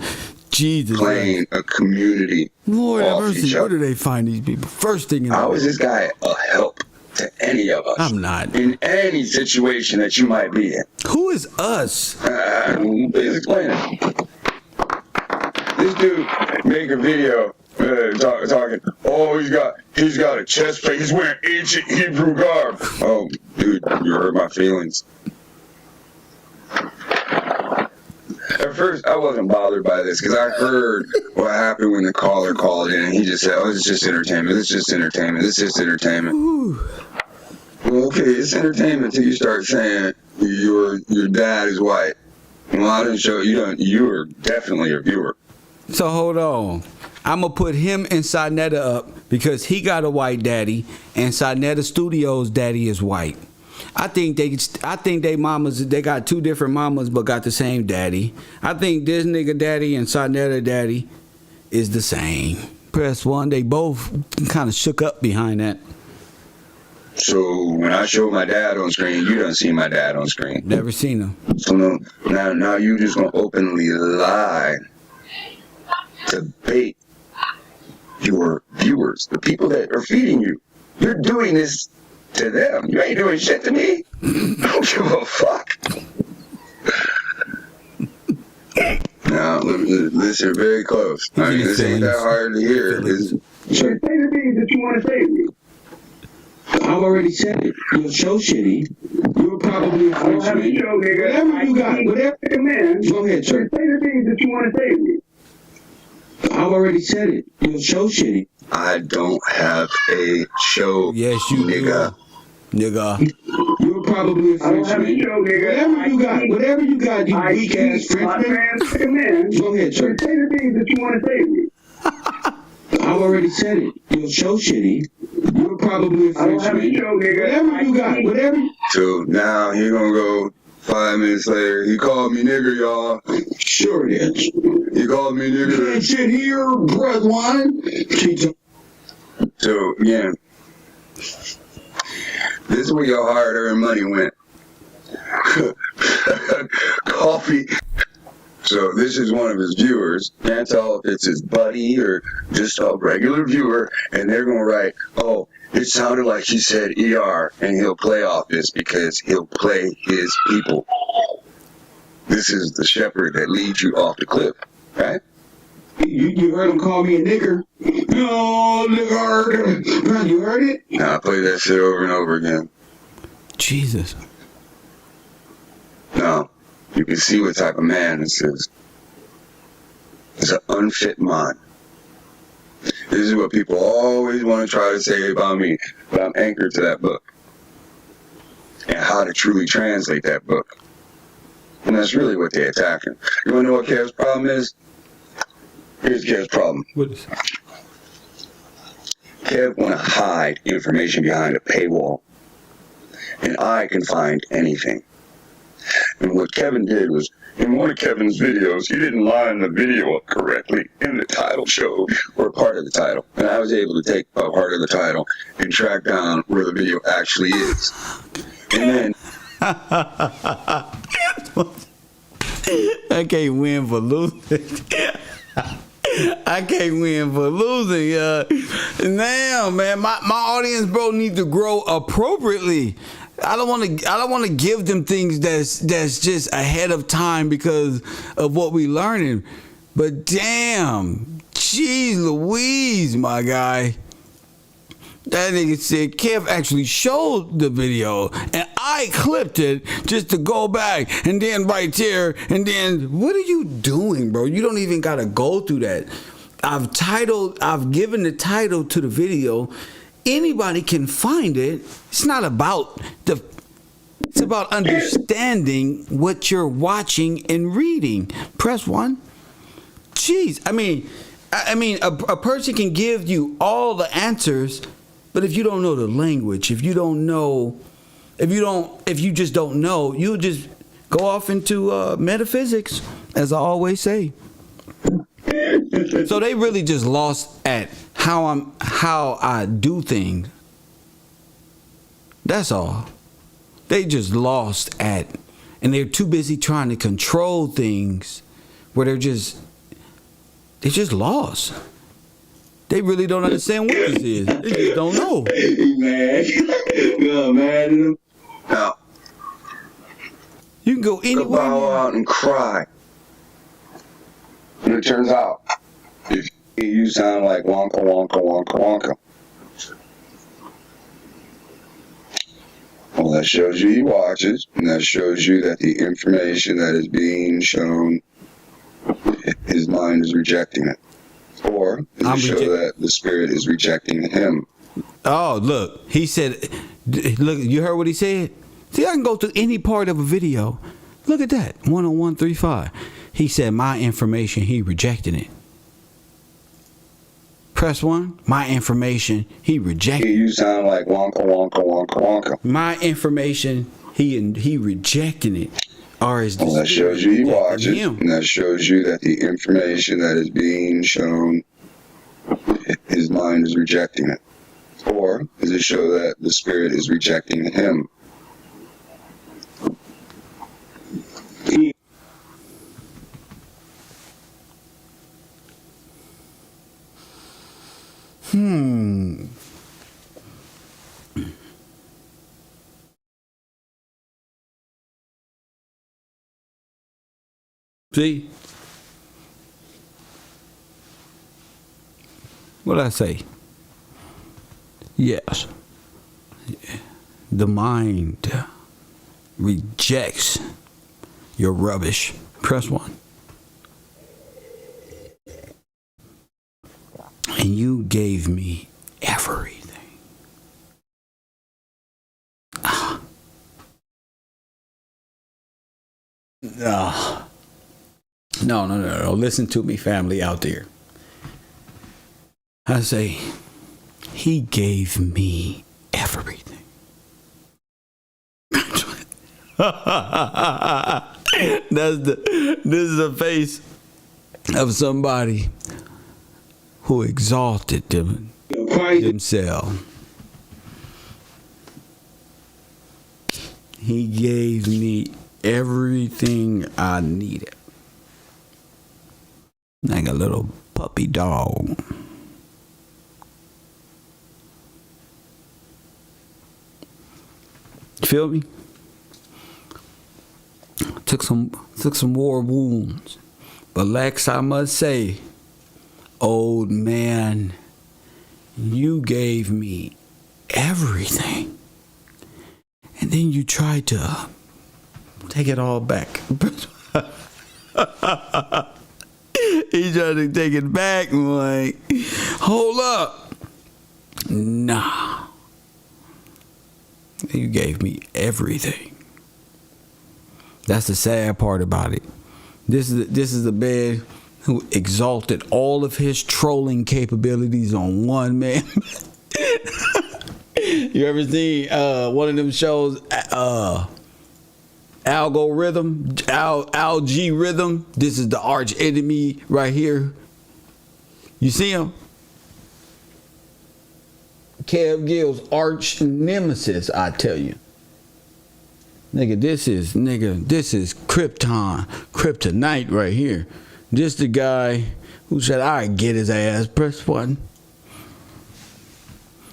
A: Jesus.
C: Playing a community.
A: Lord have mercy. Where do they find these people? First thing in the
C: How is this guy a help to any of us?
A: I'm not.
C: In any situation that you might be in.
A: Who is us?
C: Explain it. This dude make a video talking. Oh, he's got a chest plate. He's wearing ancient Hebrew garb. Oh, dude, you hurt my feelings. At first, I wasn't bothered by this because I heard what happened when the caller called in, and he just said, "Oh, it's just entertainment. It's just entertainment. It's just entertainment." Ooh. Well, okay, it's entertainment until you start saying your dad is white. Well, I didn't show you. You were definitely a viewer.
A: So hold on. I'm going to put him and Sinetta up because he got a white daddy and Sinetta Studios' daddy is white. I think they mamas, they got two different mamas but got the same daddy. I think this nigga daddy and Sarnetta daddy is the same. Press 1. They both kind of shook up behind that.
C: So when I show my dad on screen, you done seen my dad on screen.
A: Never seen him.
C: So now you just gonna openly lie to bait your viewers, the people that are feeding you. You're doing this to them. You ain't doing shit to me. I don't give a fuck. Now, listen very close. I mean, this ain't that hard to hear.
D: Say the things that you want to say to me.
C: I've already said it. Your show shitty. You're probably a Frenchman. Whatever you got, whatever.
D: Man,
C: go ahead, sir.
D: Say the things that you want to say to me.
C: I've already said it. Your show shitty. I don't have a show.
A: Yes, you
C: nigga.
A: Nigga.
C: You're probably a Frenchman. Whatever you got, you weak ass Frenchman.
D: Man,
C: go ahead, sir.
D: Say the things that you want to say to me.
C: I've already said it. Your show shitty. You're probably a Frenchman. Whatever you got, whatever. So now he gonna go 5 minutes later. He called me nigger, y'all. Sure it is. He called me nigger. Can't shit here, breadline. So yeah, this is where your hard-earned money went. Coffee. So this is one of his viewers. Can't tell if it's his buddy or just a regular viewer. And they're going to write, oh, it sounded like he said ER. And he'll play off this because he'll play his people. This is the shepherd that leads you off the cliff. Right? You heard him call me a nigger? No, nigger. You heard it? Now I play that shit over and over again.
A: Jesus.
C: No. You can see what type of man this is. It's an unfit mind. This is what people always want to try to say about me, but I'm anchored to that book and how to truly translate that book. And that's really what they're attacking. You want to know what Kev's problem is? Here's Kev's problem.
A: What is it?
C: Kev want to hide information behind a paywall, and I can find anything. And what Kevin did was, in one of Kevin's videos, he didn't line the video up correctly in the title show, or part of the title. And I was able to take a part of the title and track down where the video actually is. And then...
A: I can't win for losing. I can't win for losing. Now, man, my audience, bro, needs to grow appropriately. I don't want to give them things that's just ahead of time because of what we learning. But damn, jeez Louise, my guy. That nigga said Kev actually showed the video and I clipped it just to go back and then right there and then what are you doing, bro? You don't even gotta go through that. I've given the title to the video. Anybody can find it. It's not about it's about understanding what you're watching and reading. Press 1. Jeez, I mean a person can give you all the answers, but if you don't know the language, if you just don't know, you just go off into metaphysics, as I always say. So they really just lost at how I do things. That's all. They just lost at, and they're too busy trying to control things where they're just lost. They really don't understand what this is. They just don't know.
C: You're mad at him. Now,
A: you can go anywhere.
C: Bow out and cry. And it turns out, if you sound like Wonka, Wonka, Wonka, Wonka. Well, that shows you he watches, and that shows you that the information that is being shown, his mind is rejecting it. Or does it show that the spirit is rejecting him?
A: Oh, look. He said, look, you heard what he said? See, I can go to any part of a video. Look at that. 10135. He said, my information, he rejected it. Press 1. My information, he rejected.
C: You sound like Wonka, Wonka, Wonka, Wonka.
A: My information, he rejecting it. Or is
C: well, that shows you watch it. And that shows you that the information that is being shown, his mind is rejecting it. Or does it show that the spirit is rejecting him?
A: See? What did I say? Yes. The mind rejects your rubbish. Press 1. And you gave me everything. No. Listen to me, family out there. I say, he gave me everything. This is the face of somebody who exalted himself. He gave me everything I needed. Like a little puppy dog. Feel me? Took some war wounds. But Lex, I must say, old man, you gave me everything. And then you tried to take it all back. He tried to take it back. I'm like, hold up. Nah. You gave me everything. That's the sad part about it. This is the man who exalted all of his trolling capabilities on one man. You ever seen one of them shows, Algorithm, Algorithm? This is the arch enemy right here. You see him? Kev Gill's arch nemesis, I tell you. Nigga, this is kryptonite right here. This the guy who said, I get his ass. Press 1.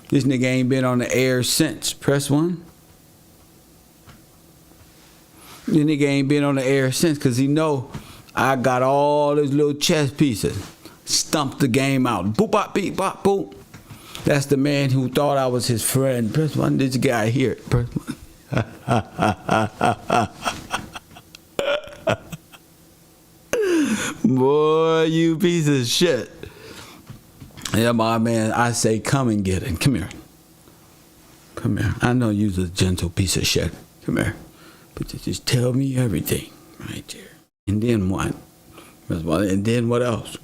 A: This nigga ain't been on the air since. Press 1. This nigga ain't been on the air since because he know I got all his little chess pieces. Stumped the game out. Boop, bop, beep, bop, boop. That's the man who thought I was his friend. Press 1. This guy here. Press 1. Boy, you piece of shit. Yeah, my man, I say come and get it. Come here. Come here. I know you's a gentle piece of shit. Come here. But just tell me everything right there. And then what? And then what else?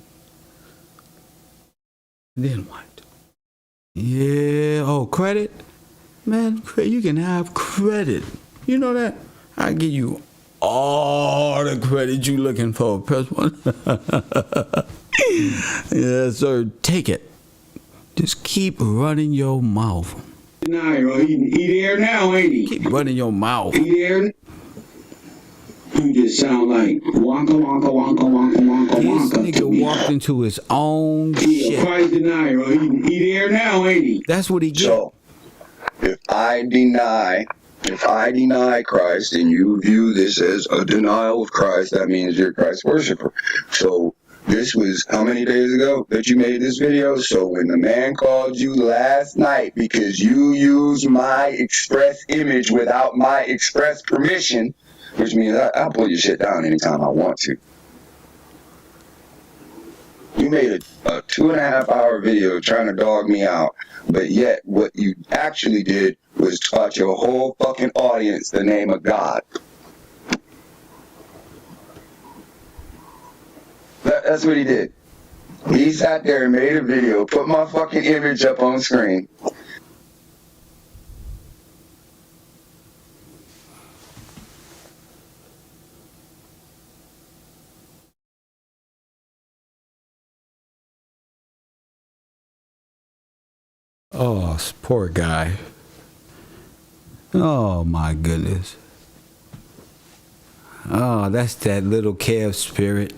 A: Then what? Yeah, oh, credit? Man, you can have credit. You know that? I give you all the credit you looking for. Press 1. Yes, sir. Take it. Just keep running your mouth.
D: He there now, ain't he?
A: Keep running your mouth.
D: He there? You just sound like wonka, wonka, wonka, wonka, wonka,
A: This
D: wonka.
A: nigga walked into his own shit.
D: Christ denier. He there now, ain't he?
A: That's what he did.
C: So, if I deny Christ and you view this as a denial of Christ, that means you're a Christ worshiper. So this was how many days ago that you made this video? So when the man called you last night because you used my express image without my express permission, which means I'll pull your shit down anytime I want to. You made a 2.5 hour video trying to dog me out, but yet what you actually did was taught your whole fucking audience the name of God. That's what he did. He sat there and made a video, put my fucking image up on screen.
A: Oh, poor guy. Oh my goodness. Oh, that's that little Kev spirit.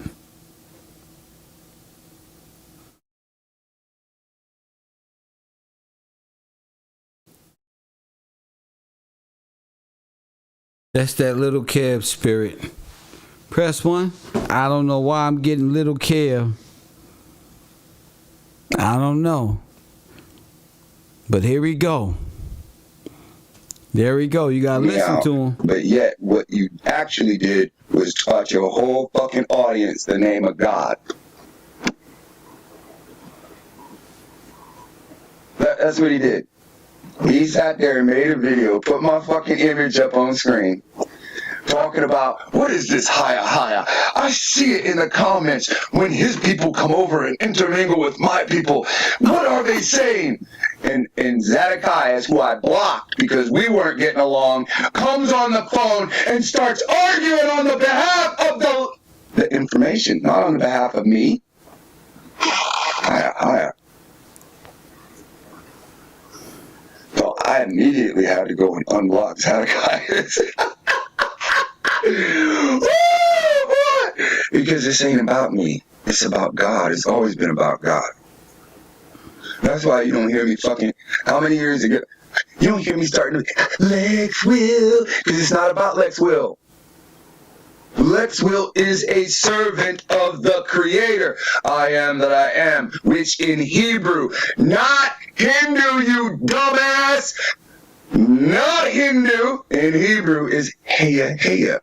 A: That's that little Kev spirit. Press 1. I don't know why I'm getting little Kev. I don't know. But here we go. There we go. You gotta listen to him.
C: But yet, what you actually did was taught your whole fucking audience the name of God. That's what he did. He sat there and made a video, put my fucking image up on screen, talking about, what is this higher? I see it in the comments when his people come over and intermingle with my people. What are they saying? And Zedekiah, who I blocked because we weren't getting along, comes on the phone and starts arguing on the behalf of the information, not on the behalf of me. Higher. So I immediately had to go and unblock Zedekiah. Because this ain't about me. It's about God. It's always been about God. That's why you don't hear me fucking, how many years ago, you don't hear me starting to, Lex Will, because it's not about Lex Will. Lex Will is a servant of the Creator. I am that I am, which in Hebrew, not Hindu, you dumbass. Not Hindu. In Hebrew is Heya.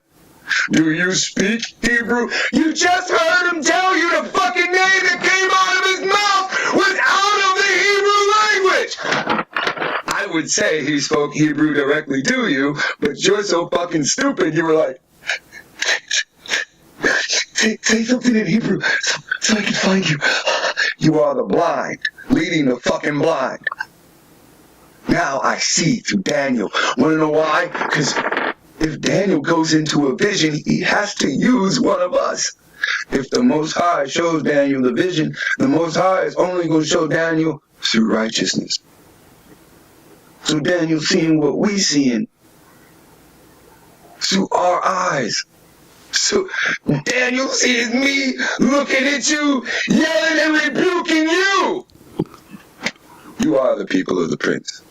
C: Do you speak Hebrew? You just heard him tell you the fucking name that came out of his mouth was out of the Hebrew language. I would say he spoke Hebrew directly to you, but you're so fucking stupid, you were like, say something in Hebrew so I can find you. You are the blind, leading the fucking blind. Now I see through Daniel. Want to know why? Because if Daniel goes into a vision, he has to use one of us. If the Most High shows Daniel the vision, the Most High is only going to show Daniel through righteousness. So Daniel's seeing what we seeing through our eyes. So Daniel sees me looking at you, yelling and rebuking you. You are the people of the Prince.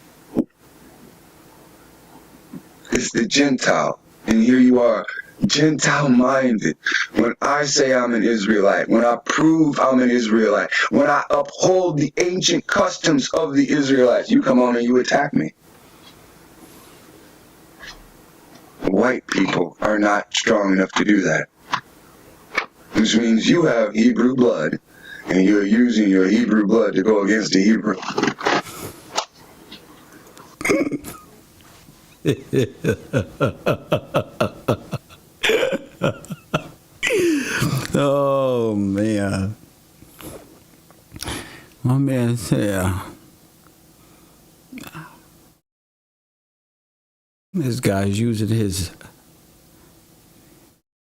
C: It's the Gentile. And here you are, Gentile-minded. When I say I'm an Israelite, when I prove I'm an Israelite, when I uphold the ancient customs of the Israelites, you come on and you attack me. White people are not strong enough to do that. Which means you have Hebrew blood, and you're using your Hebrew blood to go against the Hebrew.
A: Oh man, my man said this guy's using his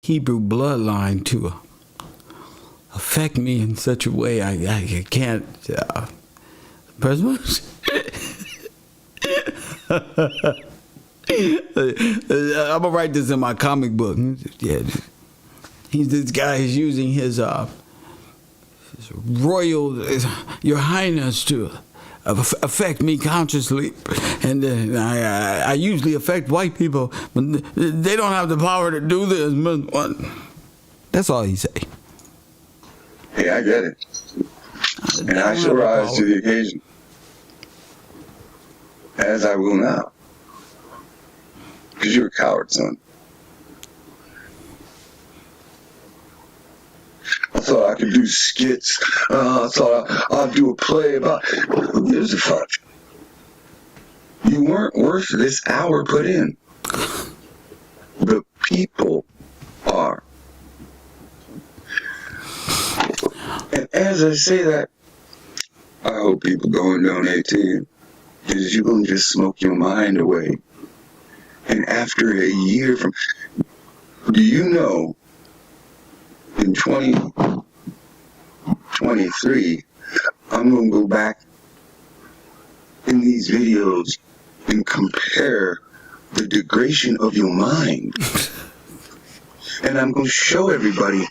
A: Hebrew bloodline to affect me in such a way I can't. I'm gonna write this in my comic book. Yeah, this guy is using his royal, your highness, to affect me consciously, and I usually affect white people, but they don't have the power to do this. That's all he say.
C: Hey, I get it, and I shall rise to the occasion, as I will now. Because you're a coward, son. I thought I could do skits. I thought I'd do a play about... Who gives a fuck? You weren't worth this hour put in. The people are. as I say that, I hope people go and donate to you, because you're going to just smoke your mind away. And after a year from, do you know, in 2023, I'm going to go back in these videos and compare the degradation of your mind. And I'm going to show everybody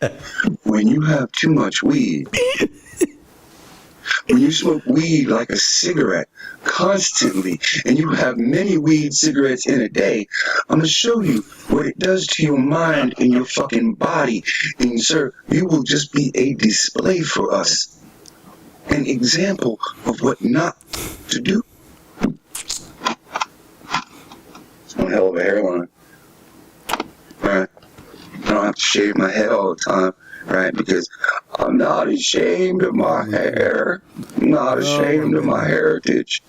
C: when you have too much weed, when you smoke weed like a cigarette constantly, and you have many weed cigarettes in a day, I'm going to show you what it does to your mind and your fucking body. And sir, you will just be a display for us, an example of what not to do. It's one hell of a hairline. Right? I don't have to shave my head all the time, right? Because I'm not ashamed of my hair. I'm not ashamed of my heritage.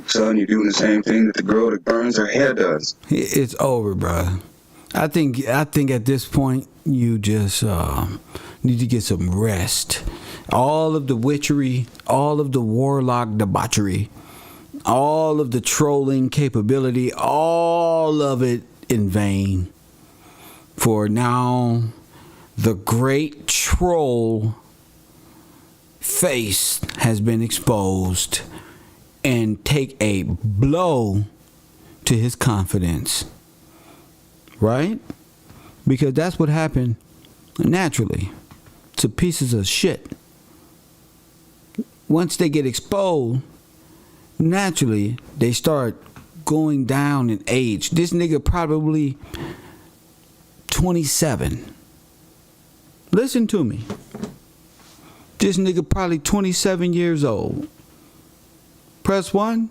C: Son, you're doing the same thing that the girl that burns her hair does.
A: It's over, bro. I think at this point you just need to get some rest. All of the witchery, all of the warlock debauchery, all of the trolling capability, all of it in vain. For now, the great troll face has been exposed, and take a blow to his confidence. Right? Because that's what happened naturally to pieces of shit. Once they get exposed, naturally they start going down in age. This nigga probably 27. Listen to me. This nigga probably 27 years old. Press 1.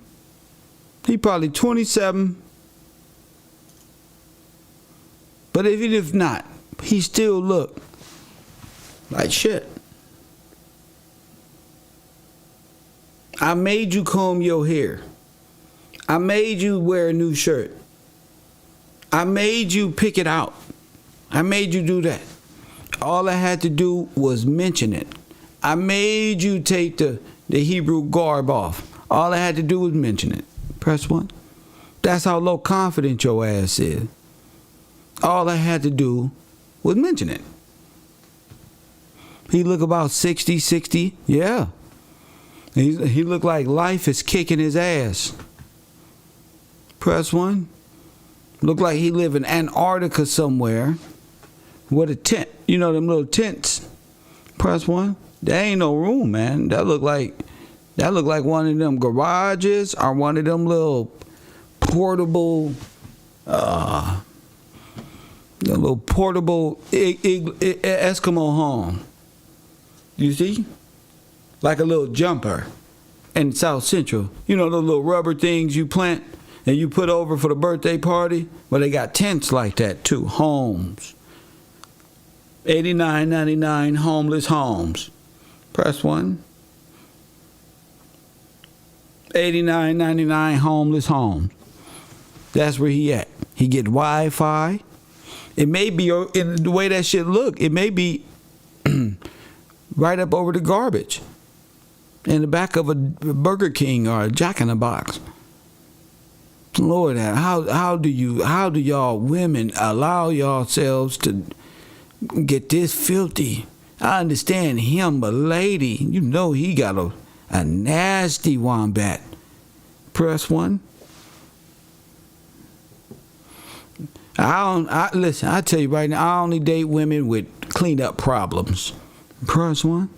A: He probably 27. But even if not, he still look like shit. I made you comb your hair. I made you wear a new shirt. I made you pick it out. I made you do that. All I had to do was mention it. I made you take the Hebrew garb off. All I had to do was mention it. Press 1. That's how low confident your ass is. All I had to do was mention it. He look about 60, yeah. He look like life is kicking his ass. Press 1. Look like he live in Antarctica somewhere with a tent. You know them little tents. Press 1. There ain't no room, man. That look like one of them garages or one of them little portable Eskimo home. You see? Like a little jumper in South Central. You know those little rubber things you plant and you put over for the birthday party? Well, they got tents like that too. Homes. $89.99 homeless homes. Press 1. $89.99 homeless homes. That's where he at. He get Wi-Fi. It may be, in the way that shit look, it may be right up over the garbage in the back of a Burger King or a Jack in the Box. Lord, how do y'all women allow yourselves to get this filthy? I understand him, but lady, you know he got a nasty wombat. Press 1. Listen, I tell you right now, I only date women with clean up problems. Press 1.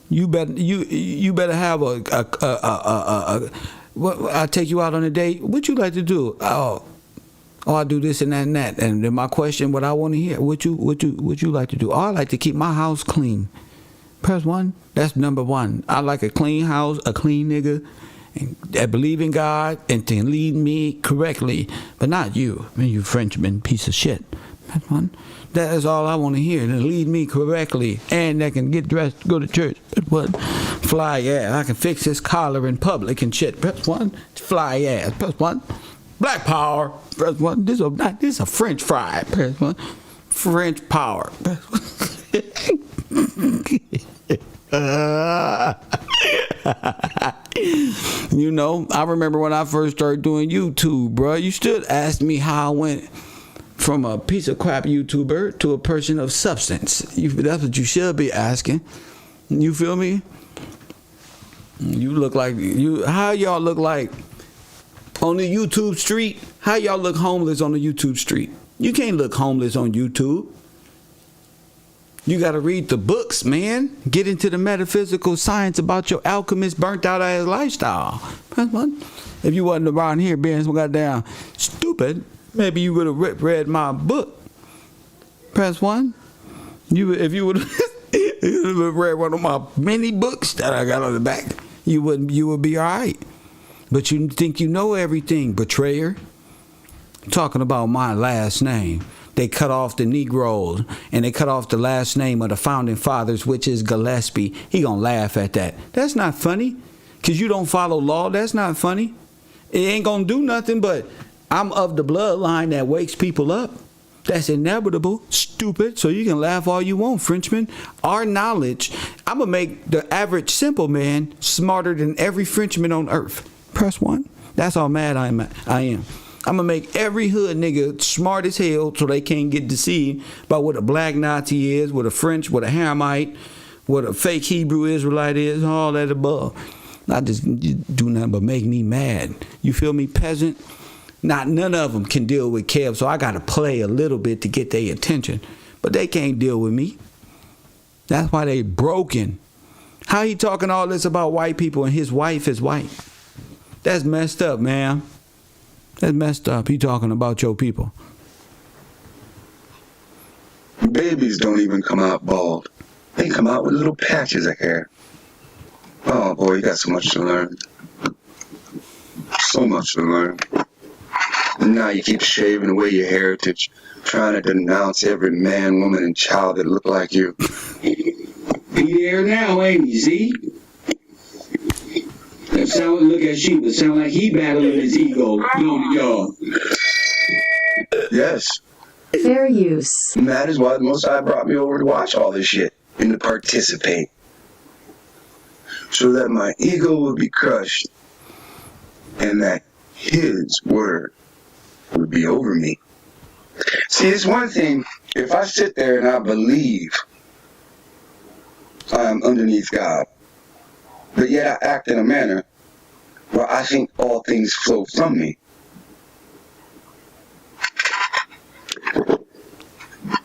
A: You better have I take you out on a date. What you like to do? Oh, I do this and that and that. And then my question, what I want to hear, what you like to do? Oh, I like to keep my house clean. Press 1. That's number 1. I like a clean house, a clean nigga, and that believe in God and can lead me correctly, but not you. I mean, you Frenchman piece of shit. Press 1. That is all I want to hear. To lead me correctly, and that can get dressed, go to church. Press 1. Fly ass. I can fix his collar in public and shit. Press 1. Fly ass. Press 1. Black power. Press 1. This is a French fry. Press 1. French power. Press 1. You know, I remember when I first started doing YouTube, bro. You still ask me how I went from a piece of crap YouTuber to a person of substance. That's what you should be asking. You feel me? You look like how y'all look like on the YouTube street? How y'all look homeless on the YouTube street? You can't look homeless on YouTube. You got to read the books, man. Get into the metaphysical science about your alchemist burnt out ass lifestyle. If you wasn't around here being some goddamn stupid, maybe you would have read my book. Press 1. If you would have read one of my many books that I got on the back, you would be all right. But you think you know everything, betrayer. Talking about my last name. They cut off the Negroes, and they cut off the last name of the founding fathers, which is Gillespie. He gonna laugh at that. That's not funny, because you don't follow law. That's not funny. It ain't gonna do nothing, but I'm of the bloodline that wakes people up. That's inevitable, stupid. So you can laugh all you want, Frenchman. Our knowledge, I'm gonna make the average simple man smarter than every Frenchman on earth. Press 1. That's how mad I am. I'm going to make every hood nigga smart as hell so they can't get deceived by what a black Nazi is, what a French, what a Hamite, what a fake Hebrew Israelite is, all that above. Not just do nothing but make me mad. You feel me, peasant? None of them can deal with Kev, so I got to play a little bit to get their attention. But they can't deal with me. That's why they broken. How he talking all this about white people and his wife is white? That's messed up, man. That's messed up. He talking about your people.
C: Babies don't even come out bald. They come out with little patches of hair. Oh boy, you got so much to learn. So much to learn. And now you keep shaving away your heritage, trying to denounce every man, woman, and child that look like you.
N: He there now, ain't he? See? That sound, look at Sheba. Sound like he battling his ego, don't y'all?
C: Yes.
B: Fair use.
C: And that is why the Most High brought me over to watch all this shit and to participate. So that my ego would be crushed and that his word would be over me. See, it's one thing if I sit there and I believe I am underneath God, but yet I act in a manner where I think all things flow from me.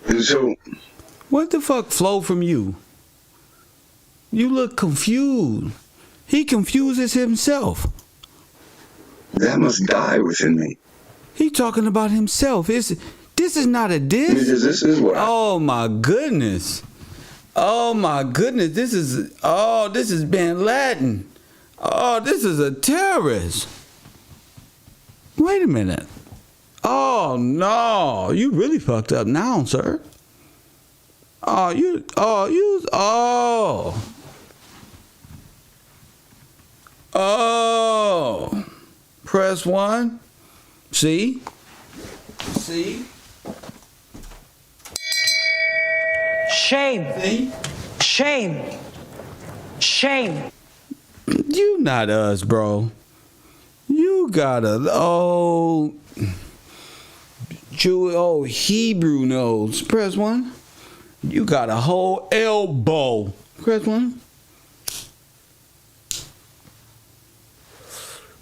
C: And so,
A: what the fuck flow from you? You look confused. He confuses himself.
C: That must die within me.
A: He talking about himself. This is not a diss.
C: This is what
A: Oh my goodness. Oh my goodness, this is Bin Laden. Oh, this is a terrorist. Wait a minute. Oh no, you really fucked up now, sir. Press 1. See?
O: Shame.
A: See?
O: Shame.
A: You not us, bro. You got a Hebrew nose. Press 1. You got a whole elbow. Press 1.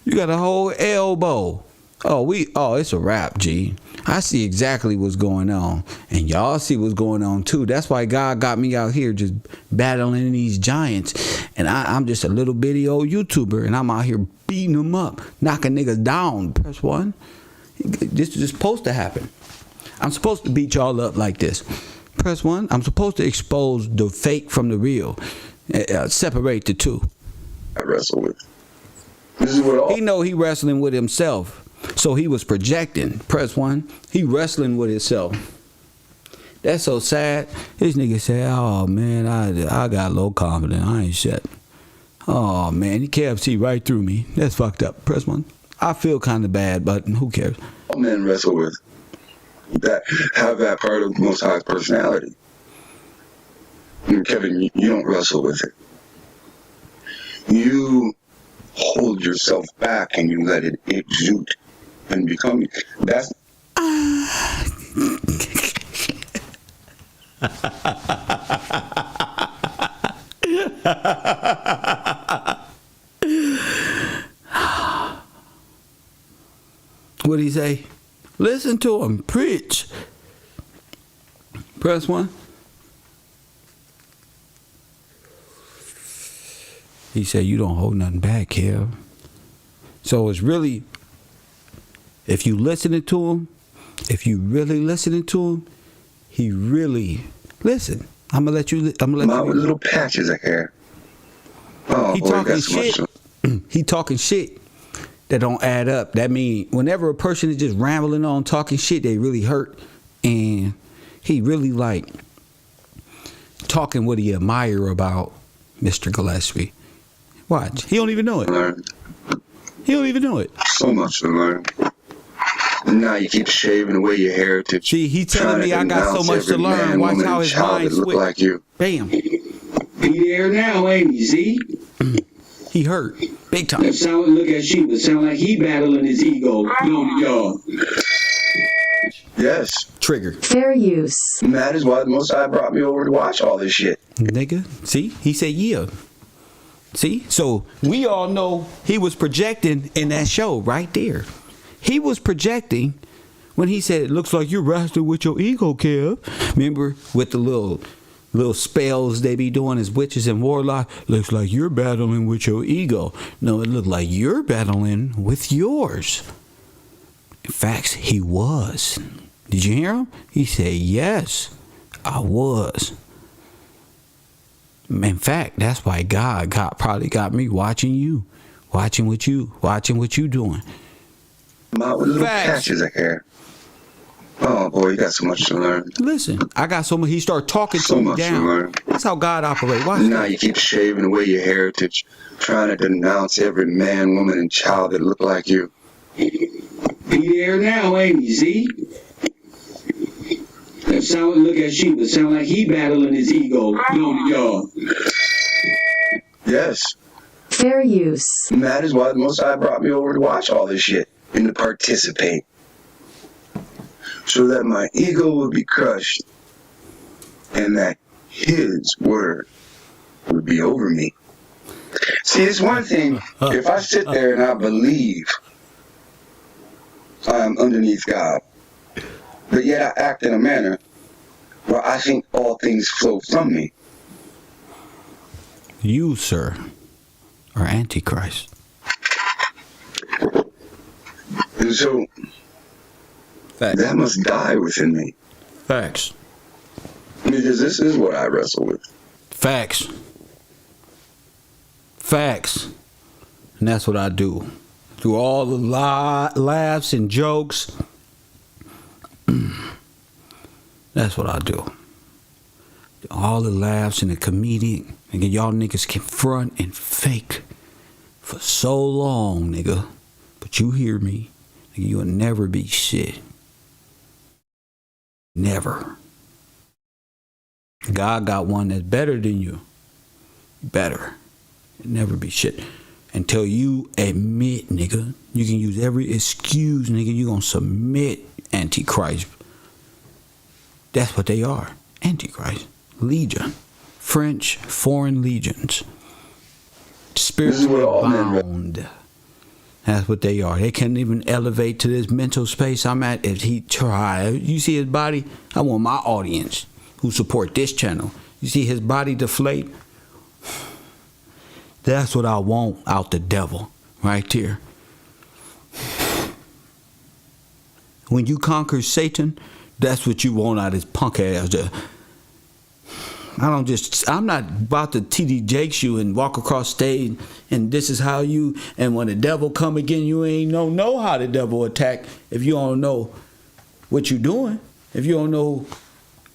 A: You got a whole elbow. It's a wrap, G. I see exactly what's going on. And y'all see what's going on too. That's why God got me out here just battling these giants. And I'm just a little bitty old YouTuber. And I'm out here beating them up. Knocking niggas down. Press 1. This is supposed to happen. I'm supposed to beat y'all up like this. Press 1. I'm supposed to expose the fake from the real. Separate the two.
C: I wrestle with. This is what
A: he know he wrestling with himself. So he was projecting. Press 1. He wrestling with himself. That's so sad. This nigga said, oh man, I got low confidence. I ain't shit. Oh man, he KFC right through me. That's fucked up. Press 1. I feel kind of bad, but who cares?
C: All men wrestle with that, have that part of Most High's personality. And Kevin, you don't wrestle with it. You hold yourself back and you let it exude and become. That's.
A: What'd he say? Listen to him preach. Press 1. He said, you don't hold nothing back, Kev. So it's really, if you listening to him, if you really listening to him, he really, listen, I'm going to let you.
C: My little patches of hair. Oh,
A: he
C: boy,
A: talking shit. He talking shit that don't add up. That mean whenever a person is just rambling on talking shit, they really hurt. And he really like talking what he admire about Mr. Gillespie. Watch. He don't even know it. He don't even know it.
C: So much to learn. And now you keep shaving away your heritage.
A: See, he telling me I got so much to learn. Watch how his mind switch.
C: Like you.
A: Bam.
N: Be there now, ain't he? See?
A: He hurt. Big time.
N: That sound, look at Sheba. Sound like he battling his ego. Don't y'all?
C: Yes.
A: Trigger.
I: Fair use.
C: And that is why the Most High brought me over to watch all this shit.
A: Nigga. See? He said yeah. See? So we all know he was projecting in that show right there. He was projecting when he said, it looks like you're wrestling with your ego, Kev. Remember with the little spells they be doing as witches and warlocks? Looks like you're battling with your ego. No, it looked like you're battling with yours. In fact, he was. Did you hear him? He said, yes, I was. In fact, that's why God probably got me watching you, watching what you doing.
C: My little patches of hair. Oh boy, you got so much to learn.
A: Listen, I got so much. He started talking
C: so
A: to me
C: much
A: down.
C: To learn.
A: That's how God operates. Watch
C: now you keep shaving away your heritage, trying to denounce every man, woman, and child that look like you.
N: Be there now, ain't he? See? That sound, look at Sheba. Sound like he battling his ego. Don't y'all?
C: Yes.
I: Fair use.
C: And that is why the Most High brought me over to watch all this shit and to participate. So that my ego would be crushed and that his word would be over me. See, it's one thing if I sit there and I believe I'm underneath God, but yet I act in a manner where I think all things flow from me.
A: You, sir, are Antichrist.
C: And so that must die within me.
A: Facts.
C: Because this is what I wrestle with.
A: Facts. Facts. And that's what I do. Through all the laughs and jokes, that's what I do. All the laughs and the comedic. Nigga, y'all niggas can front and fake for so long, nigga. But you hear me. Nigga, you'll never be shit. Never. God got one that's better than you. Better. You'll never be shit. Until you admit, nigga, you can use every excuse, nigga, you gonna submit Antichrist. That's what they are. Antichrist. Legion. French foreign legions. Spiritually bound. That's what they are. They can't even elevate to this mental space I'm at if he try. You see his body? I want my audience who support this channel. You see his body deflate? That's what I want out the devil. Right there. When you conquer Satan, that's what you want out of his punk ass. I'm not about to TD Jakes you and walk across stage and this is how you, and when the devil come again, you ain't know how the devil attack if you don't know what you doing, if you don't know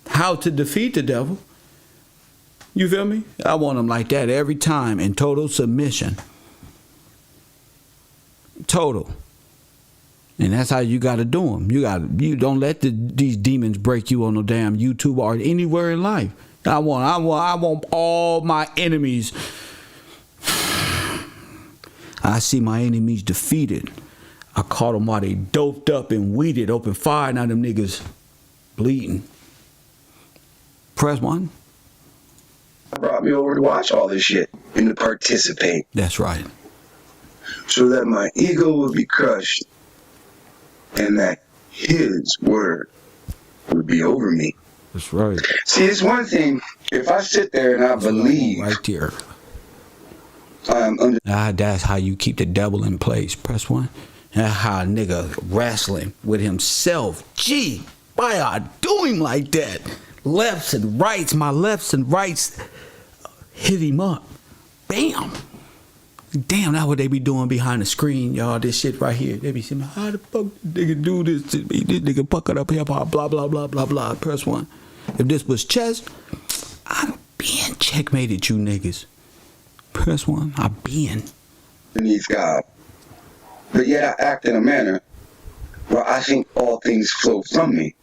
A: how to defeat the devil. You feel me? I want them like that every time in total submission. Total. And that's how you got to do them. You don't let these demons break you on no damn YouTube or anywhere in life. I want all my enemies. I see my enemies defeated. I caught them while they doped up and weeded, open fire. Now them niggas bleeding. Press 1.
C: Brought me over to watch all this shit and to participate.
A: That's right.
C: So that my ego would be crushed and that his word would be over me.
A: That's right.
C: See, it's one thing if I sit there and I believe.
A: Right there.
C: Under.
A: That's how you keep the devil in place. Press 1. That's how a nigga wrestling with himself. Gee, why I do him like that? Lefts and rights, my lefts and rights hit him up. Bam. Damn, that's what they be doing behind the screen, y'all. This shit right here. They be saying, how the fuck this nigga do this to me? This nigga fucking up hip hop, blah, blah, blah, blah, blah. Press 1. If this was chess, I'd been checkmated you niggas. Press 1. I've been.
C: Beneath God. But yet I act in a manner where I think all things flow from me.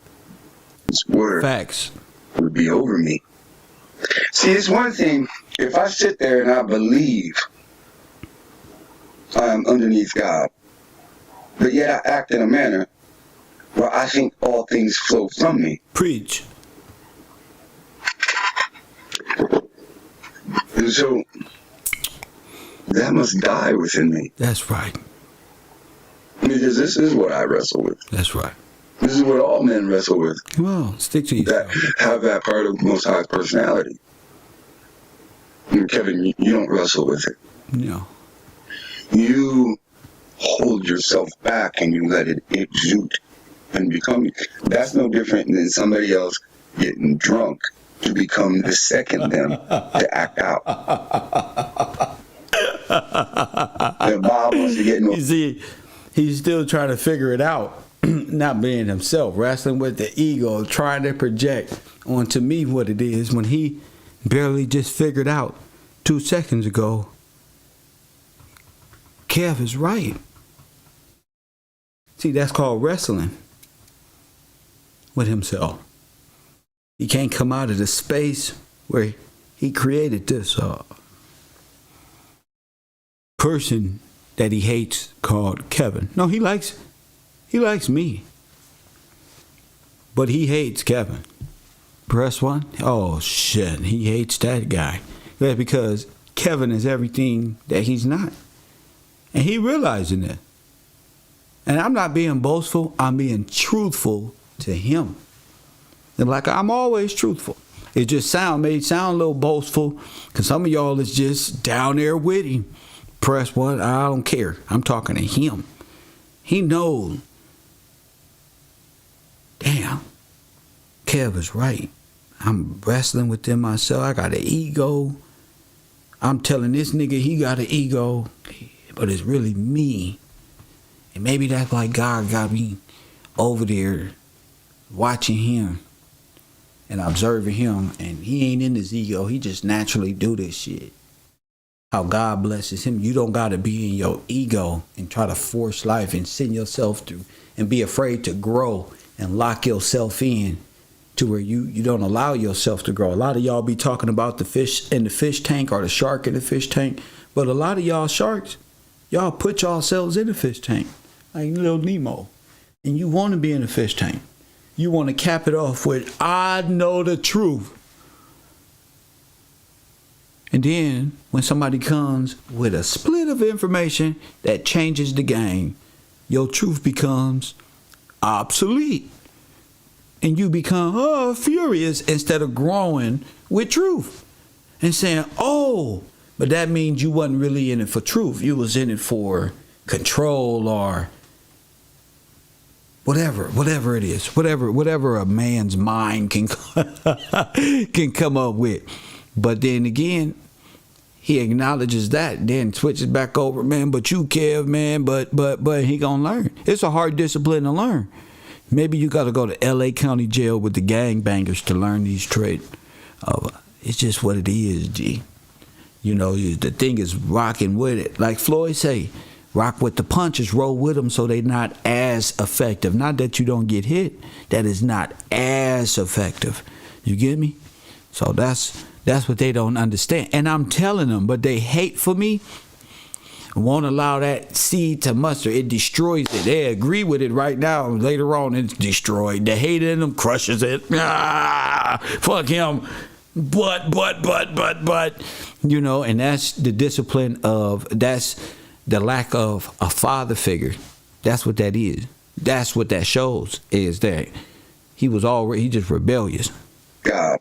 C: His word.
A: Facts.
C: Would be over me. See, it's one thing if I sit there and I believe I am underneath God, but yet I act in a manner where I think all things flow from me.
A: Preach.
C: And so that must die within me.
A: That's right.
C: Because this is what I wrestle with.
A: That's right.
C: This is what all men wrestle with.
A: Well, stick to yourself.
C: That have that part of Most High's personality. And Kevin, you don't wrestle with it.
A: No.
C: You hold yourself back and you let it exude and become you. That's no different than somebody else getting drunk to become the second them to act out. And Bob wants to get
A: You see, he's still trying to figure it out. Not being himself, wrestling with the ego, trying to project onto me what it is when he barely just figured out 2 seconds ago. Kev is right. See, that's called wrestling with himself. He can't come out of the space where he created this person that he hates called Kevin. No, he likes me. But he hates Kevin. Press 1. Oh shit, he hates that guy. That's because Kevin is everything that he's not. And he realizing it. And I'm not being boastful, I'm being truthful to him. And like I'm always truthful. It just may sound a little boastful, because some of y'all is just down there with him. Press 1, I don't care. I'm talking to him. He knows. Damn, Kev is right. I'm wrestling within myself. I got an ego. I'm telling this nigga he got an ego, but it's really me. And maybe that's why God got me over there watching him and observing him. And he ain't in his ego. He just naturally do this shit. How God blesses him. You don't got to be in your ego and try to force life and send yourself through and be afraid to grow and lock yourself in to where you don't allow yourself to grow. A lot of y'all be talking about the fish in the fish tank or the shark in the fish tank. But a lot of y'all sharks, y'all put yourselves in the fish tank like little Nemo. And you want to be in the fish tank. You want to cap it off with, I know the truth. And then when somebody comes with a split of information that changes the game, your truth becomes obsolete. And you become furious instead of growing with truth. And saying, but that means you wasn't really in it for truth. You was in it for control or whatever it is. Whatever a man's mind can come up with. But then again, he acknowledges that, then switches back over, man, but you, Kev, man, but he gonna learn. It's a hard discipline to learn. Maybe you gotta go to L.A. County Jail with the gangbangers to learn these traits. It's just what it is, G. You know, the thing is rocking with it. Like Floyd say, rock with the punches, roll with them so they're not as effective. Not that you don't get hit, that is not as effective. You get me? So that's what they don't understand. And I'm telling them, but they hate for me. Won't allow that seed to muster. It destroys it. They agree with it right now. Later on, it's destroyed. The hate in them crushes it. Fuck him. But. You know, and that's the discipline that's the lack of a father figure. That's what that is. That's what that shows, is that he just rebellious.
C: God.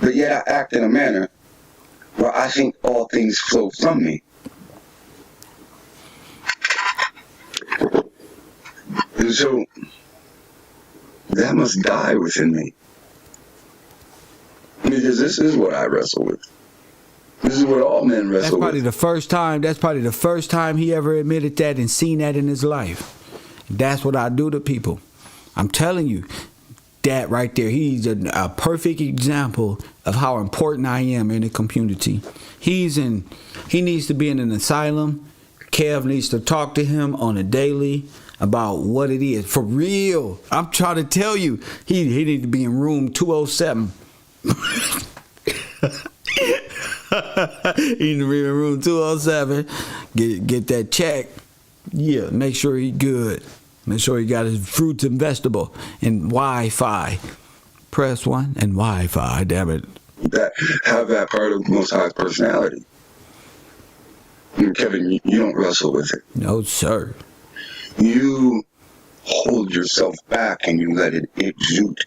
C: But yet I act in a manner where I think all things flow from me. And so that must die within me. Because this is what I wrestle with. This is what all men wrestle with.
A: That's probably the first time he ever admitted that and seen that in his life. That's what I do to people. I'm telling you, that right there, he's a perfect example of how important I am in the community. He needs to be in an asylum. Kev needs to talk to him on a daily about what it is. For real. I'm trying to tell you, he needs to be in room 207. He needs to be in room 207. Get that check. Yeah, make sure he's good. Make sure he got his fruits and vegetable and Wi-Fi. Press 1 and Wi-Fi, damn it.
C: That have that part of Most High's personality. And Kevin, you don't wrestle with it.
A: No, sir.
C: You hold yourself back and you let it exude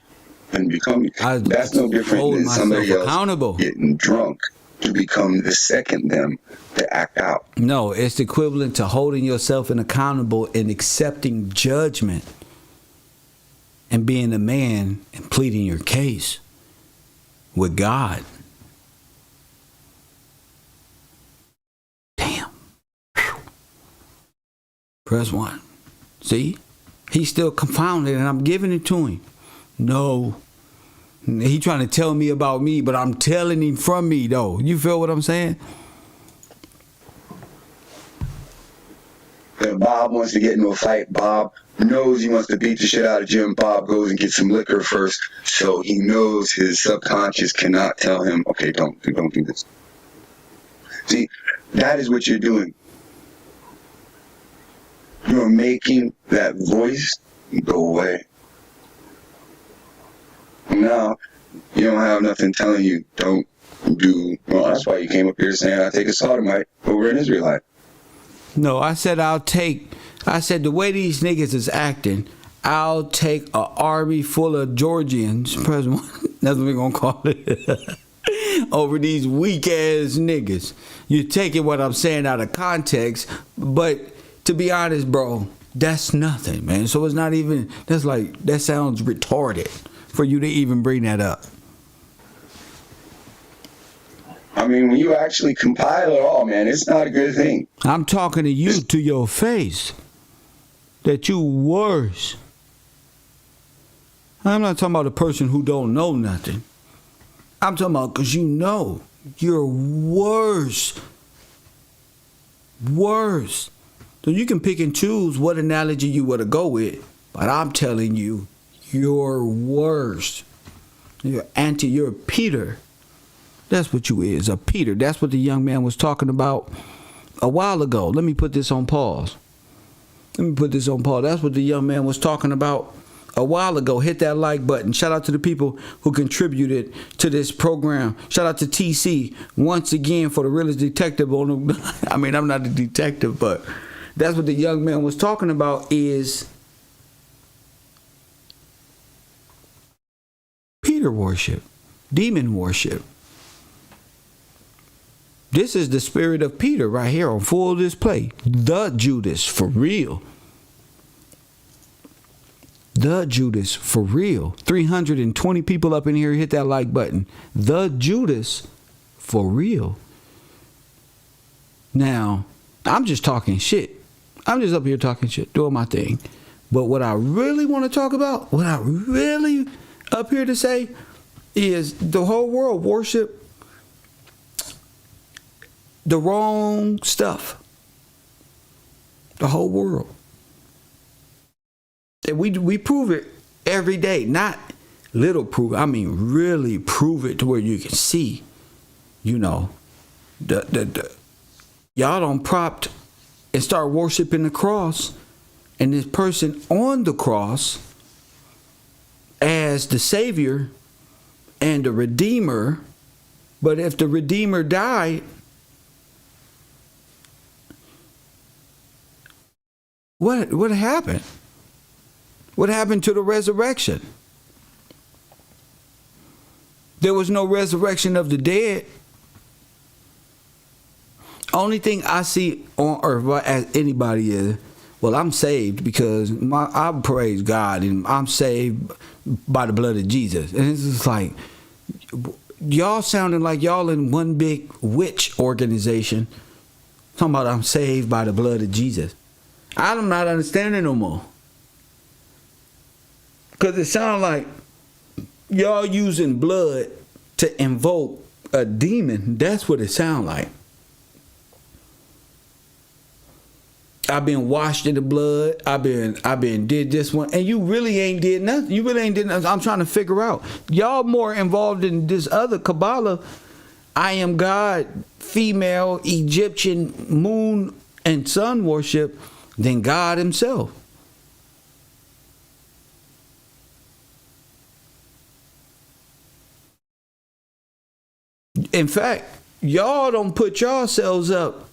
C: and become you. That's no different than somebody else getting drunk to become the second them to act out.
A: No, it's equivalent to holding yourself accountable and accepting judgment and being a man and pleading your case with God. Damn. Press 1. See? He's still confounded and I'm giving it to him. No. He trying to tell me about me, but I'm telling him from me, though. You feel what I'm saying?
C: If Bob wants to get into a fight, Bob knows he wants to beat the shit out of Jim. Bob goes and gets some liquor first, so he knows his subconscious cannot tell him, okay, don't do this. See, that is what you're doing. You're making that voice go away. Now, you don't have nothing telling you don't do. Well, that's why you came up here saying I take a sodomite over an Israelite.
A: No, I said the way these niggas is acting, I'll take an army full of Georgians, President. That's what we're gonna call it. Over these weak ass niggas. You're taking what I'm saying out of context, but to be honest, bro, that's nothing, man. So it's not even. That sounds retarded for you to even bring that up.
C: I mean, when you actually compile it all, man, it's not a good thing.
A: I'm talking to you to your face. That you worse. I'm not talking about a person who don't know nothing. I'm talking about because you know you're worse. Worse. So you can pick and choose what analogy you want to go with. But I'm telling you, you're worse. You're Peter. That's what you is, a Peter. That's what the young man was talking about a while ago. Let me put this on pause. That's what the young man was talking about a while ago. Hit that like button. Shout out to the people who contributed to this program. Shout out to TC once again for the realest detective on the. I mean, I'm not a detective, but that's what the young man was talking about is Peter worship, demon worship. This is the spirit of Peter right here on full display. The Judas for real. The Judas for real. 320 people up in here, hit that like button. The Judas for real. Now, I'm just talking shit. I'm just up here talking shit, doing my thing. But what I really want to talk about, what I really up here to say is the whole world worship the wrong stuff. The whole world. And we prove it every day. Not little prove. I mean, really prove it to where you can see. You know, y'all don't propped and start worshiping the cross, and this person on the cross as the Savior and the Redeemer. But if the Redeemer died, what happened? What happened to the resurrection? There was no resurrection of the dead. Only thing I see on earth as anybody is, well, I'm saved because I praise God and I'm saved by the blood of Jesus. And it's just like, y'all sounding like y'all in one big witch organization. Talking about I'm saved by the blood of Jesus. I'm not understanding no more. Because it sounds like y'all using blood to invoke a demon. That's what it sounds like. I've been washed in the blood. I've been did this one. And you really ain't did nothing. You really ain't did nothing. I'm trying to figure out. Y'all more involved in this other Kabbalah. I am God, female, Egyptian, moon, and sun worship than God himself. In fact, y'all don't put yourselves up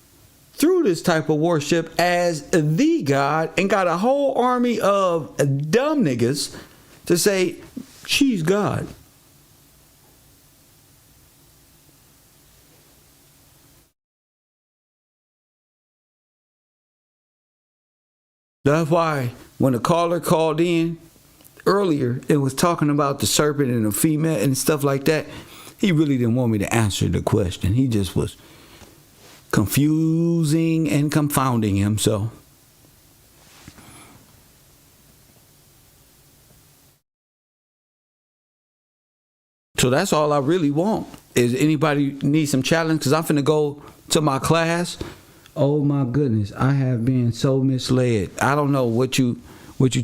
A: through this type of worship as the God and got a whole army of dumb niggas to say she's God. That's why when the caller called in earlier, it was talking about the serpent and the female and stuff like that. He really didn't want me to answer the question. He just was confusing and confounding him. So that's all I really want. Is anybody need some challenge? Because I'm finna go to my class. Oh my goodness, I have been so misled. I don't know what you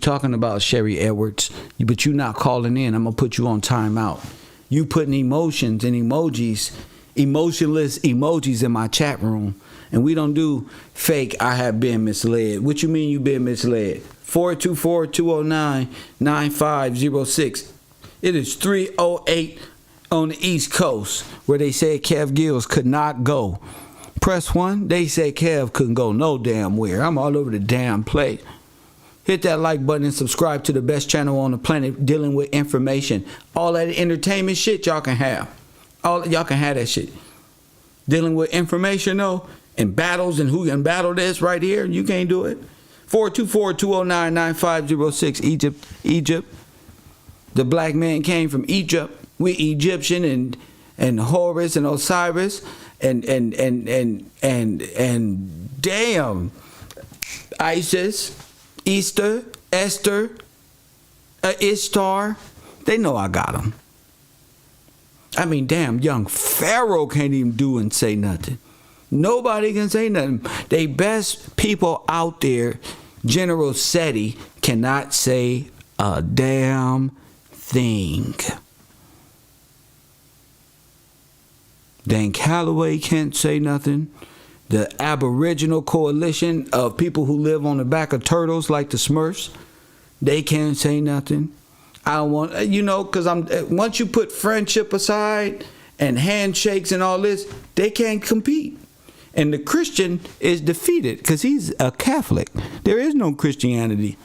A: talking about, Sherry Edwards, but you not calling in. I'm gonna put you on timeout. You putting emotions and emojis, emotionless emojis in my chat room, and we don't do fake. I have been misled. What you mean you been misled? 424-209-9506. It is 3:08 on the East Coast where they said Kev Gills could not go. Press 1. They said Kev couldn't go no damn where. I'm all over the damn place. Hit that like button and subscribe to the best channel on the planet dealing with information. All that entertainment shit y'all can have. Y'all can have that shit. Dealing with information though, and battles and who can battle this right here, you can't do it. 424-209-9506. Egypt. The black man came from Egypt. We Egyptian and Horus and Osiris and damn Isis. Easter, Esther, Ishtar, they know I got them. I mean, damn, young Pharaoh can't even do and say nothing. Nobody can say nothing. They best people out there, General Seti, cannot say a damn thing. Dan Calloway can't say nothing. The Aboriginal coalition of people who live on the back of turtles like the Smurfs, they can't say nothing. I don't want, because once you put friendship aside and handshakes and all this, they can't compete. And the Christian is defeated because he's a Catholic. There is no Christianity.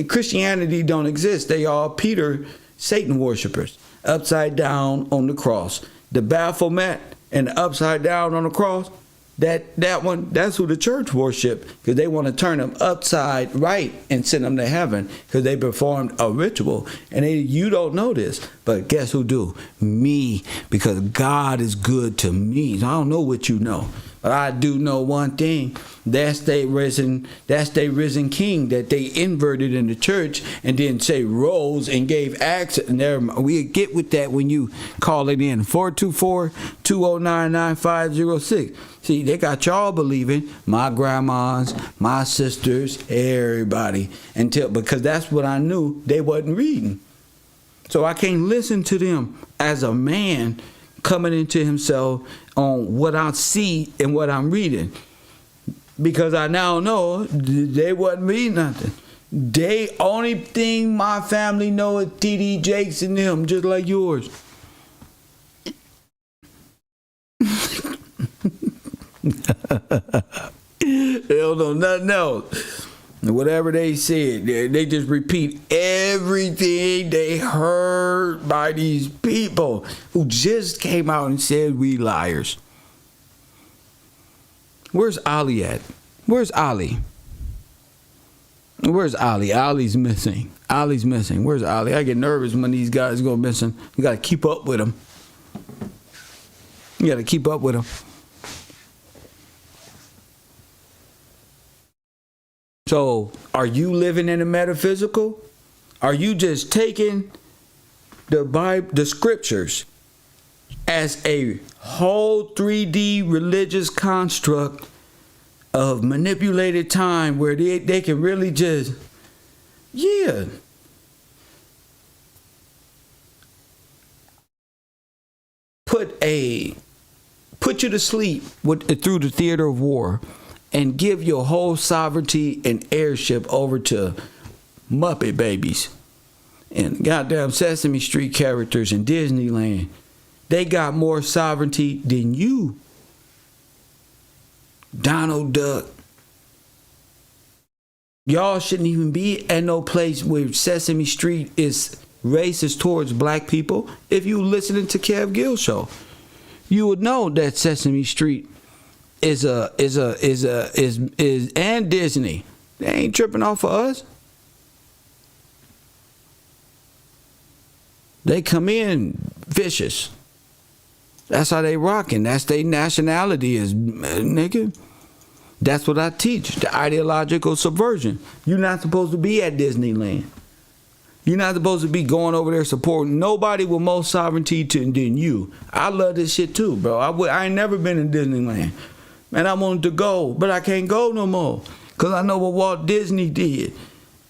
A: Christianity don't exist. They are Peter, Satan worshipers, upside down on the cross. The Baphomet and the upside down on the cross, that one, that's who the church worship, because they want to turn them upside right and send them to heaven because they performed a ritual. And you don't know this, but guess who do? Me, because God is good to me. I don't know what you know, but I do know one thing. That's they risen king that they inverted in the church and then say rose and gave access. And there, we get with that when you call it in. 424-209-9506. See, they got y'all believing, my grandmas, my sisters, everybody, because that's what I knew they wasn't reading. So I can't listen to them as a man coming into himself on what I see and what I'm reading. Because I now know they wasn't reading nothing. They only thing my family know is TD Jakes and them, just like yours. They don't know nothing else. Whatever they said, they just repeat everything they heard by these people who just came out and said we liars. Where's Ali at? Where's Ali? Where's Ali? Ali's missing. Ali's missing. Where's Ali? I get nervous when these guys go missing. You got to keep up with them. You got to keep up with them. So, are you living in the metaphysical? Are you just taking the Bible, the scriptures, as a whole 3D religious construct of manipulated time where they can really just, put you to sleep through the theater of war and give your whole sovereignty and heirship over to Muppet babies and goddamn Sesame Street characters in Disneyland. They got more sovereignty than you. Donald Duck. Y'all shouldn't even be at no place where Sesame Street is racist towards black people. If you listening to Kev Gill show, you would know that Sesame Street is and Disney. They ain't tripping off of us. They come in vicious. That's how they rocking. That's their nationality is, nigga. That's what I teach. The ideological subversion. You're not supposed to be at Disneyland. You're not supposed to be going over there supporting nobody with more sovereignty than you. I love this shit too, bro. I ain't never been in Disneyland. Man, I wanted to go, but I can't go no more. Because I know what Walt Disney did.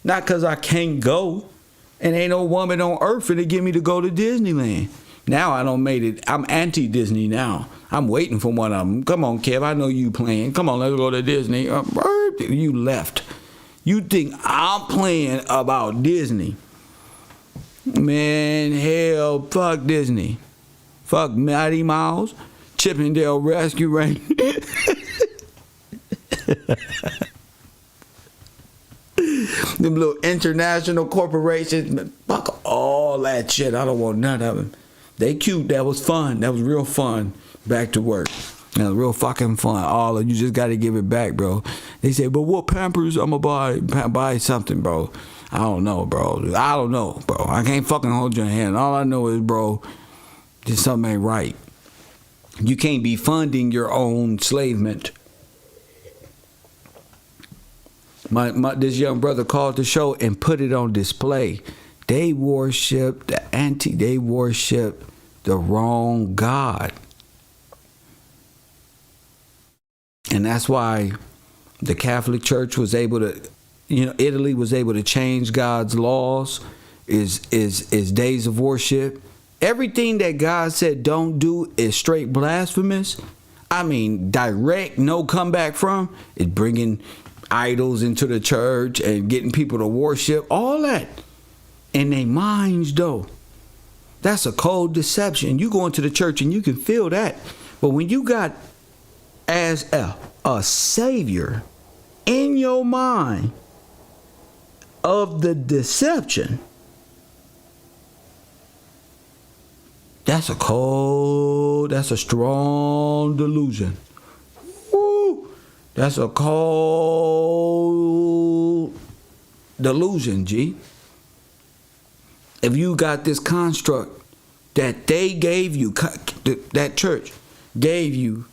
A: Not because I can't go. And ain't no woman on earth finna get me to go to Disneyland. Now I don't made it. I'm anti-Disney now. I'm waiting for one of them. Come on, Kev. I know you playing. Come on, let's go to Disney. You left. You think I'm playing about Disney. Man, hell, fuck Disney. Fuck Mighty Mouse. Chippendale Rescue Rangers. Them little international corporations. Fuck all that shit. I don't want none of them. They cute. That was fun. That was real fun. Back to work. That was real fucking fun. All of you just got to give it back, bro. They say, but what Pampers I'm going to buy something, bro. I don't know, bro. I don't know, bro. I can't fucking hold your hand. All I know is, bro, just something ain't right. You can't be funding your own enslavement. This young brother called the show and put it on display. They worship they worship the wrong God. And that's why the Catholic Church was able to, Italy was able to change God's laws, is days of worship. Everything that God said don't do is straight blasphemous. I mean, direct, no comeback from. It's bringing idols into the church and getting people to worship, all that. In their minds, though. That's a cold deception. You go into the church and you can feel that. But when you got as a savior in your mind of the deception, that's a strong delusion. Woo! That's a cold delusion, G. If you got this construct that they gave you, that church gave you,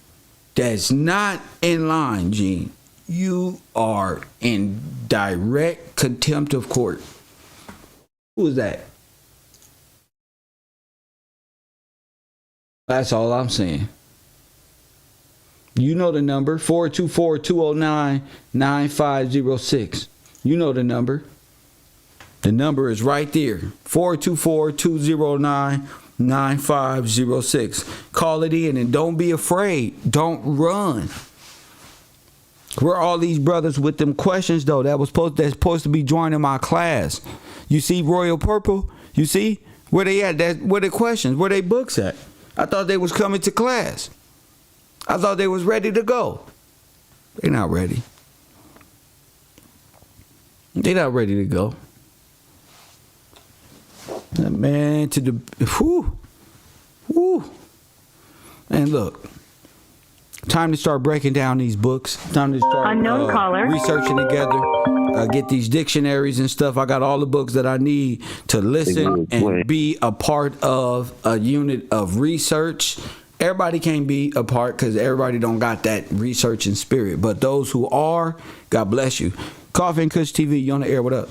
A: that's not in line, G, you are in direct contempt of court. Who is that? That's all I'm saying. You know the number, 424-209-9506. You know the number. The number is right there. 424-209-9506. Call it in and don't be afraid. Don't run. Where are all these brothers with them questions though? That's supposed to be joining my class. You see Royal Purple? You see? Where they at? Where the questions? Where they books at? I thought they was coming to class. I thought they was ready to go. They not ready. They not ready to go. Man, to the whoo. And look, time to start breaking down these books. Time to start
B: Unknown caller.
A: researching together. Get these dictionaries and stuff. I got all the books that I need to listen and be a part of a unit of research. Everybody can't be a part because everybody don't got that researching spirit. But those who are, God bless you. Coffee and Kush TV, you on the air? What up?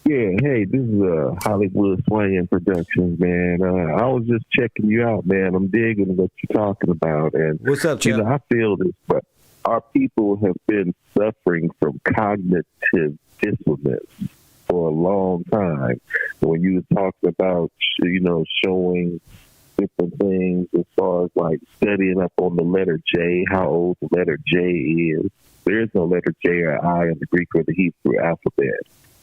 P: Yeah, hey, this is Hollywood Swaying Productions, man. I was just checking you out, man. I'm digging what you're talking about. And
A: what's up, Chad?
P: I feel this, but our people have been suffering from cognitive dissonance for a long time. When you were talking about, showing different things as far as like studying up on the letter J, how old the letter J is. There is no letter J or I in the Greek or the Hebrew alphabet.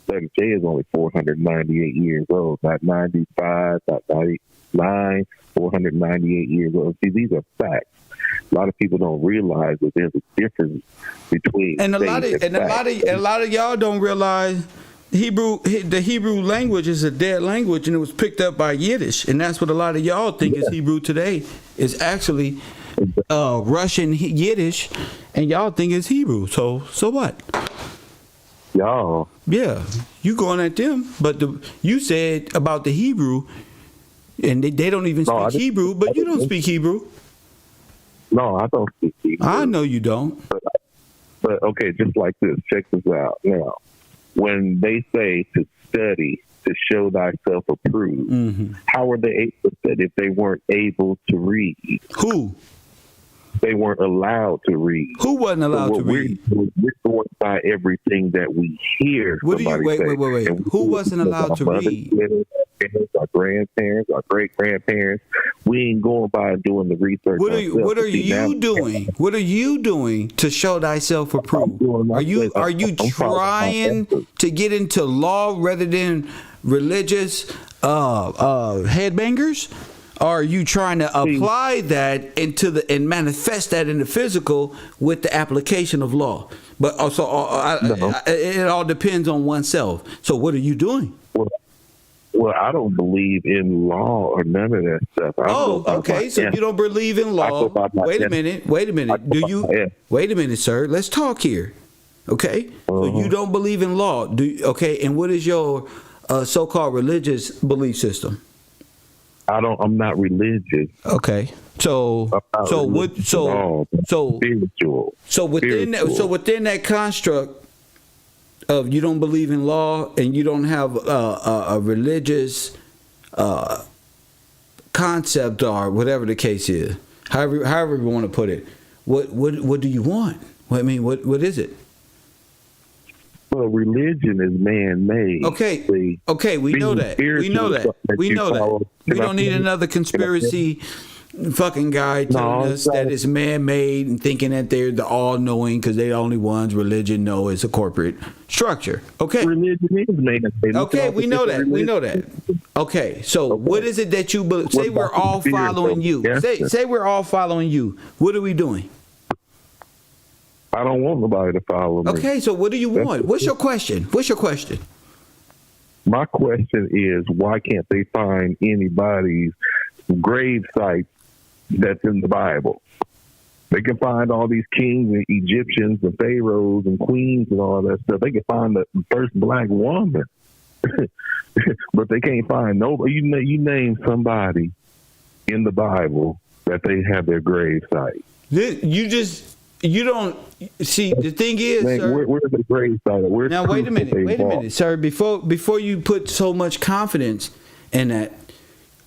P: Letter J is only 498 years old, not 95, not 99, 498 years old. See, these are facts. A lot of people don't realize that there's a difference between
A: a lot of y'all don't realize the Hebrew language is a dead language, and it was picked up by Yiddish, and that's what a lot of y'all think is Hebrew today. Is actually Russian Yiddish, and y'all think it's Hebrew. So what?
P: Y'all.
A: Yeah, you going at them, but you said about the Hebrew, and they don't even speak Hebrew, but you don't speak Hebrew.
P: No, I don't speak Hebrew.
A: I know you don't.
P: But okay, just like this, check this out. Now, when they say to study to show thyself approved, how are they able to study if they weren't able to read?
A: Who?
P: They weren't allowed to read.
A: Who wasn't allowed to read?
P: We're going by everything that we hear.
A: Wait. Who wasn't allowed to read?
P: Our grandparents, our great-grandparents. We ain't going by doing the research.
A: What are you doing? What are you doing to show thyself approved? Are you trying to get into law rather than religious headbangers? Or are you trying to apply that and manifest that in the physical with the application of law? But also, it all depends on oneself. So, what are you doing?
P: Well, I don't believe in law or none of that stuff.
A: Okay. So you don't believe in law. Wait a minute. Do you? Wait a minute, sir. Let's talk here. Okay. So you don't believe in law. Okay. And what is your so-called religious belief system?
P: I'm not religious.
A: Okay. So within that construct of you don't believe in law and you don't have a religious concept or whatever the case is, however you want to put it, what do you want? What is it?
P: Well, religion is man-made.
A: Okay, we know that. We know that. We don't need another conspiracy fucking guy telling us that it's man-made and thinking that they're the all-knowing because they're the only ones religion know is a corporate structure. Okay.
P: Religion is man-made.
A: Okay, we know that. We know that. Okay, so what is it that you believe? Say we're all following you. Say we're all following you. What are we doing?
P: I don't want nobody to follow me.
A: Okay, so what do you want? What's your question?
P: My question is, why can't they find anybody's grave site that's in the Bible? They can find all these kings and Egyptians and pharaohs and queens and all that stuff. They can find the first black woman, but they can't find nobody. You name somebody in the Bible that they have their grave site.
A: You don't see. The thing is, sir,
P: where's the grave site?
A: Now wait a minute, sir. Before you put so much confidence in that,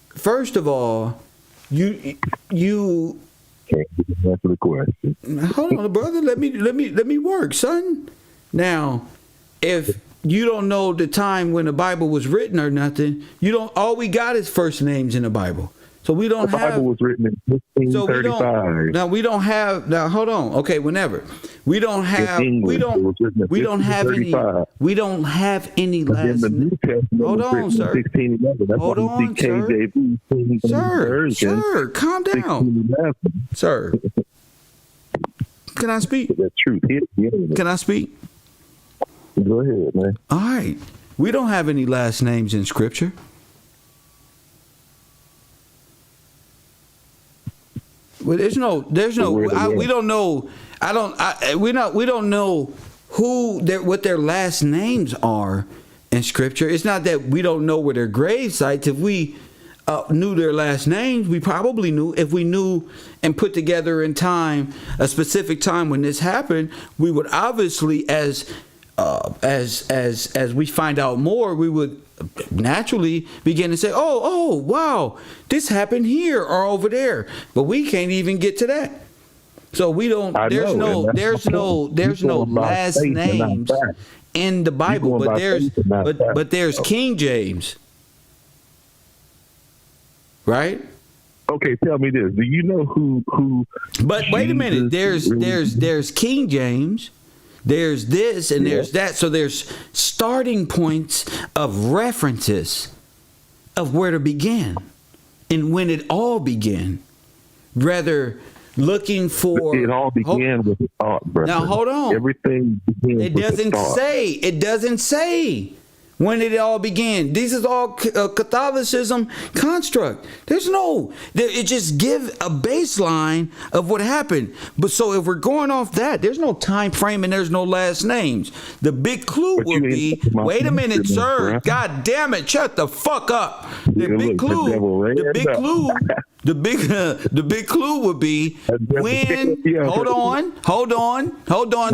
A: first of all, you
P: can't answer the question.
A: Hold on, brother. Let me work, son. Now, if you don't know the time when the Bible was written or nothing. You don't. All we got is first names in the Bible. So we don't have.
P: The Bible was written in 1535.
A: We don't have. Now hold on. Okay, whenever we don't have. We don't have any. We don't have any last. Hold on, sir. Hold on, sir. Sir, calm down, sir. Can I speak?
P: The truth.
A: Can I speak?
P: Go ahead, man.
A: All right. We don't have any last names in Scripture. Well, we don't know. We don't know what their last names are in Scripture. It's not that we don't know where their grave sites. If we knew their last names, we probably knew. If we knew and put together in time a specific time when this happened, we would obviously, as we find out more, we would naturally begin to say, oh, wow, this happened here or over there. But we can't even get to that. So we don't. There's no last names in the Bible. But there's King James, right?
P: Okay, tell me this. Do you know who?
A: But wait a minute. There's King James. There's this and there's that. So there's starting points of references of where to begin and when it all began. Rather looking for
P: it all began with a thought, brother.
A: Now hold on.
P: Everything begins
A: it doesn't
P: with a thought.
A: It doesn't say when it all began. This is all Catholicism construct. It just give a baseline of what happened. But so if we're going off that, there's no time frame and there's no last names. The big clue would be, wait a minute, sir. God damn it, shut the fuck up. The big clue would be when, hold on,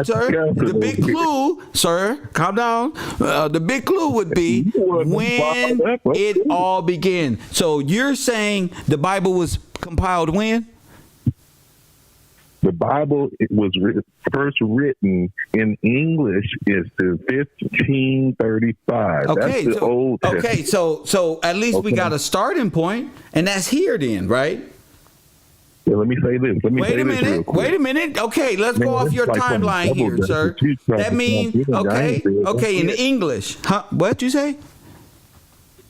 A: sir. The big clue, sir, calm down. The big clue would be when it all began. So you're saying the Bible was compiled when?
P: The Bible was first written in English is the 1535.
A: Okay,
P: that's the Old Testament.
A: Okay, so at least we got a starting point, and that's here then, right?
P: Yeah, let me say this. Wait a
A: minute. Okay, let's go off your timeline here, sir. That means, okay, in English. Huh? What'd you say?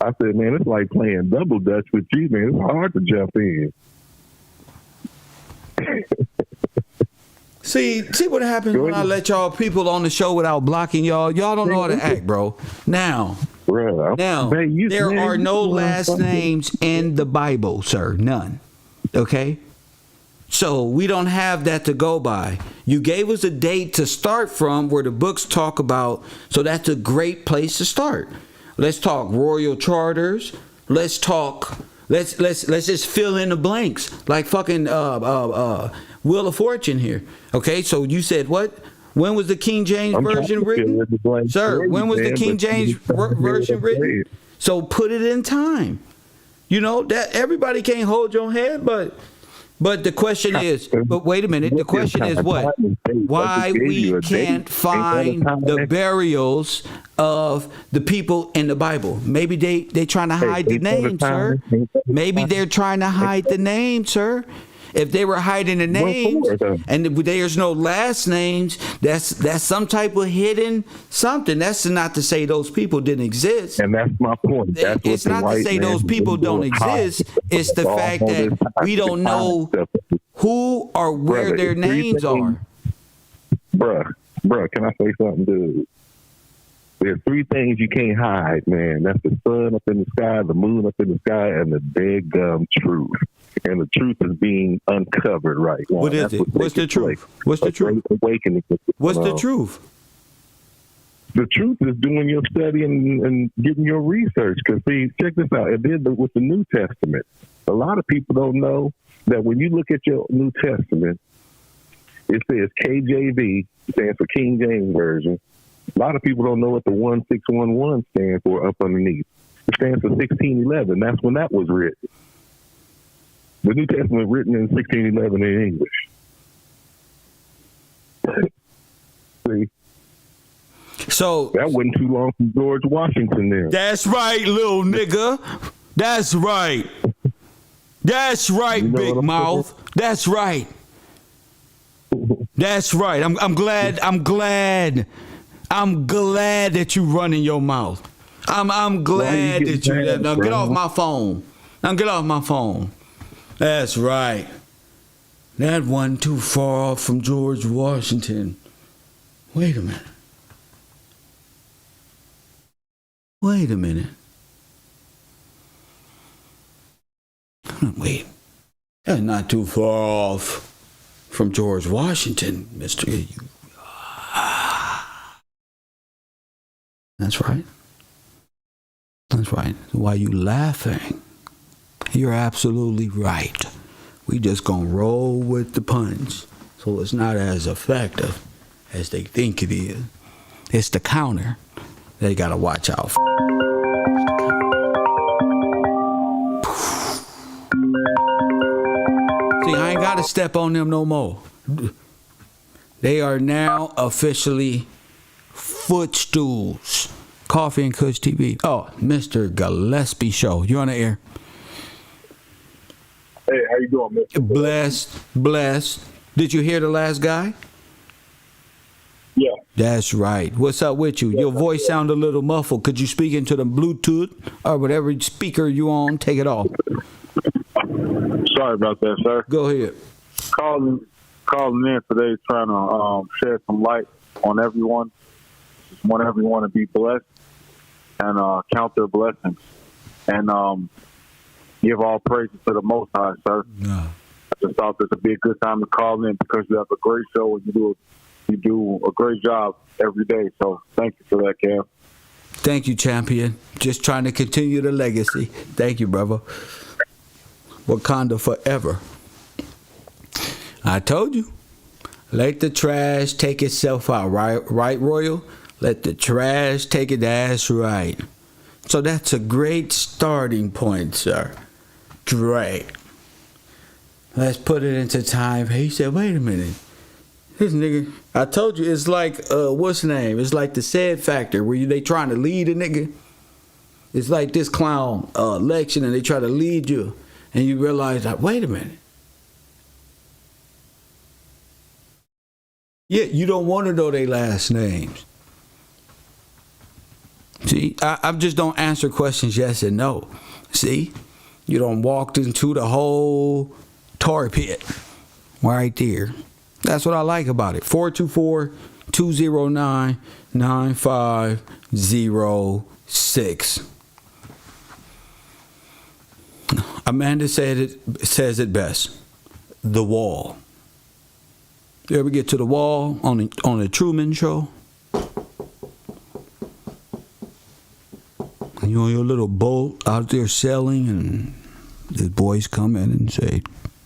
P: I said, man, it's like playing double dutch with you, man. It's hard to jump in.
A: See what happens when I let y'all people on the show without blocking y'all. Y'all don't know how to act, bro. Now, there are no last names in the Bible, sir. None. Okay? So we don't have that to go by. You gave us a date to start from where the books talk about, so that's a great place to start. Let's talk royal charters. Let's just fill in the blanks like fucking Wheel of Fortune here. Okay, so you said what? When was the King James Version written? Sir, when was the King James Version written? So put it in time. You know, that everybody can't hold your hand, but the question is, but wait a minute, the question is what? Why we can't find the burials of the people in the Bible? Maybe they trying to hide the name, sir. Maybe they're trying to hide the name, sir. If they were hiding the names and there's no last names, that's some type of hidden something. That's not to say those people didn't exist.
P: And that's my point.
A: It's not to say those people don't exist. It's the fact that we don't know who or where their names are.
P: Bruh, can I say something, dude? There's three things you can't hide, man. That's the sun up in the sky, the moon up in the sky, and the dead gum truth. And the truth is being uncovered right now.
A: What is it? What's the truth? What's the truth?
P: Awakening.
A: What's the truth?
P: The truth is doing your study and getting your research. Because, see, check this out. It did with the New Testament. A lot of people don't know that when you look at your New Testament, it says KJV, stands for King James Version. A lot of people don't know what the 1611 stands for up underneath. It stands for 1611. That's when that was written. The New Testament written in 1611 in English. See?
A: So
P: that wasn't too long from George Washington there.
A: That's right, little nigga. That's right. That's right,
P: You know
A: big
P: what I'm
A: mouth.
P: saying?
A: That's right. That's right. I'm glad that you running your mouth. I'm glad that you. Now get off my phone. Now get off my phone. That's right. That wasn't too far off from George Washington. Wait a minute. Wait a minute. Wait. That's not too far off from George Washington, Mr. That's right. That's right. Why you laughing? You're absolutely right. We just gonna roll with the punch, so it's not as effective as they think it is. It's the counter they gotta watch out for. See, I ain't gotta step on them no more. They are now officially footstools. Coffee and Kush TV. Oh, Mr. Gillespie Show. You on the air?
K: Hey, how you doing, Mr.?
A: Blessed. Did you hear the last guy?
K: Yeah.
A: That's right. What's up with you? Your voice sound a little muffled. Could you speak into the Bluetooth or whatever speaker you on? Take it off.
K: Sorry about that, sir.
A: Go ahead.
K: Calling in today, trying to shed some light on everyone. Just want everyone to be blessed and count their blessings and give all praises to the Most High, sir.
A: Yeah.
K: I just thought this would be a good time to call in because you have a great show and you do a great job every day. So thank you for that, Cam.
A: Thank you, champion. Just trying to continue the legacy. Thank you, brother. Wakanda forever. I told you. Let the trash take itself out. Right, Royal? Let the trash take it. That's right. So that's a great starting point, sir. Great. Let's put it into time. He said, wait a minute. This nigga, I told you, it's like, what's the name? It's like the sad factor where they trying to lead a nigga. It's like this clown election and they try to lead you. And you realize, like, wait a minute. Yeah, you don't want to know their last names. See, I just don't answer questions yes and no. See, you don't walked into the whole tar pit right there. That's what I like about it. 424-209-9506. Amanda says it best. The wall. You ever get to the wall on the Truman Show? And you on your little boat out there sailing, and the boys come in and say,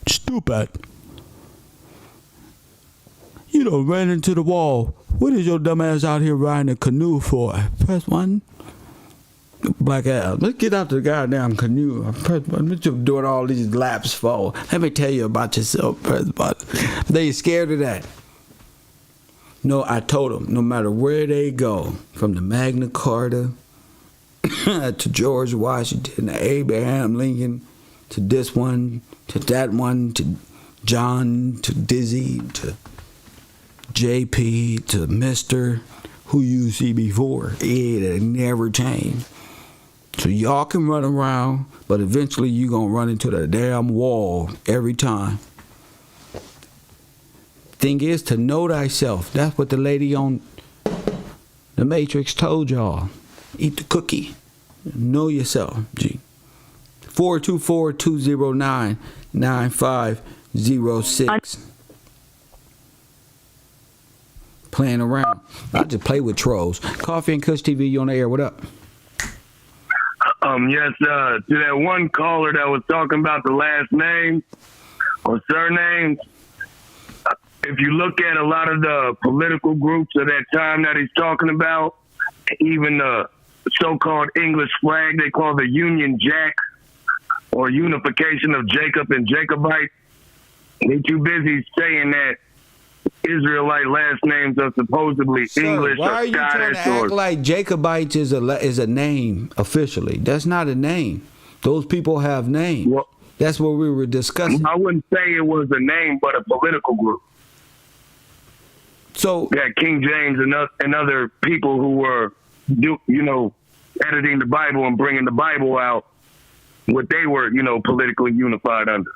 A: "Stupid! You done ran into the wall. What is your dumb ass out here riding a canoe for?" Press 1. Black ass. Let's get out the goddamn canoe. What you doing all these laps for? Let me tell you about yourself, President. They scared of that. No, I told them, no matter where they go, from the Magna Carta to George Washington, to Abraham Lincoln, to this one, to that one, to John, to Dizzy, to JP, to Mr. who you see before. It never changed. So y'all can run around, but eventually you gonna run into the damn wall every time. Thing is to know thyself. That's what the lady on the Matrix told y'all. Eat the cookie. Know yourself. G. 424-209-9506. Playing around. I just play with trolls. Coffee and Kush TV, you on the air. What up?
Q: Yes, to that one caller that was talking about the last name or surnames, if you look at a lot of the political groups of that time that he's talking about, even the so-called English flag they call the Union Jack or Unification of Jacob and Jacobite, they too busy saying that Israelite last names are supposedly English
A: Why
Q: or
A: are you trying
Q: Scottish
A: to
Q: or
A: act like Jacobites is a name officially? That's not a name. Those people have names. That's what we were discussing.
Q: I wouldn't say it was a name, but a political group.
A: So
Q: yeah, King James and other people who were, editing the Bible and bringing the Bible out, what they were, politically unified under.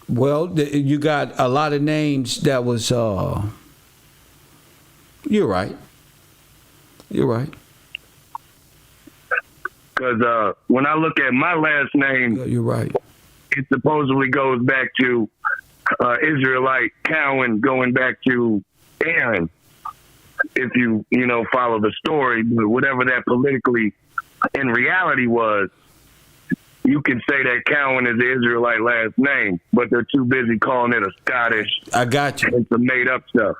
A: Well, you got a lot of names that was. You're right. You're right.
Q: Because when I look at my last name,
A: you're right.
Q: It supposedly goes back to Israelite Cowan, going back to Aaron. If you follow the story, but whatever that politically in reality was, you can say that Cowan is the Israelite last name, but they're too busy calling it a Scottish.
A: I got you.
Q: And some made up stuff.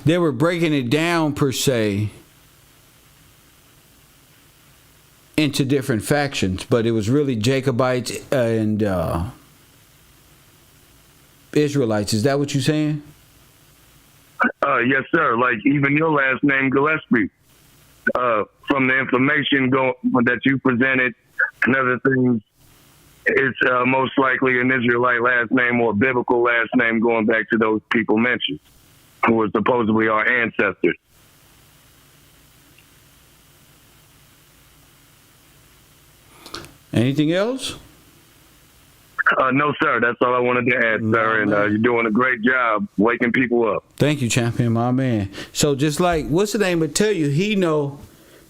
A: They were breaking it down per se into different factions, but it was really Jacobites and Israelites. Is that what you're saying?
Q: Yes, sir. Like even your last name, Gillespie. From the information that you presented and other things, it's most likely an Israelite last name or a biblical last name going back to those people mentioned, who were supposedly our ancestors.
A: Anything else?
Q: No, sir. That's all I wanted to add, sir. And you're doing a great job waking people up.
A: Thank you, champion, my man. So just like, what's the name would tell you, he know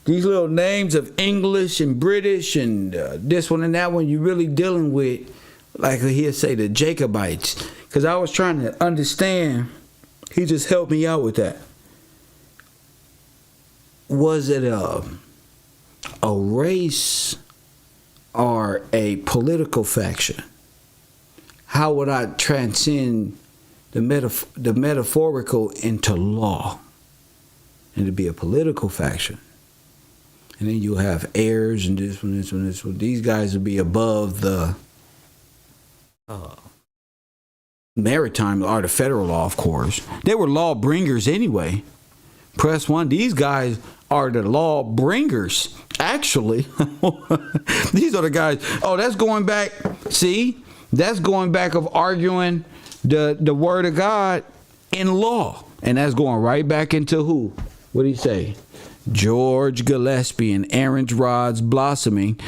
A: these little names of English and British and this one and that one, you're really dealing with, like he'll say, the Jacobites. Because I was trying to understand, he just helped me out with that. Was it a race or a political faction? How would I transcend the metaphorical into law? And to be a political faction. And then you'll have heirs and this one, this one, this one. These guys will be above the maritime or the federal law, of course. They were law bringers anyway. Press 1. These guys are the law bringers, actually. These are the guys. Oh, that's going back. See? That's going back of arguing the word of God in law. And that's going right back into who? What did he say? George Gillespie and Aaron's rods blossoming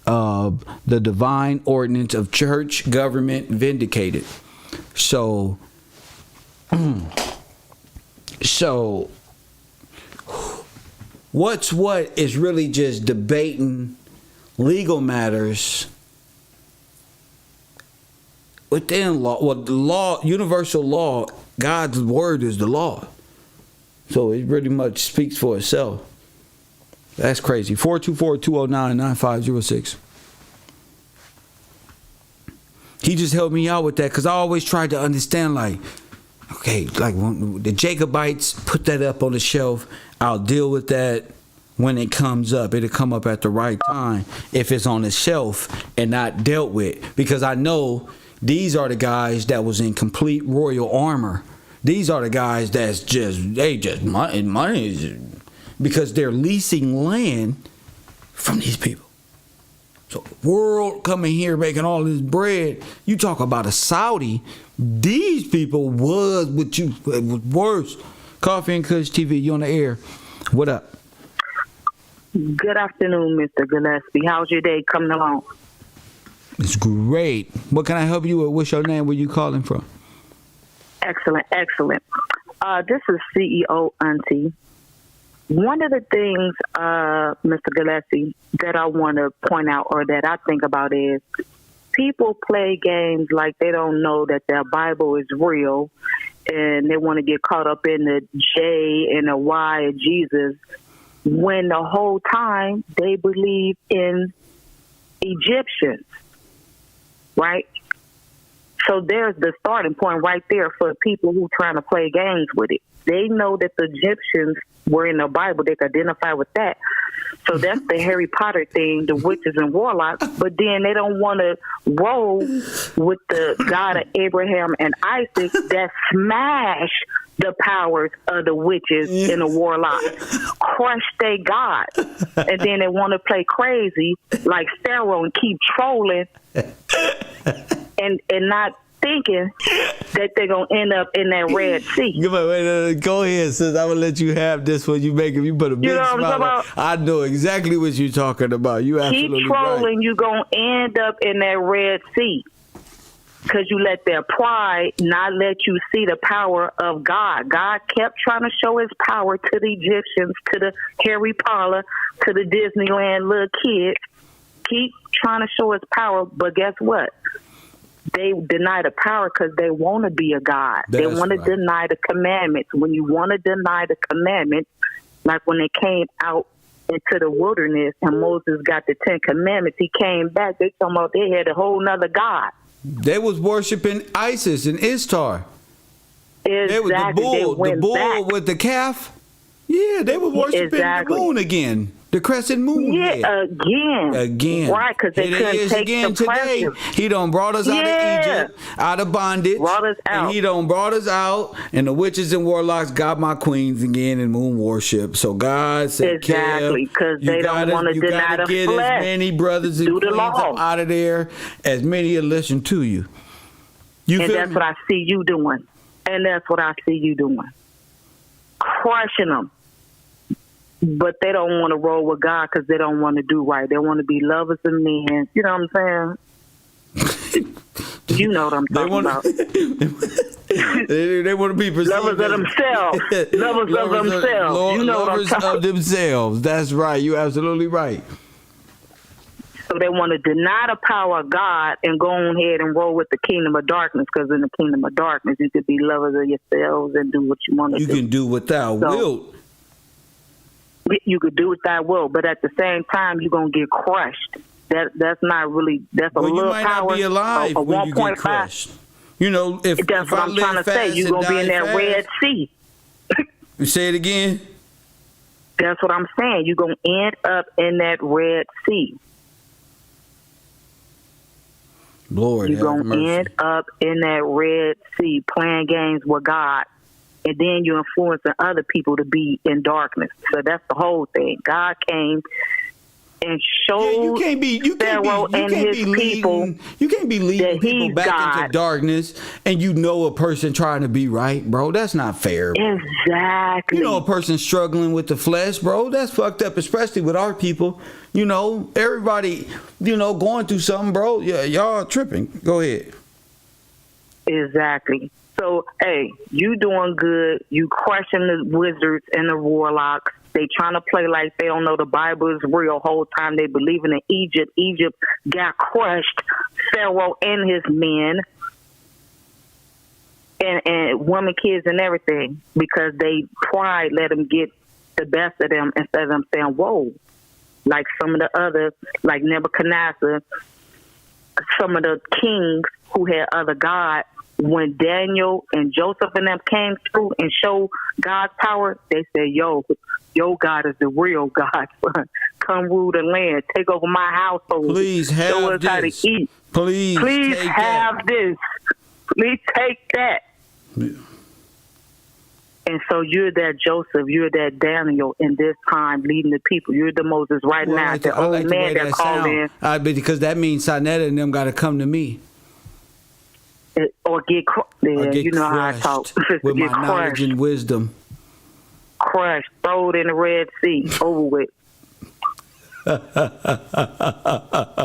A: of the divine ordinance of church government vindicated. So what is really just debating legal matters within law. Well, the law, universal law, God's word is the law. So it pretty much speaks for itself. That's crazy. 424-209-9506. He just helped me out with that because I always tried to understand, like, okay, like when the Jacobites put that up on the shelf, I'll deal with that when it comes up. It'll come up at the right time if it's on the shelf and not dealt with. Because I know these are the guys that was in complete royal armor. These are the guys that's money is because they're leasing land from these people. So world coming here making all this bread. You talk about a Saudi. These people was worse. Coffee and Kush TV, you on the air. What up?
R: Good afternoon, Mr. Gillespie. How's your day coming along?
A: It's great. What can I help you with? What's your name? Where you calling from?
R: Excellent. This is CEO Auntie. One of the things, Mr. Gillespie, that I want to point out or that I think about is people play games like they don't know that their Bible is real and they want to get caught up in the J and the Y of Jesus when the whole time they believe in Egyptians, right? So there's the starting point right there for people who trying to play games with it. They know that the Egyptians were in the Bible, they could identify with that. So that's the Harry Potter thing, the witches and warlocks. But then they don't want to roll with the God of Abraham and Isaac that smash the powers of the witches and the warlocks, crush their God. And then they want to play crazy like Pharaoh and keep trolling and not thinking that they're going to end up in that Red Sea.
A: Go ahead, sis. I'm going to let you have this one. You put a big smile on. I know exactly what you're talking about. You absolutely
R: keep trolling,
A: right.
R: You're going to end up in that Red Sea because you let their pride not let you see the power of God. God kept trying to show his power to the Egyptians, to the Harry Potter, to the Disneyland little kids. Keep trying to show his power, but guess what? They deny the power because they want to be a God. They want to deny the commandments. When you want to deny the commandments, like when they came out into the wilderness and Moses got the 10 commandments, he came back. They talking about they had a whole nother God.
A: They was worshiping Isis and Ishtar.
R: Exactly.
A: They was the bull with the calf. Yeah, they were worshiping the moon again. The crescent moon.
R: Yeah, again. Right, because they couldn't take the pressure.
A: He done brought us out of Egypt, out of bondage.
R: Brought us out.
A: And he done brought us out, and the witches and warlocks got my queens again in moon worship. So God said,
R: exactly, because they don't want to deny the
A: get
R: flesh.
A: as many brothers and queens up out of there, as many will listen to you.
R: And that's what I see you doing. Crushing them. But they don't want to roll with God because they don't want to do right. They want to be lovers of men. You know what I'm saying? You know what I'm talking about.
A: They want to be
R: lovers of themselves. Lovers of themselves. You know what I'm talking about.
A: Lovers of themselves. That's right. You're absolutely right.
R: So they want to deny the power of God and go on ahead and roll with the kingdom of darkness, because in the kingdom of darkness, you could be lovers of yourselves and do what you want to do.
A: You can do without will.
R: You could do without will, but at the same time, you're going to get crushed. That's not really, that's a little power.
A: You might not be alive when you get crushed. You know,
R: that's what I'm trying to say. You're going to be in that Red Sea.
A: You say it again?
R: That's what I'm saying. You're going to end up in that Red Sea.
A: Lord,
R: you're going to end up in that Red Sea playing games with God. And then you're influencing other people to be in darkness. So that's the whole thing. God came and showed Pharaoh and his people.
A: You can't be leading people back into darkness and you know a person trying to be right, bro. That's not fair. Bro.
R: Exactly.
A: You know a person struggling with the flesh, bro. That's fucked up, especially with our people. You know, everybody, going through something, bro. Yeah, y'all tripping. Go ahead.
R: Exactly. So, hey, you doing good. You crushing the wizards and the warlocks. They trying to play like they don't know the Bible is real. Whole time they believing in Egypt. Egypt got crushed. Pharaoh and his men. And women, kids, and everything. Because they pride let them get the best of them instead of them saying, whoa. Like some of the other, like Nebuchadnezzar, some of the kings who had other gods. When Daniel and Joseph and them came through and showed God's power, they said, yo, your God is the real God. Come rule the land. Take over my household.
A: Please have
R: Show us how to eat.
A: Please
R: have this. Please take that.
A: Yeah.
R: And so you're that Joseph, you're that Daniel in this time leading the people. You're the Moses right now. The old man that called in.
A: Because that means Sinetta and them got to come to me.
R: Or get crushed. You know how I talk.
A: With my knowledge and wisdom.
R: Crushed. Throw it in the Red Sea. Over with.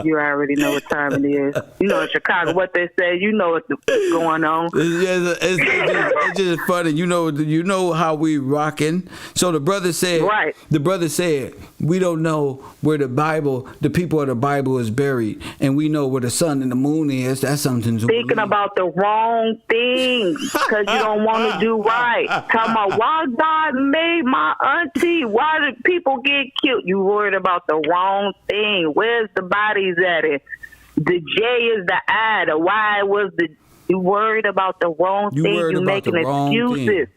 R: You already know what time it is. You know in Chicago what they say. You know what's going on.
A: It's just funny. You know how we rocking. So the brother said.
R: Right.
A: The brother said we don't know where the people of the Bible is buried, and we know where the sun and the moon is. That's something to
R: thinking about the wrong thing because you don't want to do right. Talking about why God made my auntie. Why did people get killed? You worried about the wrong thing. Where's the bodies at it? The J is the I. The Y was the. You worried about the wrong thing. You making excuses.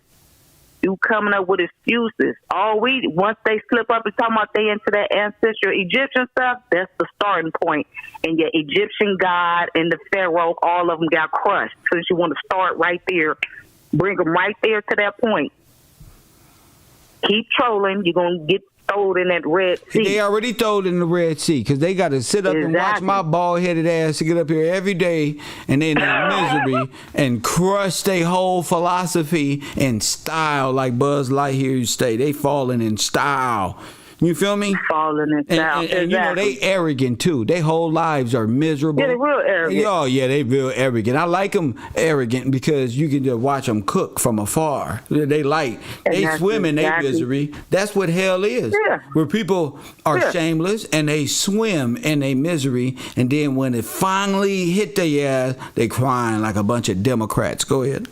R: You coming up with excuses. Once they slip up and talking about they into that ancestral Egyptian stuff, that's the starting point. And your Egyptian god and the pharaoh, all of them got crushed. Since you want to start right there, bring them right there to that point. Keep trolling. You're going to get thrown in that Red Sea.
A: They already thrown in the Red Sea because they got to sit up and watch my bald-headed ass to get up here every day and they in their misery and crush their whole philosophy and style like Buzz Lightyear say. They falling in style. You feel me?
R: Falling in style.
A: And you know, they arrogant too. Their whole lives are miserable.
R: Yeah, they're real arrogant.
A: Oh, yeah, they real arrogant. I like them arrogant because you can just watch them cook from afar. They swim in their misery. That's what hell is.
R: Yeah.
A: Where people are shameless and they swim in their misery, and then when it finally hit their ass, they crying like a bunch of Democrats. Go ahead.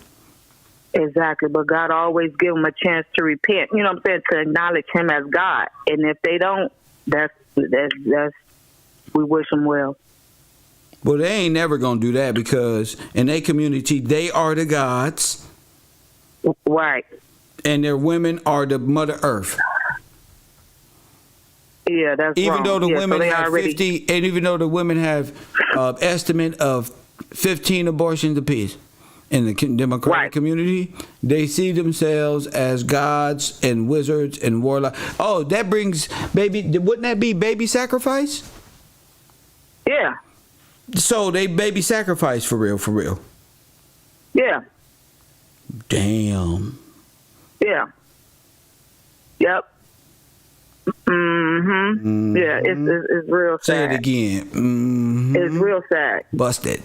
R: Exactly, but God always give them a chance to repent. You know what I'm saying? To acknowledge Him as God, and if they don't, that's we wish them well.
A: Well, they ain't never gonna do that because in their community they are the gods,
R: right?
A: And their women are the Mother Earth.
R: Yeah, that's
A: even
R: wrong.
A: though the women
R: so
A: have 50, and even though the women have estimate of 15 abortions apiece. In the Democratic community, they see themselves as gods and wizards and warlocks. Oh, that brings wouldn't that be baby sacrifice?
R: Yeah.
A: So they baby sacrifice for real.
R: Yeah.
A: Damn.
R: Yeah. Yep. Mm-hmm. Yeah, it's real sad.
A: Say it again. Mm-hmm.
R: It's real sad.
A: Busted.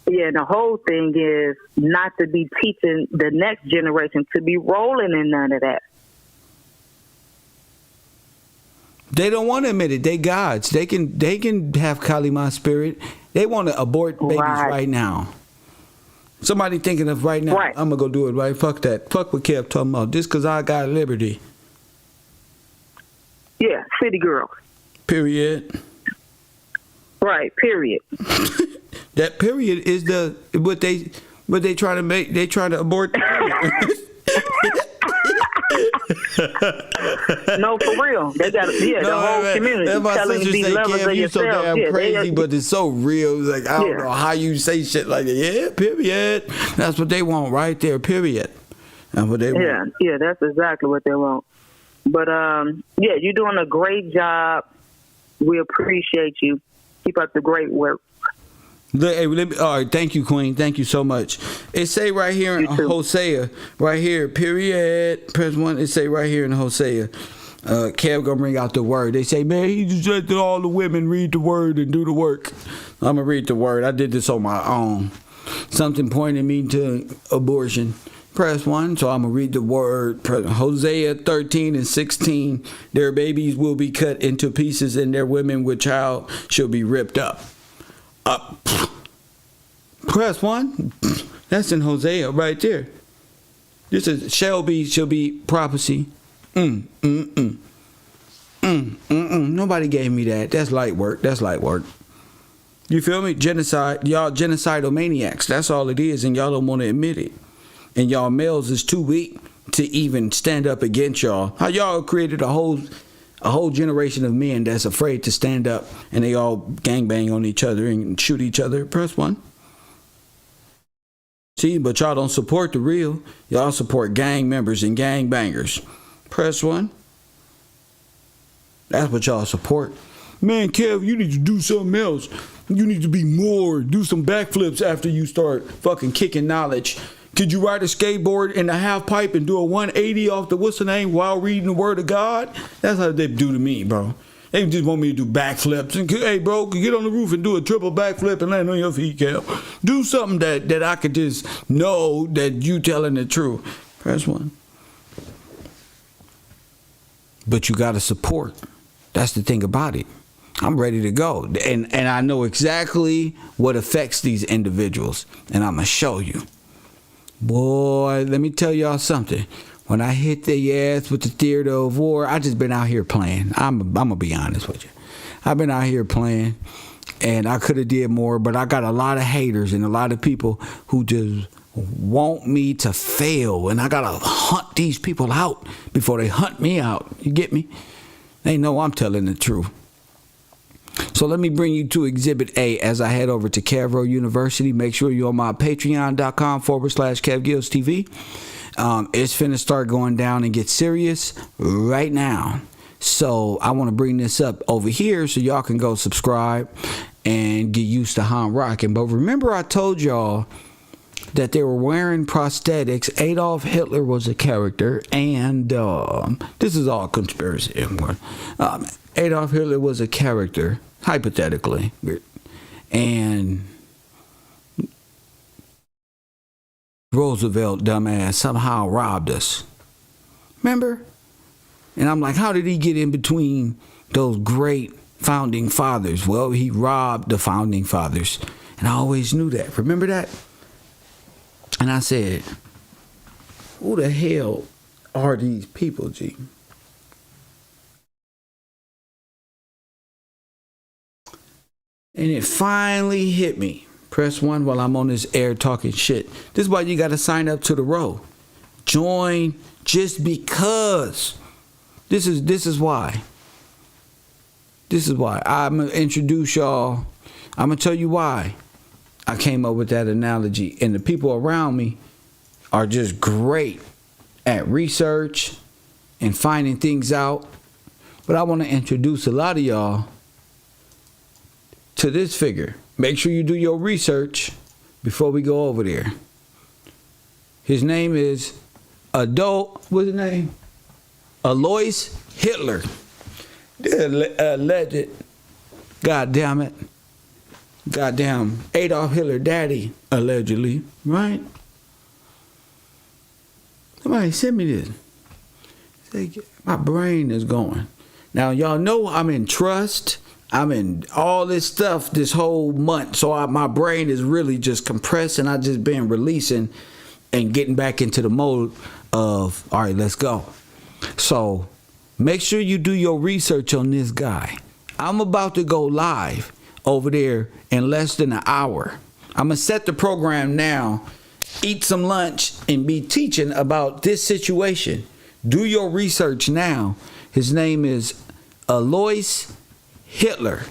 R: Yeah, and the whole thing is not to be teaching the next generation to be rolling in none of that.
A: They don't want to admit it. They gods. They can have Kalima spirit. They want to abort babies right now. Somebody thinking of right now, I'm going to go do it right. Fuck that. Fuck what Kev talking about. Just because I got liberty.
R: Yeah, city girls.
A: Period.
R: Right, period.
A: That period is what they try to make. They try to abort.
R: No, for real. They got the whole community telling you be lovers of yourself.
A: So damn crazy, but it's so real. It's like I don't know how you say shit like that. Yeah, period. That's what they want right there. Period. That's what they want.
R: Yeah, that's exactly what they want. But yeah, you're doing a great job. We appreciate you. Keep up the great work.
A: Hey, all right, thank you, Queen. Thank you so much. It say right here in Hosea, right here, period. Press 1. It say right here in Hosea. Kev gonna bring out the word. They say, man, he just let all the women read the word and do the work. I'm gonna read the word. I did this on my own. Something pointed me to abortion. Press 1, so I'm gonna read the word. Hosea 13:16. Their babies will be cut into pieces, and their women with child shall be ripped up. Press 1. That's in Hosea right there. This is shall be prophecy. Nobody gave me that. That's light work. You feel me? Genocide. Y'all genocidal maniacs. That's all it is, and y'all don't want to admit it. And y'all males is too weak to even stand up against y'all. How y'all created a whole generation of men that's afraid to stand up, and they all gangbang on each other and shoot each other. Press 1. See, but y'all don't support the real. Y'all support gang members and gang bangers. Press 1. That's what y'all support. Man, Kev, you need to do something else. You need to be more. Do some backflips after you start fucking kicking knowledge. Could you ride a skateboard in a half pipe and do a 180 off the what's the name while reading the word of God? That's how they do to me, bro. They just want me to do backflips. And, hey, bro, get on the roof and do a triple backflip and land on your feet, Cal. Do something that I could just know that you telling the truth. Press 1. But you got to support. That's the thing about it. I'm ready to go. And I know exactly what affects these individuals. And I'm going to show you. Boy, let me tell y'all something. When I hit their ass with the theater of war, I just been out here playing. I'm going to be honest with you. I've been out here playing, and I could have did more, but I got a lot of haters and a lot of people who just want me to fail, and I gotta hunt these people out before they hunt me out. You get me? They know I'm telling the truth. So let me bring you to Exhibit A as I head over to Cavro University. Make sure you're on my patreon.com/KevGillsTV. It's finna start going down and get serious right now. So I want to bring this up over here so y'all can go subscribe and get used to how I'm rocking. But remember I told y'all that they were wearing prosthetics. Adolf Hitler was a character, and this is all conspiracy. Adolf Hitler was a character, hypothetically, and Roosevelt, dumbass, somehow robbed us. Remember? And I'm like, how did he get in between those great founding fathers? Well, he robbed the founding fathers, and I always knew that. Remember that? And I said, who the hell are these people, G? And it finally hit me. Press 1 while I'm on this air talking shit. This is why you got to sign up to the row. Join just because. This is why. This is why. I'm going to introduce y'all. I'm going to tell you why I came up with that analogy. And the people around me are just great at research and finding things out. But I want to introduce a lot of y'all to this figure. Make sure you do your research before we go over there. His name is what's his name? Alois Hitler. Alleged. God damn it. Goddamn Adolf Hitler daddy, allegedly. Right? Somebody send me this. My brain is going. Now, y'all know I'm in trust. I'm in all this stuff this whole month. So my brain is really just compressed, and I just been releasing and getting back into the mode of, all right, let's go. So make sure you do your research on this guy. I'm about to go live over there in less than an hour. I'm going to set the program now, eat some lunch, and be teaching about this situation. Do your research now. His name is Alois Hitler.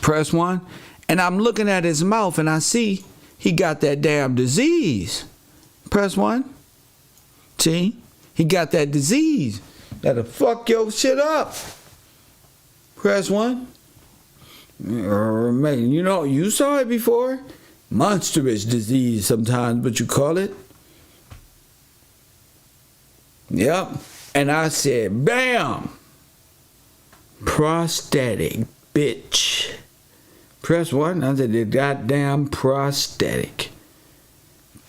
A: Press 1. And I'm looking at his mouth and I see he got that damn disease. Press 1. See? He got that disease that'll fuck your shit up. Press 1. Man, you know, you saw it before. Monstrous disease sometimes, but you call it. Yep. And I said, bam. Prosthetic, bitch. Press 1. I said, the goddamn prosthetic.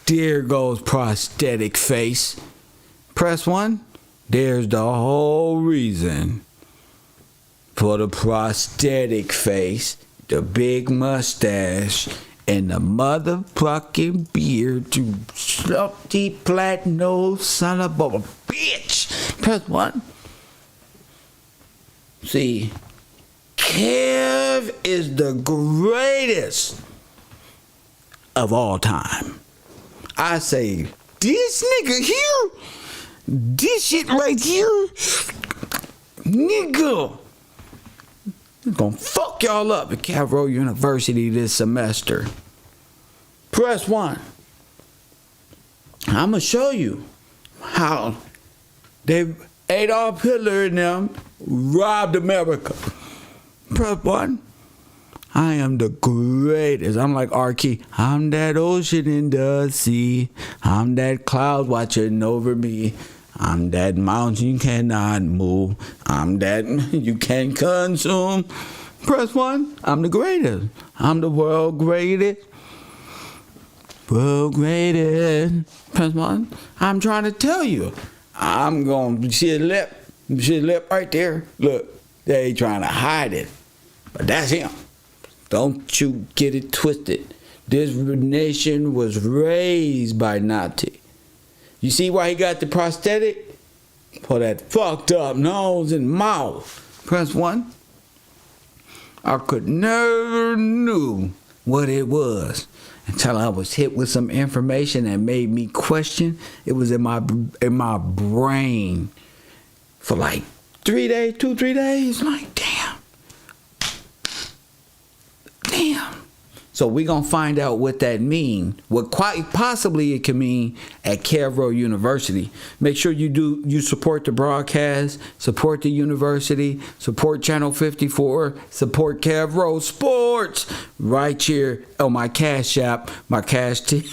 A: There goes prosthetic face. Press 1. There's the whole reason for the prosthetic face, the big mustache, and the motherfucking beard, you salty platinum son of a bitch. Press 1. See, Kev is the greatest of all time. I say, this nigga here, this shit right here, nigga, it's gonna fuck y'all up at Cavro University this semester. Press 1. I'm gonna show you how Adolf Hitler and them robbed America. Press 1. I am the greatest. I'm like R-Key. I'm that ocean in the sea. I'm that cloud watching over me. I'm that mountain you cannot move. I'm that you can't consume. Press 1. I'm the greatest. I'm the world greatest. World greatest. Press 1. I'm trying to tell you. I'm going to see a lip. See a lip right there. Look, they ain't trying to hide it. But that's him. Don't you get it twisted. This nation was raised by Nazi. You see why he got the prosthetic? For that fucked up nose and mouth. Press 1. I could never knew what it was. until I was hit with some information that made me question. It was in my brain for like 3 days, 2-3 days. Like, damn. So we're going to find out what that means. What quite possibly it can mean at Cavro University. Make sure you support the broadcast, support the university, support Channel 54, support Cavro Sports right here on my Cash App. My cash tag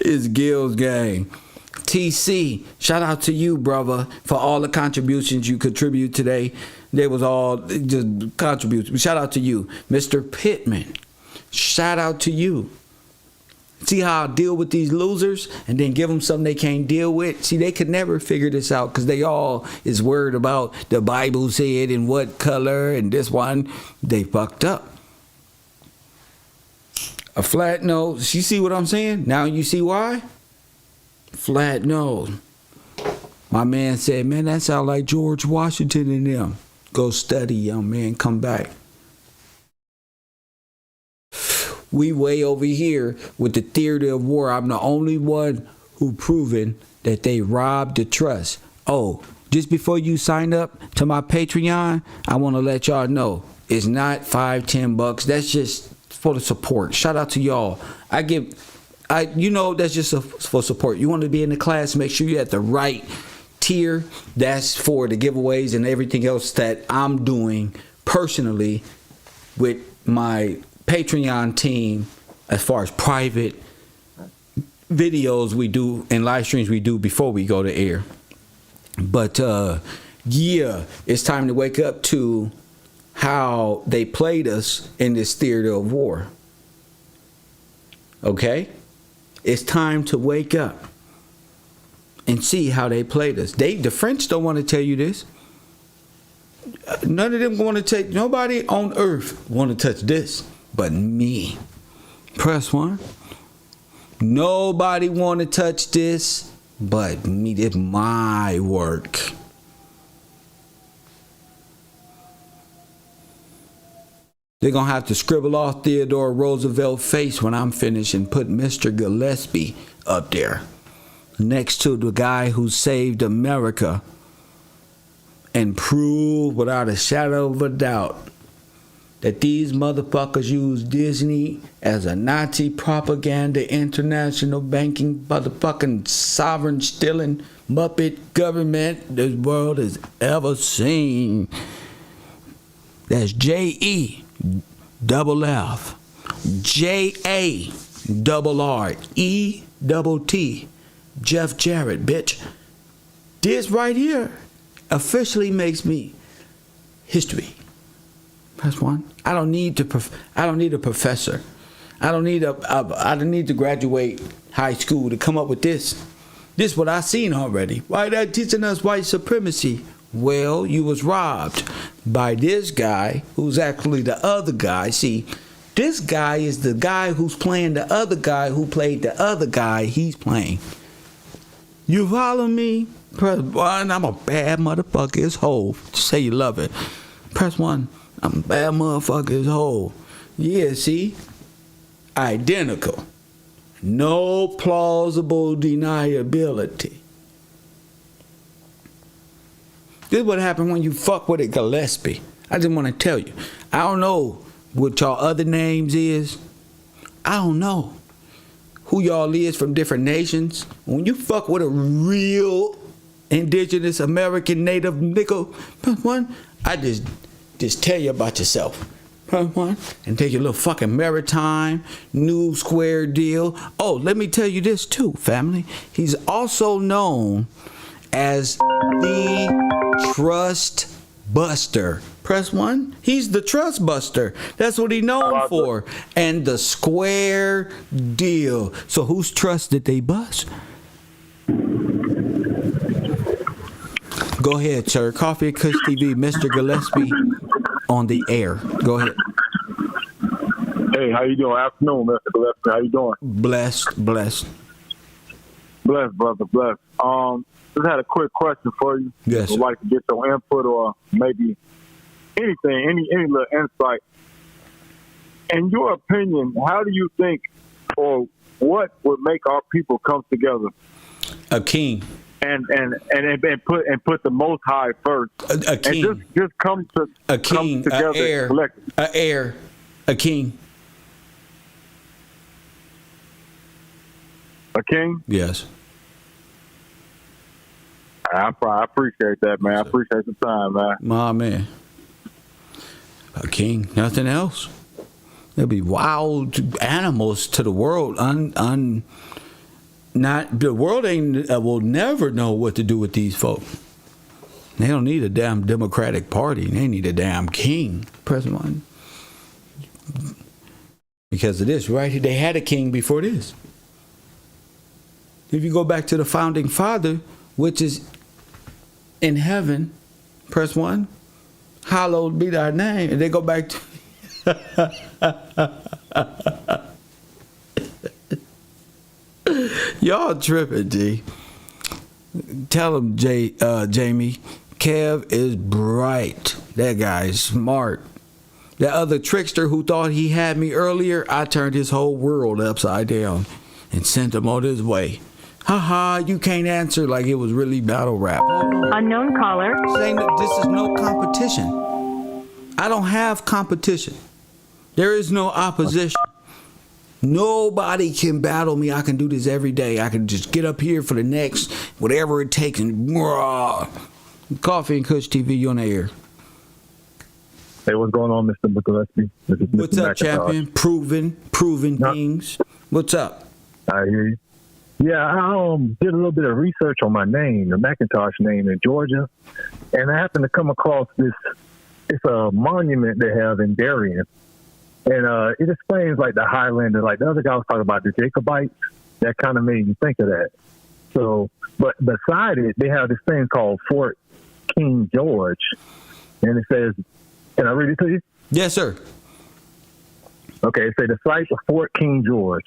A: is Gil's Gang. TC, shout out to you, brother, for all the contributions you contribute today. They was all just contributes. Shout out to you. Mr. Pittman, shout out to you. See how I deal with these losers and then give them something they can't deal with? See, they could never figure this out because they all is worried about the Bible said and what color and this one. They fucked up. A flat nose. You see what I'm saying? Now you see why? Flat nose. My man said, man, that sound like George Washington and them. Go study, young man. Come back. We way over here with the theory of war. I'm the only one who proven that they robbed the trust. Oh, just before you sign up to my Patreon, I want to let y'all know it's not $5-10. That's just for the support. Shout out to y'all. That's just for support. You want to be in the class, make sure you're at the right tier. That's for the giveaways and everything else that I'm doing personally with my Patreon team as far as private videos we do and live streams we do before we go to air. But yeah, it's time to wake up to how they played us in this theater of war. Okay? It's time to wake up and see how they played us. The French don't want to tell you this. None of them want to take, nobody on earth want to touch this but me. Press 1. Nobody want to touch this but me. It's my work. They're going to have to scribble off Theodore Roosevelt's face when I'm finished and put Mr. Gillespie up there next to the guy who saved America and proved without a shadow of a doubt that these motherfuckers use Disney as a Nazi propaganda, international banking, motherfucking sovereign stealing Muppet government this world has ever seen. That's JEFF, JARRETT, Jeff Jarrett, bitch. This right here officially makes me history. Press 1. I don't need a professor. I don't need to graduate high school to come up with this. This is what I seen already. Why they teaching us white supremacy? Well, you was robbed by this guy who's actually the other guy. See, this guy is the guy who's playing the other guy who played the other guy he's playing. You follow me? Press 1. I'm a bad motherfucker as whole. Just say you love it. Press 1. I'm a bad motherfucker as whole. Yeah, see? Identical. No plausible deniability. This is what happened when you fuck with a Gillespie. I just want to tell you. I don't know what y'all other names is. I don't know who y'all is from different nations. When you fuck with a real indigenous American native nigga, one, I just tell you about yourself. One, and take your little fucking maritime new square deal. Oh, let me tell you this too, family. He's also known as the Trust Buster. Press 1. He's the Trust Buster. That's what he's known for. And the square deal. So whose trust did they bust? Go ahead, sir. Coffee and Kush TV, Mr. Gillespie on the air. Go ahead.
K: Hey, how you doing? Afternoon, Mr. Gillespie. How you doing?
A: Blessed.
K: Blessed, brother. Blessed. Just had a quick question for you.
A: Yes.
K: I'd like to get your input or maybe anything, any little insight.
F: in your opinion, how do you think, or what would make our people come together?
A: A king.
F: And put the Most High first.
A: A king.
F: And just come together.
A: A heir. A king.
F: A king?
A: Yes.
F: I appreciate that, man. I appreciate the time, man.
A: My man. A king. Nothing else. There'll be wild animals to the world. The world will never know what to do with these folk. They don't need a damn Democratic Party. They need a damn king. President one. Because of this, right? They had a king before this. If you go back to the founding father, which is in heaven, press 1. Hallowed be thy name. And they go back to y'all tripping, G. Tell him, Jamie, Kev is bright. That guy is smart. That other trickster who thought he had me earlier, I turned his whole world upside down and sent him on his way. Haha, you can't answer like it was really battle rap.
B: Unknown caller.
A: Saying that this is no competition. I don't have competition. There is no opposition. Nobody can battle me. I can do this every day. I can just get up here for the next, whatever it takes, and Coffee and Kush TV, you on the air.
J: Hey, what's going on, Mr. Gillespie?
A: What's up, champion? Proven things. What's up?
J: I hear you. Yeah, I did a little bit of research on my name, the Macintosh name in Georgia, and I happened to come across this. It's a monument they have in Darien, and it explains like the Highlander, like the other guy was talking about the Jacobites. That kind of made me think of that. So, but beside it, they have this thing called Fort King George, and it says, can I read it to you?
A: Yes, sir.
J: Okay, it says the site of Fort King George,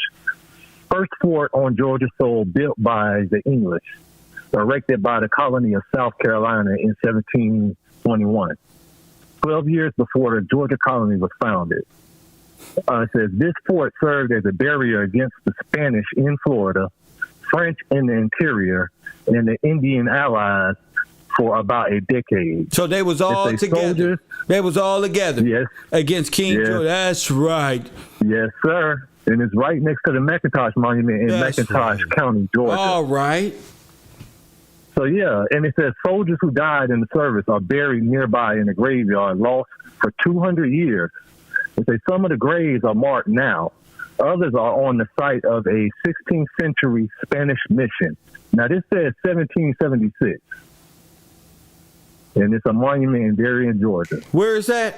J: first fort on Georgia soil built by the English, erected by the colony of South Carolina in 1721, 12 years before the Georgia colony was founded. It says this fort served as a barrier against the Spanish in Florida, French in the interior, and the Indian allies for about a decade.
A: So they was all together. Soldiers, they was all together.
J: Yes.
A: Against King George. That's right.
J: Yes, sir. And it's right next to the Macintosh Monument in Macintosh County, Georgia.
A: All right.
J: So, yeah, and it says soldiers who died in the service are buried nearby in a graveyard lost for 200 years. It says some of the graves are marked now. Others are on the site of a 16th century Spanish mission. Now, this says 1776. And it's a monument in Darien, Georgia.
A: Where is that?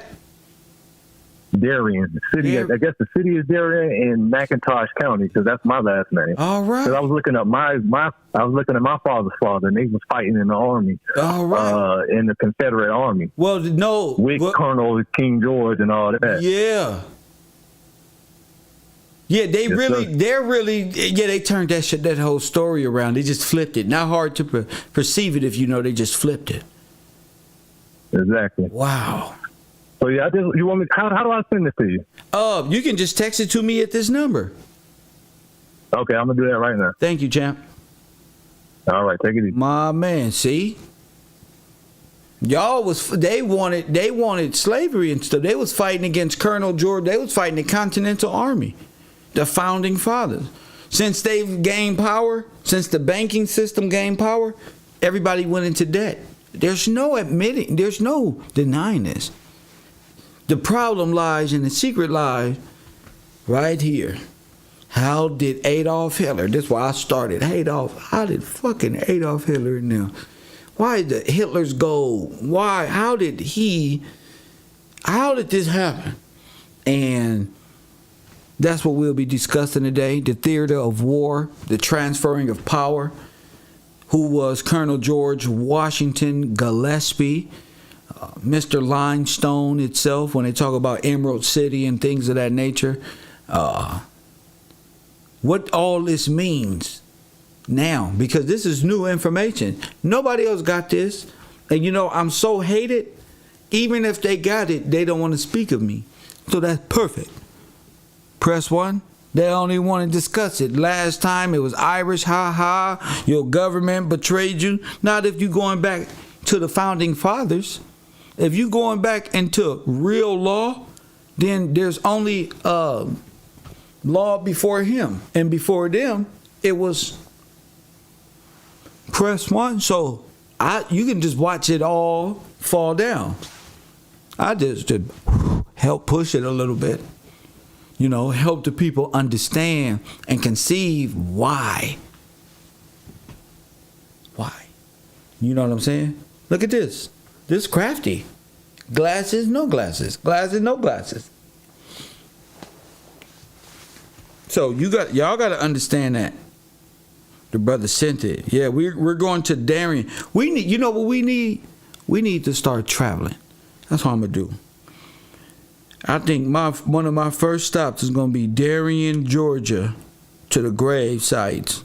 J: Darien. The city. I guess the city is Darien in Macintosh County because that's my last name.
A: All right.
J: Because I was looking up I was looking at my father's father, and they was fighting in the army.
A: All right.
J: In the Confederate Army.
A: Well, no.
J: With Colonel King George and all that.
A: Yeah. Yeah, they turned that whole story around. They just flipped it. Not hard to perceive it if you know they just flipped it.
J: Exactly.
A: Wow.
J: So yeah, you want me? How do I send this to you?
A: You can just text it to me at this number.
J: Okay, I'm gonna do that right now.
A: Thank you, champ.
J: All right, take it easy.
A: My man, see, y'all they wanted slavery and stuff. They was fighting against Colonel George. They was fighting the Continental Army, the founding fathers. Since they've gained power, since the banking system gained power, everybody went into debt. There's no denying this. The problem lies in the secret lies right here. How did Adolf Hitler, this is why I started, how did fucking Adolf Hitler now? Why did Hitler's gold? Why? How did this happen? And that's what we'll be discussing today. The theater of war, the transferring of power. Who was Colonel George Washington Gillespie, Mr. Limestone itself, when they talk about Emerald City and things of that nature. What all this means now, because this is new information. Nobody else got this. And I'm so hated, even if they got it, they don't want to speak of me. So that's perfect. Press 1. They don't even want to discuss it. Last time it was Irish, your government betrayed you. Not if you're going back to the founding fathers. If you're going back into real law, then there's only law before him. And before them, it was press 1. So you can just watch it all fall down. I just help push it a little bit. You know, help the people understand and conceive why. Why? You know what I'm saying? Look at this. This crafty. Glasses, no glasses. Glasses, no glasses. So y'all got to understand that. The brother sent it. Yeah, we're going to Darien. We need. You know what we need? We need to start traveling. That's what I'm gonna do. I think one of my first stops is going to be Darien, Georgia, to the grave sites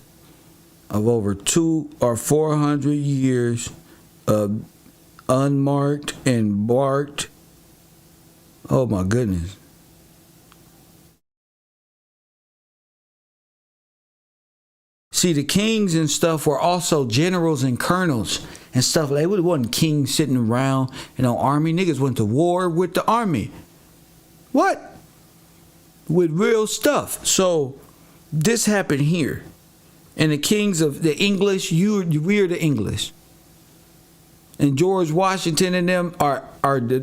A: of over 200 or 400 years of unmarked and marked. Oh my goodness. See, the kings and stuff were also generals and colonels and stuff. They wasn't kings sitting around in an army. Niggas went to war with the army. What? With real stuff. So this happened here. And the kings of the English, we're the English. And George Washington and them are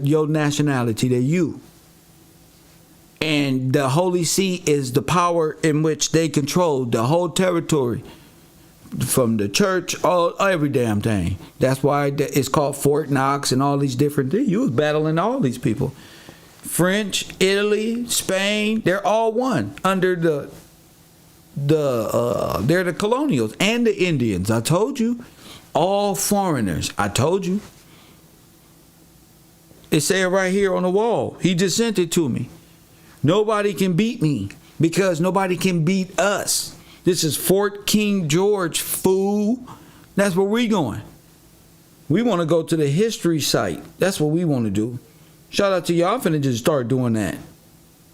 A: your nationality. They're you. And the Holy See is the power in which they control the whole territory. From the church, every damn thing. That's why it's called Fort Knox and all these different things. You was battling all these people. French, Italy, Spain, they're all one under they're the colonials and the Indians. I told you. All foreigners. I told you. It said right here on the wall. He just sent it to me. Nobody can beat me because nobody can beat us. This is Fort King George, fool. That's where we going. We want to go to the history site. That's what we want to do. Shout out to y'all. I'm finna just start doing that.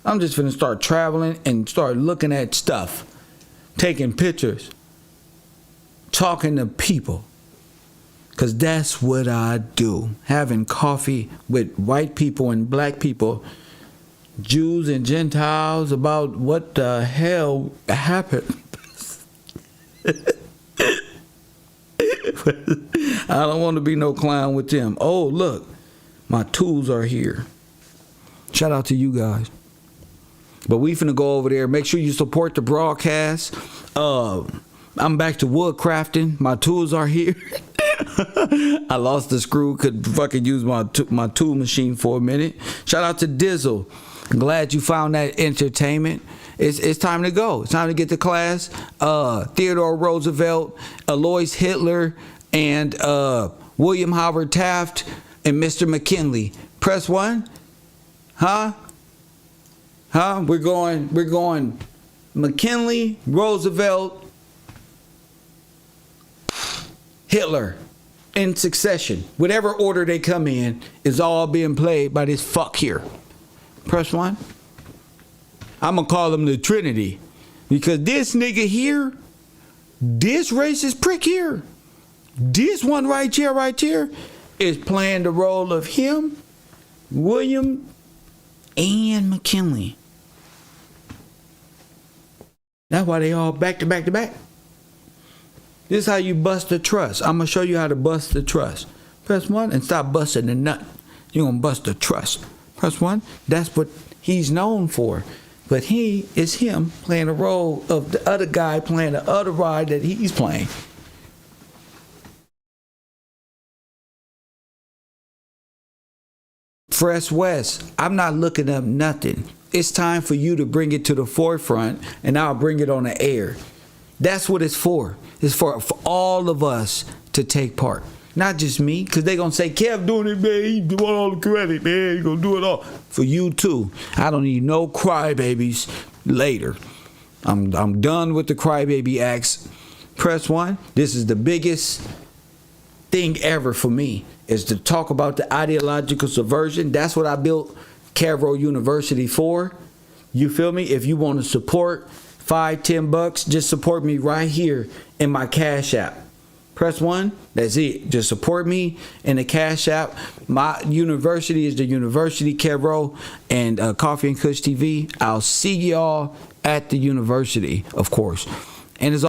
A: I'm just finna start traveling and start looking at stuff. Taking pictures. Talking to people. Because that's what I do. Having coffee with white people and black people. Jews and Gentiles about what the hell happened. I don't want to be no clown with them. Oh, look. My tools are here. Shout out to you guys. But we finna go over there. Make sure you support the broadcast. I'm back to wood crafting. My tools are here. I lost the screw. Could fucking use my tool machine for a minute. Shout out to Dizzle. I'm glad you found that entertainment. It's time to go. It's time to get to class. Theodore Roosevelt, Alois Hitler, and William Howard Taft, and Mr. McKinley. Press 1. Huh? We're going McKinley, Roosevelt, Hitler in succession. Whatever order they come in is all being played by this fuck here. Press 1. I'm going to call him the Trinity. Because this nigga here, this racist prick here, this one right here, is playing the role of him, William, and McKinley. That's why they all back to back to back. This is how you bust the trust. I'm going to show you how to bust the trust. Press 1 and stop busting the nut. You're going to bust the trust. Press 1. That's what he's known for. But he is him playing the role of the other guy playing the other ride that he's playing. Fresh West, I'm not looking up nothing. It's time for you to bring it to the forefront, and I'll bring it on the air. That's what it's for. It's for all of us to take part. Not just me, because they're going to say, Kev doing it, man. He doing all the credit, man. He's going to do it all. For you, too. I don't need no crybabies later. I'm done with the crybaby acts. Press 1. This is the biggest thing ever for me, is to talk about the ideological subversion. That's what I built Cavro University for. You feel me? If you want to support $5-10, just support me right here in my Cash App. Press 1. That's it. Just support me in the Cash App. My university is the University Kev and Coffee and Kush TV. I'll see y'all at the university, of course. And as